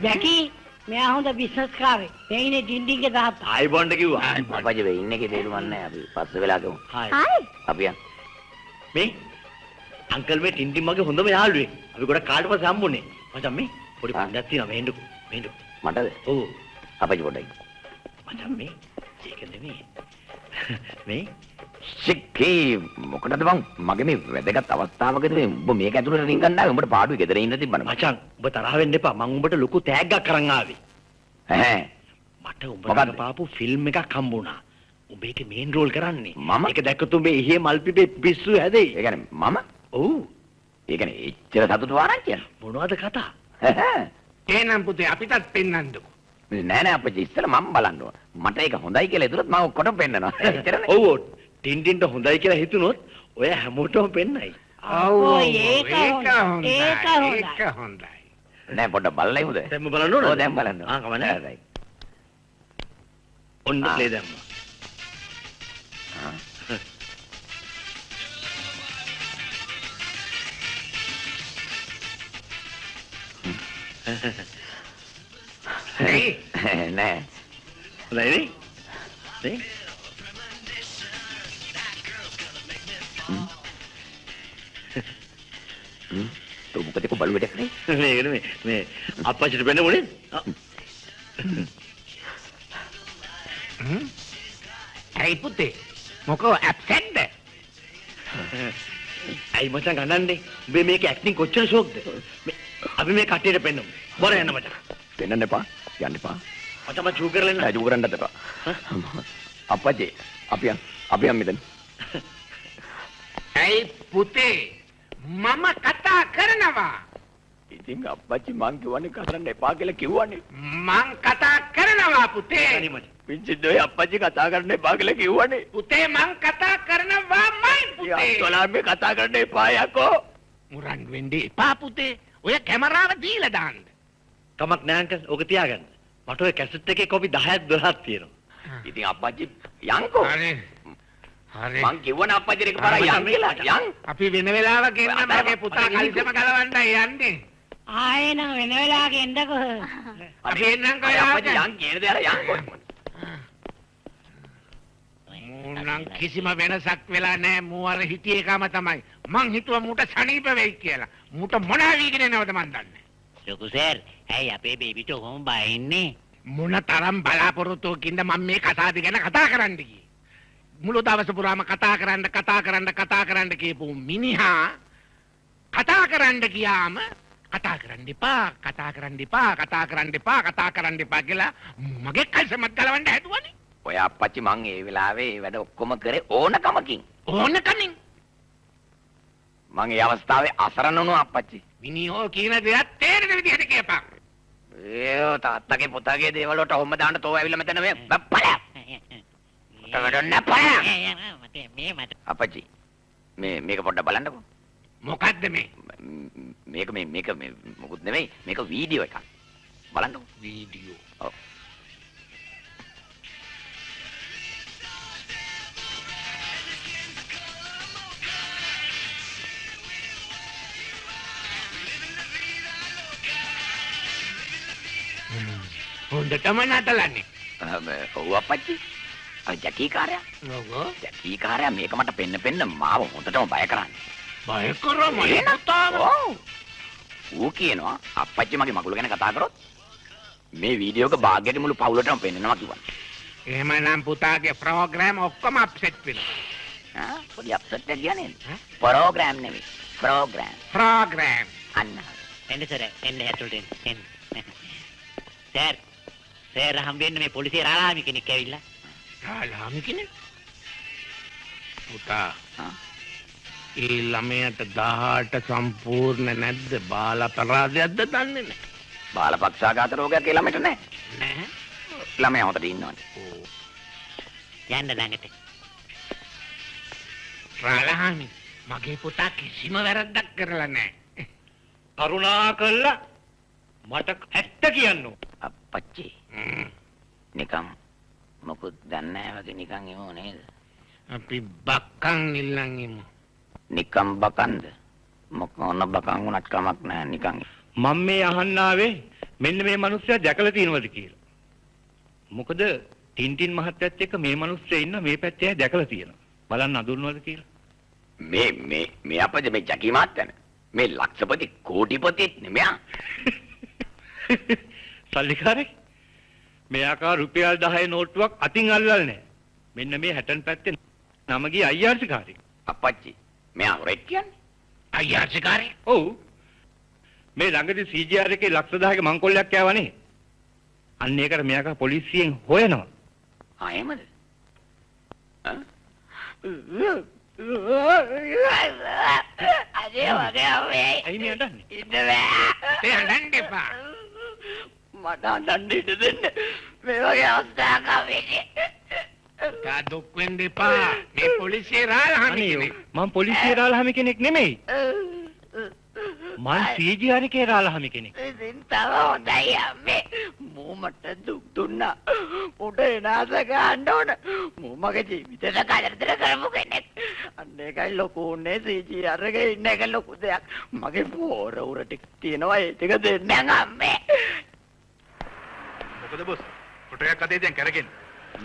ජැකි මෙයා හොඳ බිස්නස් කාරේ. මේ ඉන්නේ ඩින්ඩින්ගේ තාත්තා. අයිබොන්ඩ කිව්වා. අප්පච්චි වෙ ඉන්නේ කේ තේරුම් නැහැ අපි පස්සේ වෙලා ගමු. හායි. අපි යන්. මේ අංකල් මේ ටින්ටින් මගේ හොඳම යාළුවෙක්. අපි ගොඩක් කාලෙට පස්සේ හම්බුනේ. මචං මේ පොඩි පණ්ඩක් තියෙනවා මෙහෙන්ඩු. මටද? ඔව්. අප්පච්චි පොඩ්ඩයි. මචං මේ ඒක නෙමෙයි. මේ සික්කේ මොකටද බං මගේ මේ වැදගත් අවස්ථාවකදී උඹ මේක ඇතුළට රින් ගන්න ආවේ උඹට පාඩුවේ ගෙදර ඉන්න තිබ්බනේ මචං උඹ තරහ වෙන්න එපා මං උඹට ලොකු තෑග්ගක් අරන් ආවේ මට උඹට පාපු ෆිල්ම් එකක් හම්බුණා උඹ ඒකේ මේන් රෝල් කරන්නේ මම ඒක දැක්කත් උඹේ ඉහි මල් පිපේ පිස්සු හැදෙයි ඒ කියන්නේ මම ඔව් ඒ කියන්නේ එච්චර සතුටු ආරංචිය මොනවද කතා එහෙනම් පුතේ අපිටත් පෙන්නන්නකෝ නෑ අප්පච්චි ඉස්සෙල්ලා මම බලන්න ඕන මට ඒක හොඳයි කියලා හිතුනොත් මම ඔක්කොටම පෙන්නනවා එච්චරනේ ඔව් ටින්ටින්ට හොඳයි කියලා හිතුනොත් ඔය හැමෝටම පෙන්නයි ඒක හොඳයි නෑ පොඩ්ඩක් බලලා ඉමුද දැන් බලන්න ඕනද ඔව් දැන් බලන්න කමන්නේ හරි ඔන්න ප්ලේ දැම්මා නෑ හොඳයි නේ तो මොකද කො බලුවටක් නේ මේ අප්පච්චිට වෙන්න මොනේ ඇයි පුතේ මොකෝ ඇප්සෙට්ද අයි මචං ගන්නන්නේ උඹ මේක ඇක්ටිං කොච්චර ෂෝක්ද අපි මේ කට්ටියට පෙන්නමු බොර යන්න මචං පෙන්නන්න එපා යන්න එපා මචං මම චූ කරලා එන්න චූ කරන්නත් එපා අප්පච්චි අපි යන් මෙතන ඇයි පුතේ මම කතා කරනවා ඉතින් අප්පච්චි මං කියවන්නේ කරන්න එපා කියලා කිව්වනේ මං කතා කරනවා පුතේ පිංචිත් ඔය අප්පච්චි කතා කරන්න එපා කියලා කිව්වනේ පුතේ මං කතා කරනවාමයි පුතේ යාතලා මේ කතා කරන්න එපා යකෝ මුරන් වෙන්නේ එපා පුතේ ඔය කැමරාව දීලා දාන්න කමක් නෑ අංකල් ඕක තියාගන්න මට ඔය කැසට් එකේ කොපි 10ක් 12ක් තියෙනවා ඉතින් අප්පච්චි යන්කෝ හරි මං කිව්වනේ අප්පච්චිට එකපාරක් යන් කියලා යන් අපි වෙන වෙලාවක එන්න මගේ පුතා කලිසම ගලවන්නයි යන්නේ ආයෙනම් වෙන වෙලාවක එන්නකෝ අපි එන්නම් අප්පච්චි යන් කියන දේ අර යන්කෝ මූණන් කිසිම වෙනසක් වෙලා නැහැ මූ අර හිටියේ එකම තමයි මං හිතුවා මූට සනීප වෙයි කියලා මූට මොනවා වීගෙන එනවද මන් දන්නේ ලොකු සර් ඇයි අපේ බේබිට කොහොම බයින්නේ මොන තරම් බලාපොරොත්තුවකින්ද මම මේ කතාව ගැන කතා කරන්න ගියේ මුළු දවස පුරාම කතා කරන්න කියපු මිනිහා කතා කරන්න ගියාම කතා කරන්න එපා කියලා මගේ කල්සමත් ගලවන්න හැදුවනේ ඔය අප්පච්චි මං ඒ වෙලාවේ වැඩ ඔක්කොම කරේ ඕනකමකින් මං ඒ අවස්ථාවේ අසරණ වුණා අප්පච්චි මිනිහෝ කියන දේත් තේරෙන විදිහට කියපන් ඒ තාත්තගේ පුතාගේ දේවල් වලට ඔහොම දාන්න තෝ ඇවිල්ලා මෙතන මේ බප්පලා අප්පච්චි මේක පොඩ්ඩක් බලන්නකෝ මොකද්ද මේ මේක මොකුත් නෙමෙයි මේක වීඩියෝ එකක් බලන්නකෝ වීඩියෝ ඔව් හොඳටම නටලන්නේ. ඔව් අපච්චි. අර ජැකීකාරයා. ජැකීකාරයා මේක මට පෙන්න මාව හොඳටම බය කරන්නේ. බය කරා මගේ පුතාව. ඔව්. ඌ කියනවා අපච්චි මගේ මගුල ගැන කතා කරොත් මේ වීඩියෝ එක භාග්‍යයට මුළු පවුලටම පෙන්නනවා කිව්වා. එහෙමනම් පුතාගේ ප්‍රෝග්‍රෑම් ඔක්කොම අප්සෙට් වෙනවා. පොඩි අප්සෙට් එක කියන්නේ ප්‍රෝග්‍රෑම් නෙවෙයි. ප්‍රෝග්‍රෑම්. අන්න. එන්න සර් එන්න ඇතුළට එන්න. සර් හම්බෙන්න මේ පොලිසිය රාලාමි කෙනෙක් ඇවිල්ලා. රාලාමි කෙනෙක්? පුතා. ඒ ළමයට 18 සම්පූර්ණ නැද්ද? බාල අපරාධයක්ද දන්නේ නැහැ. බාල පක්ෂාඝාත රෝගයක් ඒ ළමයට නැහැ. නැහැ. ළමයා හොතට ඉන්නවනේ. යන්න ළඟට. රාලාමි මගේ පුතා කිසිම වැරද්දක් කරලා නැහැ. කරුණා කළා මට ඇත්ත කියන්න. අපච්චි. නිකම් මොකුත් දන්නේ නැහැ වගේ නිකන් එමු නේද? අපි බක්කන් ඉල්ලන් ඉමු. නිකම් බකන්ද? මොකෝන බකන් උනත් කමක් නැහැ නිකන්. මම මේ අහන්න ආවේ මෙන්න මේ මිනිස්සයා දැකලා තියෙනවද කියලා. මොකද ටින්ටින් මහත්තයත් එක්ක මේ මිනිස්සයා ඉන්න මේ පැත්තේ දැකලා තියෙනවා. බලන්න අඳුරනවද කියලා. මේ අපද මේ ජකී මාත්තන. මේ ලක්ෂපති කෝටිපතිත් නෙමෙයි. සල්ලිකාරේ මෙයාකා රුපියල් 10 නෝට්ටුවක් අතින් අල්ලලා නැහැ. මෙන්න මේ 60 පැත්තේ නම ගිය අයියාර්සිකාරේ. අපච්චි මෙයා හොරෙක් කියන්නේ. අයියාර්සිකාරේ? ඔව්. මේ ළඟදී CGR එකේ ලක්ෂ 10ක මංකොල්ලයක් කෑවනේ. අන්න ඒකට මෙයාකා පොලිසියෙන් හොයනවා. එහෙමද? අනේ වගේ ඔය ඇයි මේ අඬන්නේ? ඉන්න බෑ. ඒ අඬන්න එපා. මට අඬන්න ඉඩ දෙන්න. මේ වගේ අවස්ථාවක් ආවේ. තා දුක් වෙන්න එපා. මේ පොලිසිය රාලහාමි කෙනෙක්. මම පොලිසිය රාලහාමි කෙනෙක් නෙමෙයි. මං CGR එකේ රාලහාමි කෙනෙක්. ඉතින් තව හොඳයි අම්මේ. මූ මට දුක් දුන්නා. උඩ එනාස ගන්න ඕන. මූ මගේ ජීවිතේට කරදර කරපු කෙනෙක්. අන්න ඒකයි ලොකු උන්නේ CGR එකේ ඉන්න එක ලොකු දෙයක්. මගේ පෝර උර ටික තියෙනවා ඒ ටික දෙන්න අම්මේ. මොකද බොස්? ෆොටෝ එකක් අතේ දැන් කරගෙන.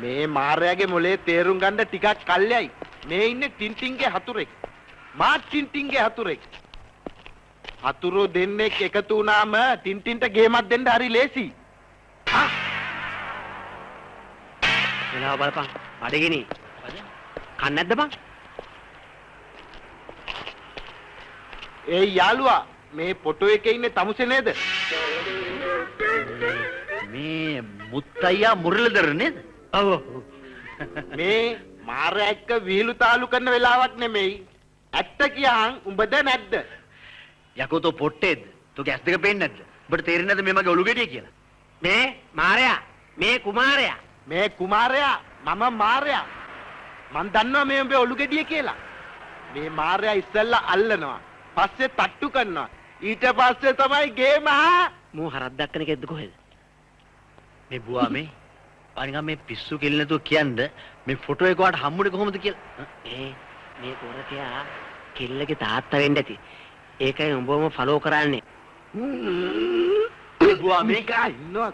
මේ මාර්යාගේ මොලේ තේරුම් ගන්න ටිකක් කල්යයි. මේ ඉන්නේ ටින්ටින්ගේ හතුරෙක්. මා ටින්ටින්ගේ හතුරෙක්. හතුරු දෙන්නෙක් එකතු වුණාම ටින්ටින්ට ගේමක් දෙන්න හරි ලේසි. එනවා බලපන්. අඩගිනි. කන්නේ නැද්ද බං? ඒ යාළුවා මේ ෆොටෝ එකේ ඉන්නේ තමුසේ නේද? මේ මුත්තයියා මුරලිදර නේද? ඔව්. මේ මාර්යා එක්ක විහිළු තාලු කරන වෙලාවක් නෙමෙයි. ඇත්ත කියහන් උඹද නැද්ද? යකෝ තෝ පොට්ටේද? තෝගේ ඇස් දෙක පේන්නේ නැද්ද? ඔබට තේරෙන්නේ නැද්ද මේ මගේ ඔලු ගෙඩිය කියලා? මේ මාරයා මේ කුමාරයා මේ කුමාරයා මම මාර්යා. මං දන්නවා මේ උඹේ ඔලු ගෙඩිය කියලා. මේ මාර්යා ඉස්සෙල්ලා අල්ලනවා. පස්සේ තට්ටු කරනවා. ඊට පස්සේ තමයි ගේම මූ හරක් දක්කන කෙද්ද කොහෙද? මේ බුවා මේ අනිකම් මේ පිස්සු කෙල්ල නැතුව කියන්න මේ ෆොටෝ එක වාට හම්බුනේ කොහොමද කියලා? මේ පොරකයා කෙල්ලගේ තාත්තා වෙන්න ඇති. ඒකයි උඹම ෆලෝ කරන්නේ. බුවා මේ ඉන්නවා.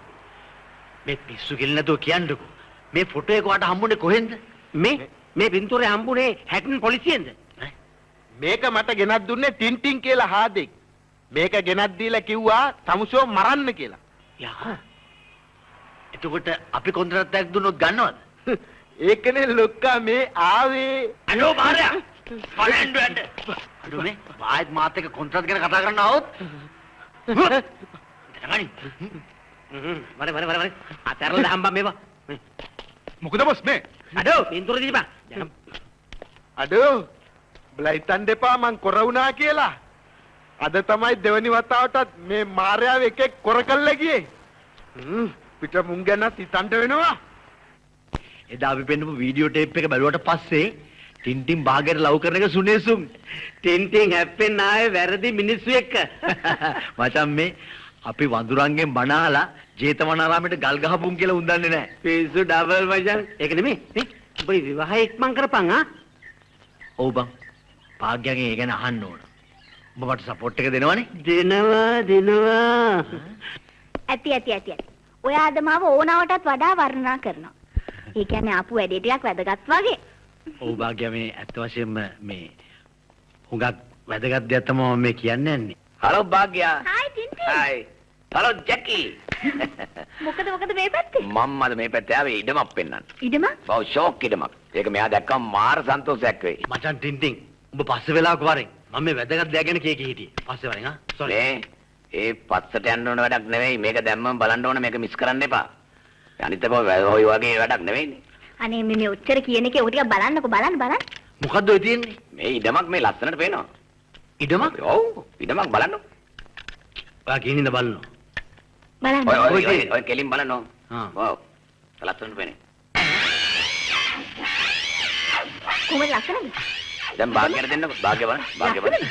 මේ පිස්සු කෙල්ල නැතුව කියන්නකෝ. මේ ෆොටෝ එක වාට හම්බුනේ කොහෙන්ද? මේ පින්තූරේ හම්බුනේ හැටන් පොලිසියෙන්ද? මේක මට ගෙනත් දුන්නේ ටින්ටින් කියලා හාදෙක්. මේක ගෙනත් දීලා කිව්වා තමුසෝ මරන්න කියලා. යා. එතකොට අපි කොන්ත්‍රාත්යක් දුන්නොත් ගන්නවද? ඒකනේ ලොක්කා මේ ආවේ. අනෝ මාරයා. පලෙන්ඩ් වෙන්න. අඩෝ මේ ආයෙත් මාත් එක්ක කොන්ත්‍රාත් ගැන කතා කරන්න આવොත්. දැනගනි. වර. අතරලා හම්බා මේවා. මොකද බොස් මේ? අඩෝ පින්තූර දීපන්. අඩෝ බලා හිතන්න එපා මං කොර වුණා කියලා. අද තමයි දෙවනි වතාවටත් මේ මාර්යාව එකෙක් කොර කළා ගියේ. පිට මුං ගැන හිතන්න වෙනවා. එදා අපි පෙන්නපු වීඩියෝ ටේප් එක බැලුවට පස්සේ ටින්ටින් බාගෙට ලව් කරන එක සුනේසුම්. ටින්ටින් හැප්පෙන්න ආවේ වැරදි මිනිස්සු එක්ක. මචං මේ අපි වඳුරන්ගෙන් බණ අහලා ජේතවනාරාමයට ගල් ගහපුම් කියලා උන් දන්නේ නැහැ. පිස්සු ඩබල් මචං. ඒක නෙමෙයි. උඹ විවාහය ඉක්මන් කරපන් ආ. ඔව් බං. භාග්‍යයෙන් ඒ ගැන අහන්න ඕන. ඔබ මට සපෝට් එක දෙනවනේ? දෙනවා. ඇති. ඔයා අද මාව ඕනවටත් වඩා වර්ණනා කරනවා. ඒ කියන්නේ ආපු වැඩේ ටිකක් වැදගත් වගේ. ඔව් භාග්‍යා මේ ඇත්ත වශයෙන්ම මේ හුඟක් වැදගත් දෙයක් තමයි මම මේ කියන්නේ යන්නේ. හලෝ භාග්‍යා. Hi Tintin. Hi. Hello Jackie. මොකද මේ පැත්තේ? මම අද මේ පැත්තේ ආවේ ඉඩමක් පෙන්නන්න. ඉඩම? ඔව් ෂෝක් ඉඩමක්. ඒක මෙයා දැක්කම මාර සන්තෝෂයක් වෙයි. මචං ටින්ටින් ඔබ පස්සේ වෙලාවක වරෙන් මම මේ වැදගත් දෙයක් ගැන කීකී හිටියේ. පස්සේ වරෙන් ආ. සෝරි. ඒ පස්සට යන්න ඕන වැඩක් නෙවෙයි. මේක දැම්මම බලන්න ඕන මේක මිස් කරන්න එපා. අනිත් එක ඔය වගේ වැඩක් නෙවෙයිනේ. අනේ මේ ඔච්චර කියන එකේ ඔය ටික බලන්නකෝ බලන්න. මොකද්ද ඔය තියෙන්නේ? මේ ඉඩමක් මේ ලස්සනට පේනවා. ඉඩමක්? ඔව් ඉඩමක් බලන්න. ඔයා කියනින්ද බලනවා. බලන්න. ඔය කෙලින් බලන්න. ආ. ඔව්. ලස්සනට පේන්නේ. කොහොමද ලස්සනද? දැන් භාග්‍යයට දෙන්නකෝ. භාග්‍ය බලන්න. භාග්‍ය බලන්න.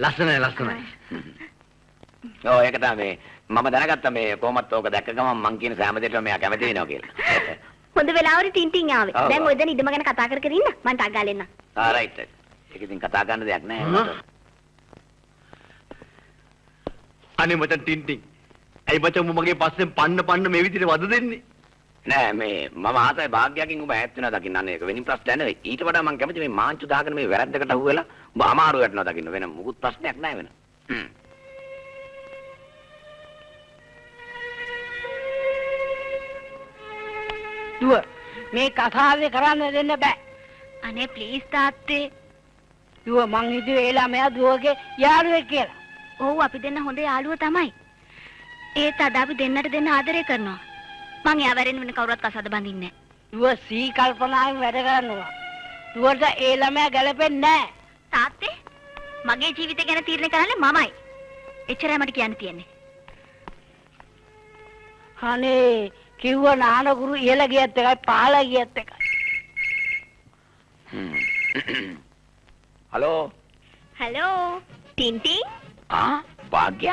ලස්සනයි. ඔව් ඒක තමයි මම දැනගත්තා මේ කොහොමත් ඕක දැක්ක ගමන් මං කියන සෑම දෙයකටම මෙයා කැමති වෙනවා කියලා. හොඳ වෙලාවට ටින්ටින් ආවේ. දැන් ඔය දැන් ඉඩම ගැන කතා කර කර ඉන්න. මං ටක් ගාලා එන්න. ආ රයිට්. ඒක ඉතින් කතා කරන්න දෙයක් නැහැ. අනේ මචං ටින්ටින්. ඇයි මචං උඹ මගේ පස්සෙන් පන්න මේ විදිහට වද දෙන්නේ? නෑ මේ මම ආතයි භාග්‍යයෙන් ඔබ ඈත් වෙනවා දකින්න. අනේ ඒක වෙනින් ප්‍රශ්නයක් නෙවෙයි. ඊට වඩා මං කැමති මේ මාංචු දාගෙන මේ වැරද්දකට අහු වෙලා ඔබ අමාරු වෙනවා දකින්න. වෙන මුකුත් ප්‍රශ්නයක් නෑ වෙන. දුව මේ කතාවේ කරන්න දෙන්න බෑ. අනේ ප්ලීස් තාත්තේ. දුව මං හිතුවේ ඒ ළමයා දුවගේ යාළුවෙක් කියලා. ඔව් අපි දෙන්න හොඳ යාළුවෝ තමයි. ඒත් අද අපි දෙන්නට දෙන්න ආදරය කරනවා. මං යාවරෙන් වෙන කවුරුත් කසාද බඳින්නේ නැහැ. දුව සී කල්පනාවෙන් වැඩ කරනවා. දුවට ඒ ළමයා ගැලපෙන්නේ නැහැ. තාත්තේ මගේ ජීවිතය ගැන තීරණය කරන්නේ මමයි. එච්චරයි මට කියන්න තියෙන්නේ. අනේ කිව්ව නානගුරු ඉහළ ගියත් එකයි පහළ ගියත් එකයි. හලෝ. Hello Tintin. භාග්‍ය?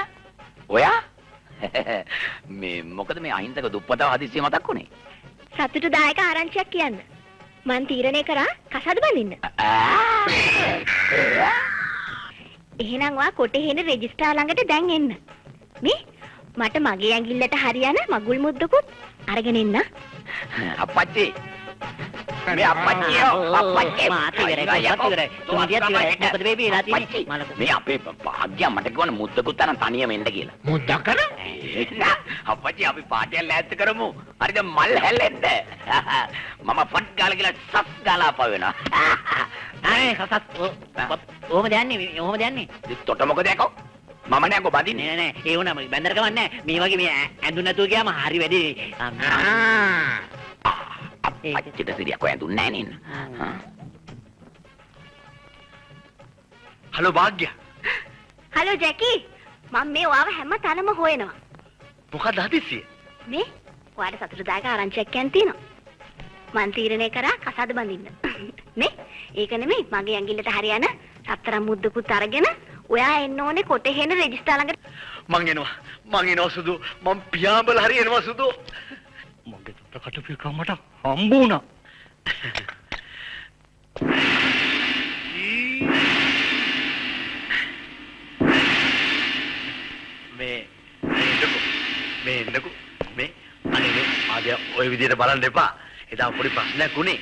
ඔයා? මේ මොකද මේ අහිංසක දුප්පතව හදිස්සිය මතක් වුනේ? සතුටුදායක ආරංචියක් කියන්න. මං තීරණය කරා කසාද බඳින්න. එහෙනම් ඔයා කොටේන රෙජිස්ට්‍රාර් ළඟට දැන් එන්න. මේ මට මගේ ඇඟිල්ලට හරියන මගුල් මුද්දකුත් අරගෙන එන්න. අප්පච්චි. මේ අප්පච්චි. මාත් ඉවරයි. තුන්දියත් ඉවරයි. මොකද බේබී එලා තියෙන්නේ? මේ අපේ භාග්‍ය මට කිව්වන මුද්දකුත් අරන් තනියම එන්න කියලා. මුද්දක් කර? අප්පච්චි අපි පාටියක් ලෑස්ති කරමු. හරිද මල් හැලෙන්න. මම ෆට් ගාලා කියලා සස් ගාලා අප වෙනවා. අනේ සසත් ඔහොමද යන්නේ? තොට මොකද යකෝ? මම නෑ කො බඳින්නේ. නෑ ඒ වුණාම බැඳර කවන්නේ මේ වගේ මේ ඇඳුම් නැතුව ගියාම හරි වැඩි. අප්පච්චිට සිරියක් ඔය ඇඳුම් නෑ නේන. හලෝ භාග්‍ය. හලෝ ජැකි. මම මේ ඔයාව හැම තැනම හොයනවා. මොකද හදිස්සිය? මේ ඔයාට සතුටුදායක ආරංචියක් කියන්න තියෙනවා. මං තීරණය කරා කසාද බඳින්න. මේ ඒක නෙමෙයි මගේ ඇඟිල්ලට හරියන රත්තරන් මුද්දකුත් අරගෙන ඔයා එන්න ඕනේ කොටේන රෙජිස්ටර් ළඟට. මං එනවා සුදු. මං පියාඹල හරි එනවා සුදු. මගේ කට පිකමට හම්බ වුණා. මේ අනේ ආදිය ඔය විදිහට බලන්න එපා. එදා පොඩි ප්‍රශ්නයක් වුණේ.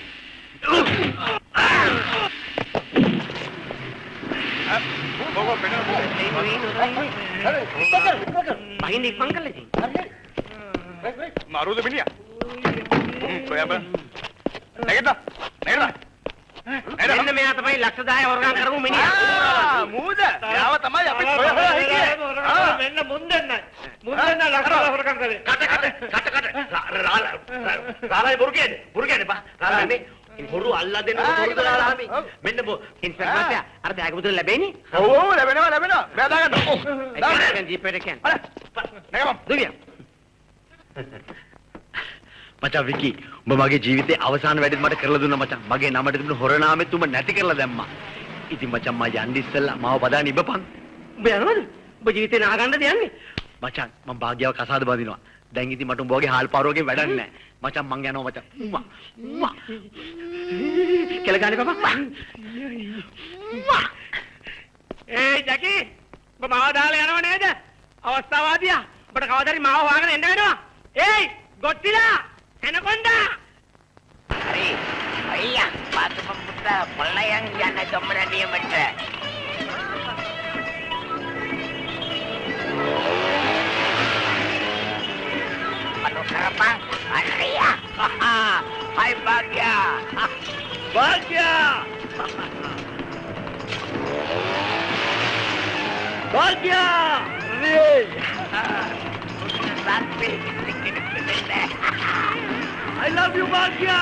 බහින්න ඉක්මන් කළා ඉතින්. මාරුද මිනිහා? කොහේ බං? නැගිට. එන්න මෙයා තමයි ලක්ෂ 10 වර්ගම් කරමු මිනිහා. මූද. යාව තමයි අපි හොය හිටියේ. මෙන්න මුන්දෙන්න ලක්ෂ වර්ගම් කරේ. කට. රාලයි බොරු කියන්නේ බා. රාලයි බොරු අල්ලා දෙන්න බොරු දාලා අපි. මෙන්න ඉන්ස්පෙක්ටර් මහත්තයා අර ත්‍යාග පුතුල ලැබෙන්නේ? ඔව් ලැබෙනවා. මෙයා දාගන්න. දාගන්න ජීප් එකට කියන්නේ. නැගමු. දුවියා. මචං විකි උඹ මගේ ජීවිතේ අවසාන වැඩේත් මට කරලා දුන්නා මචං. මගේ නමට තිබුණු හොර නාමෙත් උඹ නැති කරලා දැම්මා. ඉතින් මචං මම යන්න ඉස්සෙල්ලා මාව බදාන ඉබපන්. උඹ යනවද? උඹ ජීවිතේ නාගන්නද යන්නේ? මචං මම භාග්‍යව කසාද බඳිනවා. දැන් ඉතින් මට උඹ වගේ හාල් පාරුවකින් වැඩක් නැහැ. මචං මං යනවා මචං. උම්මා. කියලා ගානේ බබා. ඒ ජකි ඔබ මාව දාලා යනව නේද? අවස්ථාවාදියා. ඔබට කවදාද මාව හොයාගෙන එන්න වෙනවා. ඒයි ගොට්ටිලා එනකොන්දා. හරි. අයියා පාතුම පුතා පොල්ලයන් යන ගමන නියමට. Karapang, Andrea. Hai Bagya. Bagya. Bagya. I love you, Bagya.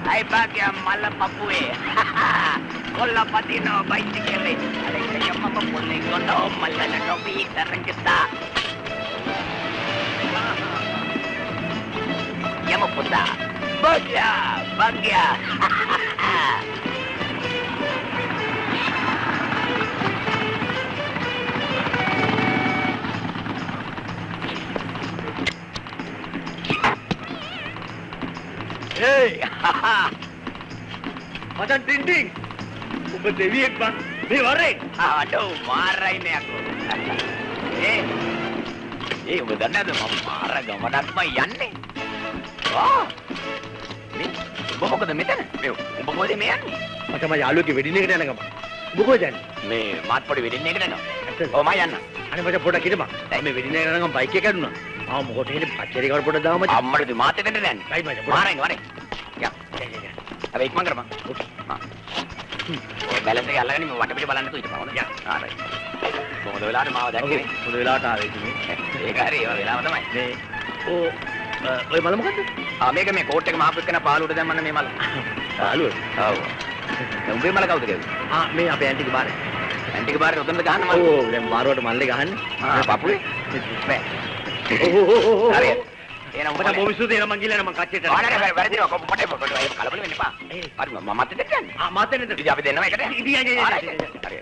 Hai Bagya, malam papue. Kola patino bicycle. Ada kaya mama boleh kono malam nobi terang kita. Ya mau puta. Bagya, Bagya. Hey. Macam ting-ting. Ubat dewiek bang. Ni warek. Aduh, marah ini aku. Udah ada marah gamanan mah yanne. Wah. Ni, bawa ke medan. Bawa ke medan. Macam alu ke wedding ni kena ngam. Buku jan. Me, mat podi wedding ni kena ngam. Oh, mayan. Ane macam poda kira bang. Me wedding ni kena ngam bike ke kan? Ah, muka ni pacari kau poda dah macam. Ammar tu mati kena kan? Baik macam. Marah ini, marah. Ya. Abi ikman kerma. Oh, balance ke alaga ni water piche balance tu itu pauna. Ya. Alright. Komoda wela ada mawa dakke. Komoda wela ada ada itu ni. Eka hari wela tamai. Ne. Oh, oi malam kan? මේක මේ coat එක මහපු එක්කන පාළුවට දැම්මන්න මේ මල. පාළුව? ඔව්. උඹේ මල කවුද කියන්නේ? මේ අපේ ඇන්ටිගේ බාරේ. ඇන්ටිගේ බාරේ උතනද ගහන්න මල? ඔව් දැන් බාරුවට මල්ලේ ගහන්නේ. පපුවේ? නෑ. ඔව්. හරි. එහෙනම් මට බොහොම ස්තුතියි මං ගිහලා මං කච්චියට. ආනේ වැරදිනවා කොප්පට ඒක කලබල වෙන්න එපා. හරි මම මත් දෙන්න යන්නේ. මත් දෙන්නද? ඉතින් අපි දෙන්නම එකට. ඉතින් හරි.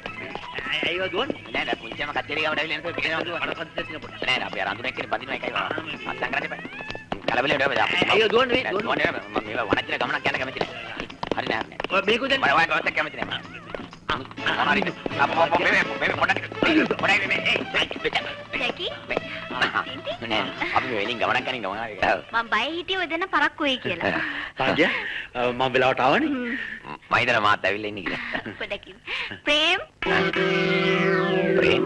අයියෝ දුවන්. නෑ පුංචිම කච්චිරි ගාවට ඇවිල්ලා එනකොට කියනවා දුව අර පස්සෙත් නේ පොඩ්ඩක්. නෑ අපි අරන් තුනක් කියන බඳිනවා එකයි වහා. අත්සන් කරන්න එපා. කලබල වෙන්න එපා. අයියෝ දුවන් නේ දුවන්. දුවන් නේ මම මේවා වණච්චින ගමනක් යන්න කැමති නෑ. හරි නෑ නෑ. ඔය මේකද මම වයි ගොඩක් කැමති නෑ මම. හරි. අපෝ මේ පොඩ්ඩක් පොඩ්ඩක් මේ ජැකි නෑ අපි වෙලින් ගමනක් යන්නේ ගමන. මම බය හිටියේ ඔය දෙන පරක්කු වෙයි කියලා. පාජ්‍ය මම වෙලාවට ආවනේ. මම ඉතන මාත් ඇවිල්ලා ඉන්නේ කියලා. පොඩකින්. ප්‍රේම්. ප්‍රේම්.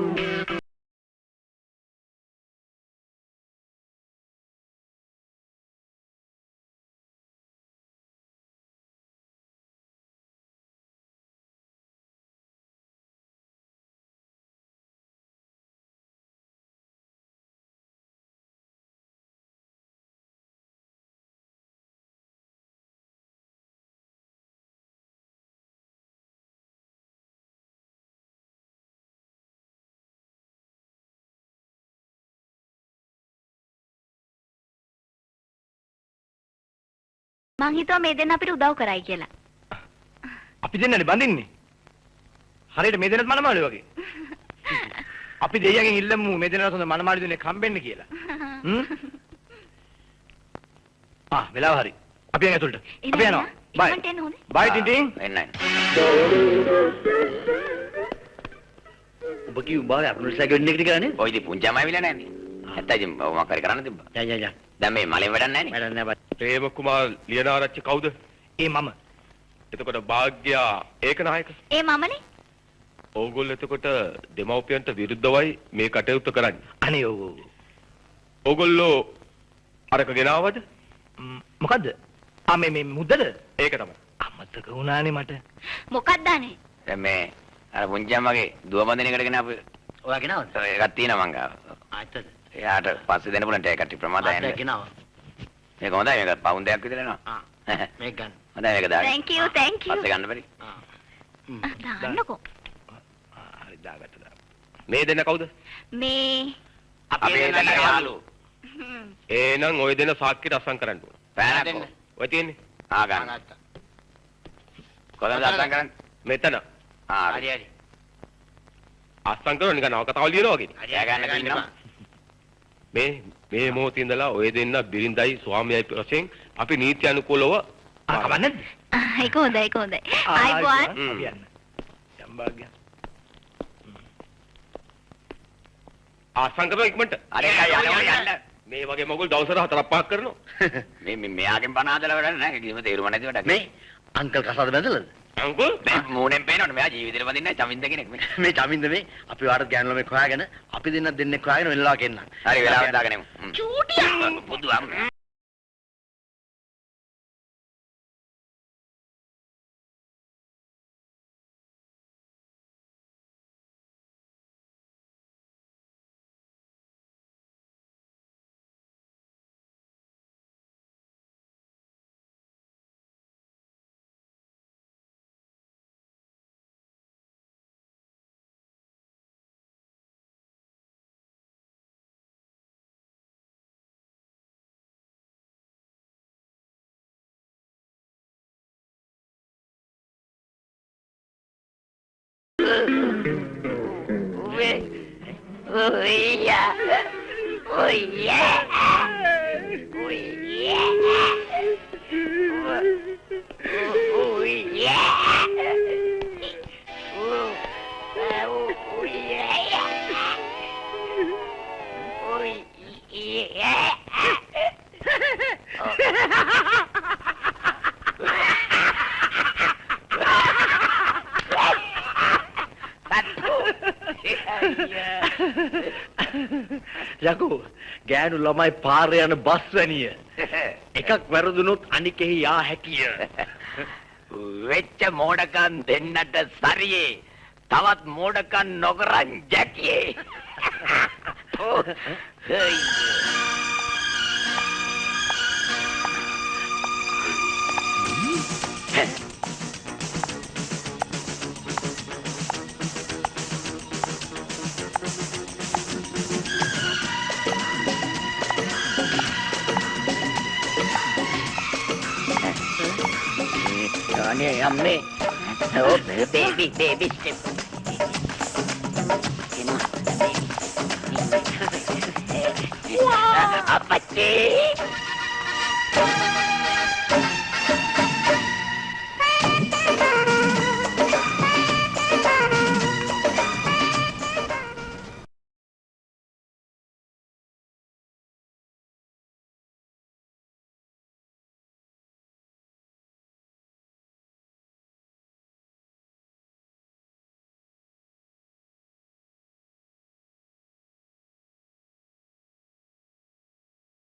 මං හිතුවා මේ දෙන්න අපිට උදව් කරයි කියලා. අපි දෙන්නනේ බඳින්නේ. හරියට මේ දෙන්නත් මනමාලි වගේ. අපි දෙයියගෙන් ඉල්ලමු මේ දෙන්නට හොඳ මනමාලි දෙන්නේ කම්බෙන්න කියලා. වෙලාව හරි. අපි යන් ඇතුළට. අපි යනවා. බයි. බයි ටින්ටින්. එන්නයි. ඔබ කිව්ව බාරේ අකුණුසගේ වෙන්නේ නැති කියලා නේද? ඔය ඉතින් පුංචාම ඇවිල්ලා නැන්නේ. නැත්තම් ඉතින් මම කරේ කරන්න තිබ්බා. යා. දැන් මේ මලෙන් වැඩක් නැහැ නේ. වැඩක් නැහැ. ප්‍රේම කුමාර් ලියනාරච්චි කවුද? ඒ මම. එතකොට භාග්‍යා ඒකනායක. ඒ මමනේ. ඕගොල්ලෝ එතකොට දෙමව්පියන්ට විරුද්ධවයි මේ කටයුත්ත කරන්නේ. අනේ ඔව්. ඕගොල්ලෝ අරක ගෙනාවද? මොකද්ද? මේ මුද්දද? ඒක තමයි. අමතක වුණානේ මට. මොකක්ද අනේ? දැන් මේ අර පුංචාම වගේ දුව බඳිනකට ගෙන අපි ඔයා ගෙනාවද? ඒකක් තියෙනවා මං ගාව. ආත්තද? එයාට පස්සේ දෙන්න පුළුවන් ටේකට ප්‍රමාදයි ආත්ත යන්නේ. ගෙනාව. මේක හොඳයි මේක පවුන්ඩයක් විතර එනවා. මේක ගන්න. හොඳයි මේක දාන්න. Thank you. පස්සේ ගන්න බැරි. දාන්නකෝ. හරි දාගත්තා. මේ දෙන්න කවුද? මේ අපේ දෙන්න යාළු. එහෙනම් ඔය දෙන්න සාක්කියට අසං කරන්න ඕන. පෑනක් ඔය තියෙන්නේ. ගන්න. කොහොමද අසං කරන්නේ? මෙතන. හරි හරි. අසං කරන නිකන් අවකතාව ලියනවා වගේ. හරි ගන්න තියෙනවා. මේ මොහොතේ ඉඳලා ඔය දෙන්න බිරිඳයි ස්වාමියයි වශයෙන් අපි නීති අනුකූලව කවන්නද? ඒක හොඳයි ඒක හොඳයි. ආයිබෝන්. අපි යන්න. යම් භාග්‍ය. ආසංගම ඉක්මනට. අනේ යන්න. මේ වගේ මොගල් දවසට 4-5ක් කරනවා. මේ මෙයාගෙන් බණ හදලා වැඩක් නැහැ. කිසිම තේරුම නැති වැඩක්. මේ අංකල් කසාද බැඳලාද? අංකුල් මේ මූණෙන් පේනවනේ මෙයා ජීවිතේට වදින්නේ නැහැ චමින්ද කෙනෙක් මේ. මේ චමින්ද මේ අපි වාට ගෑනු ළමෙක් හොයාගෙන අපි දෙන්නෙක් හොයාගෙන වෙලාව ගෙන්නම්. හරි වෙලාවට දාගෙන එමු. චූටියා බුදුහාම. යකෝ ගෑනු ළමයි පාරේ යන බස් වැනිය. එකක් වැරදුනොත් අනිකෙහි යා හැකිය. වෙච්ච මෝඩකම් දෙන්නට සරියේ. තවත් මෝඩකම් නොකරන් ජැකියේ. අනේ අම්මේ. Oh baby step. Apathy.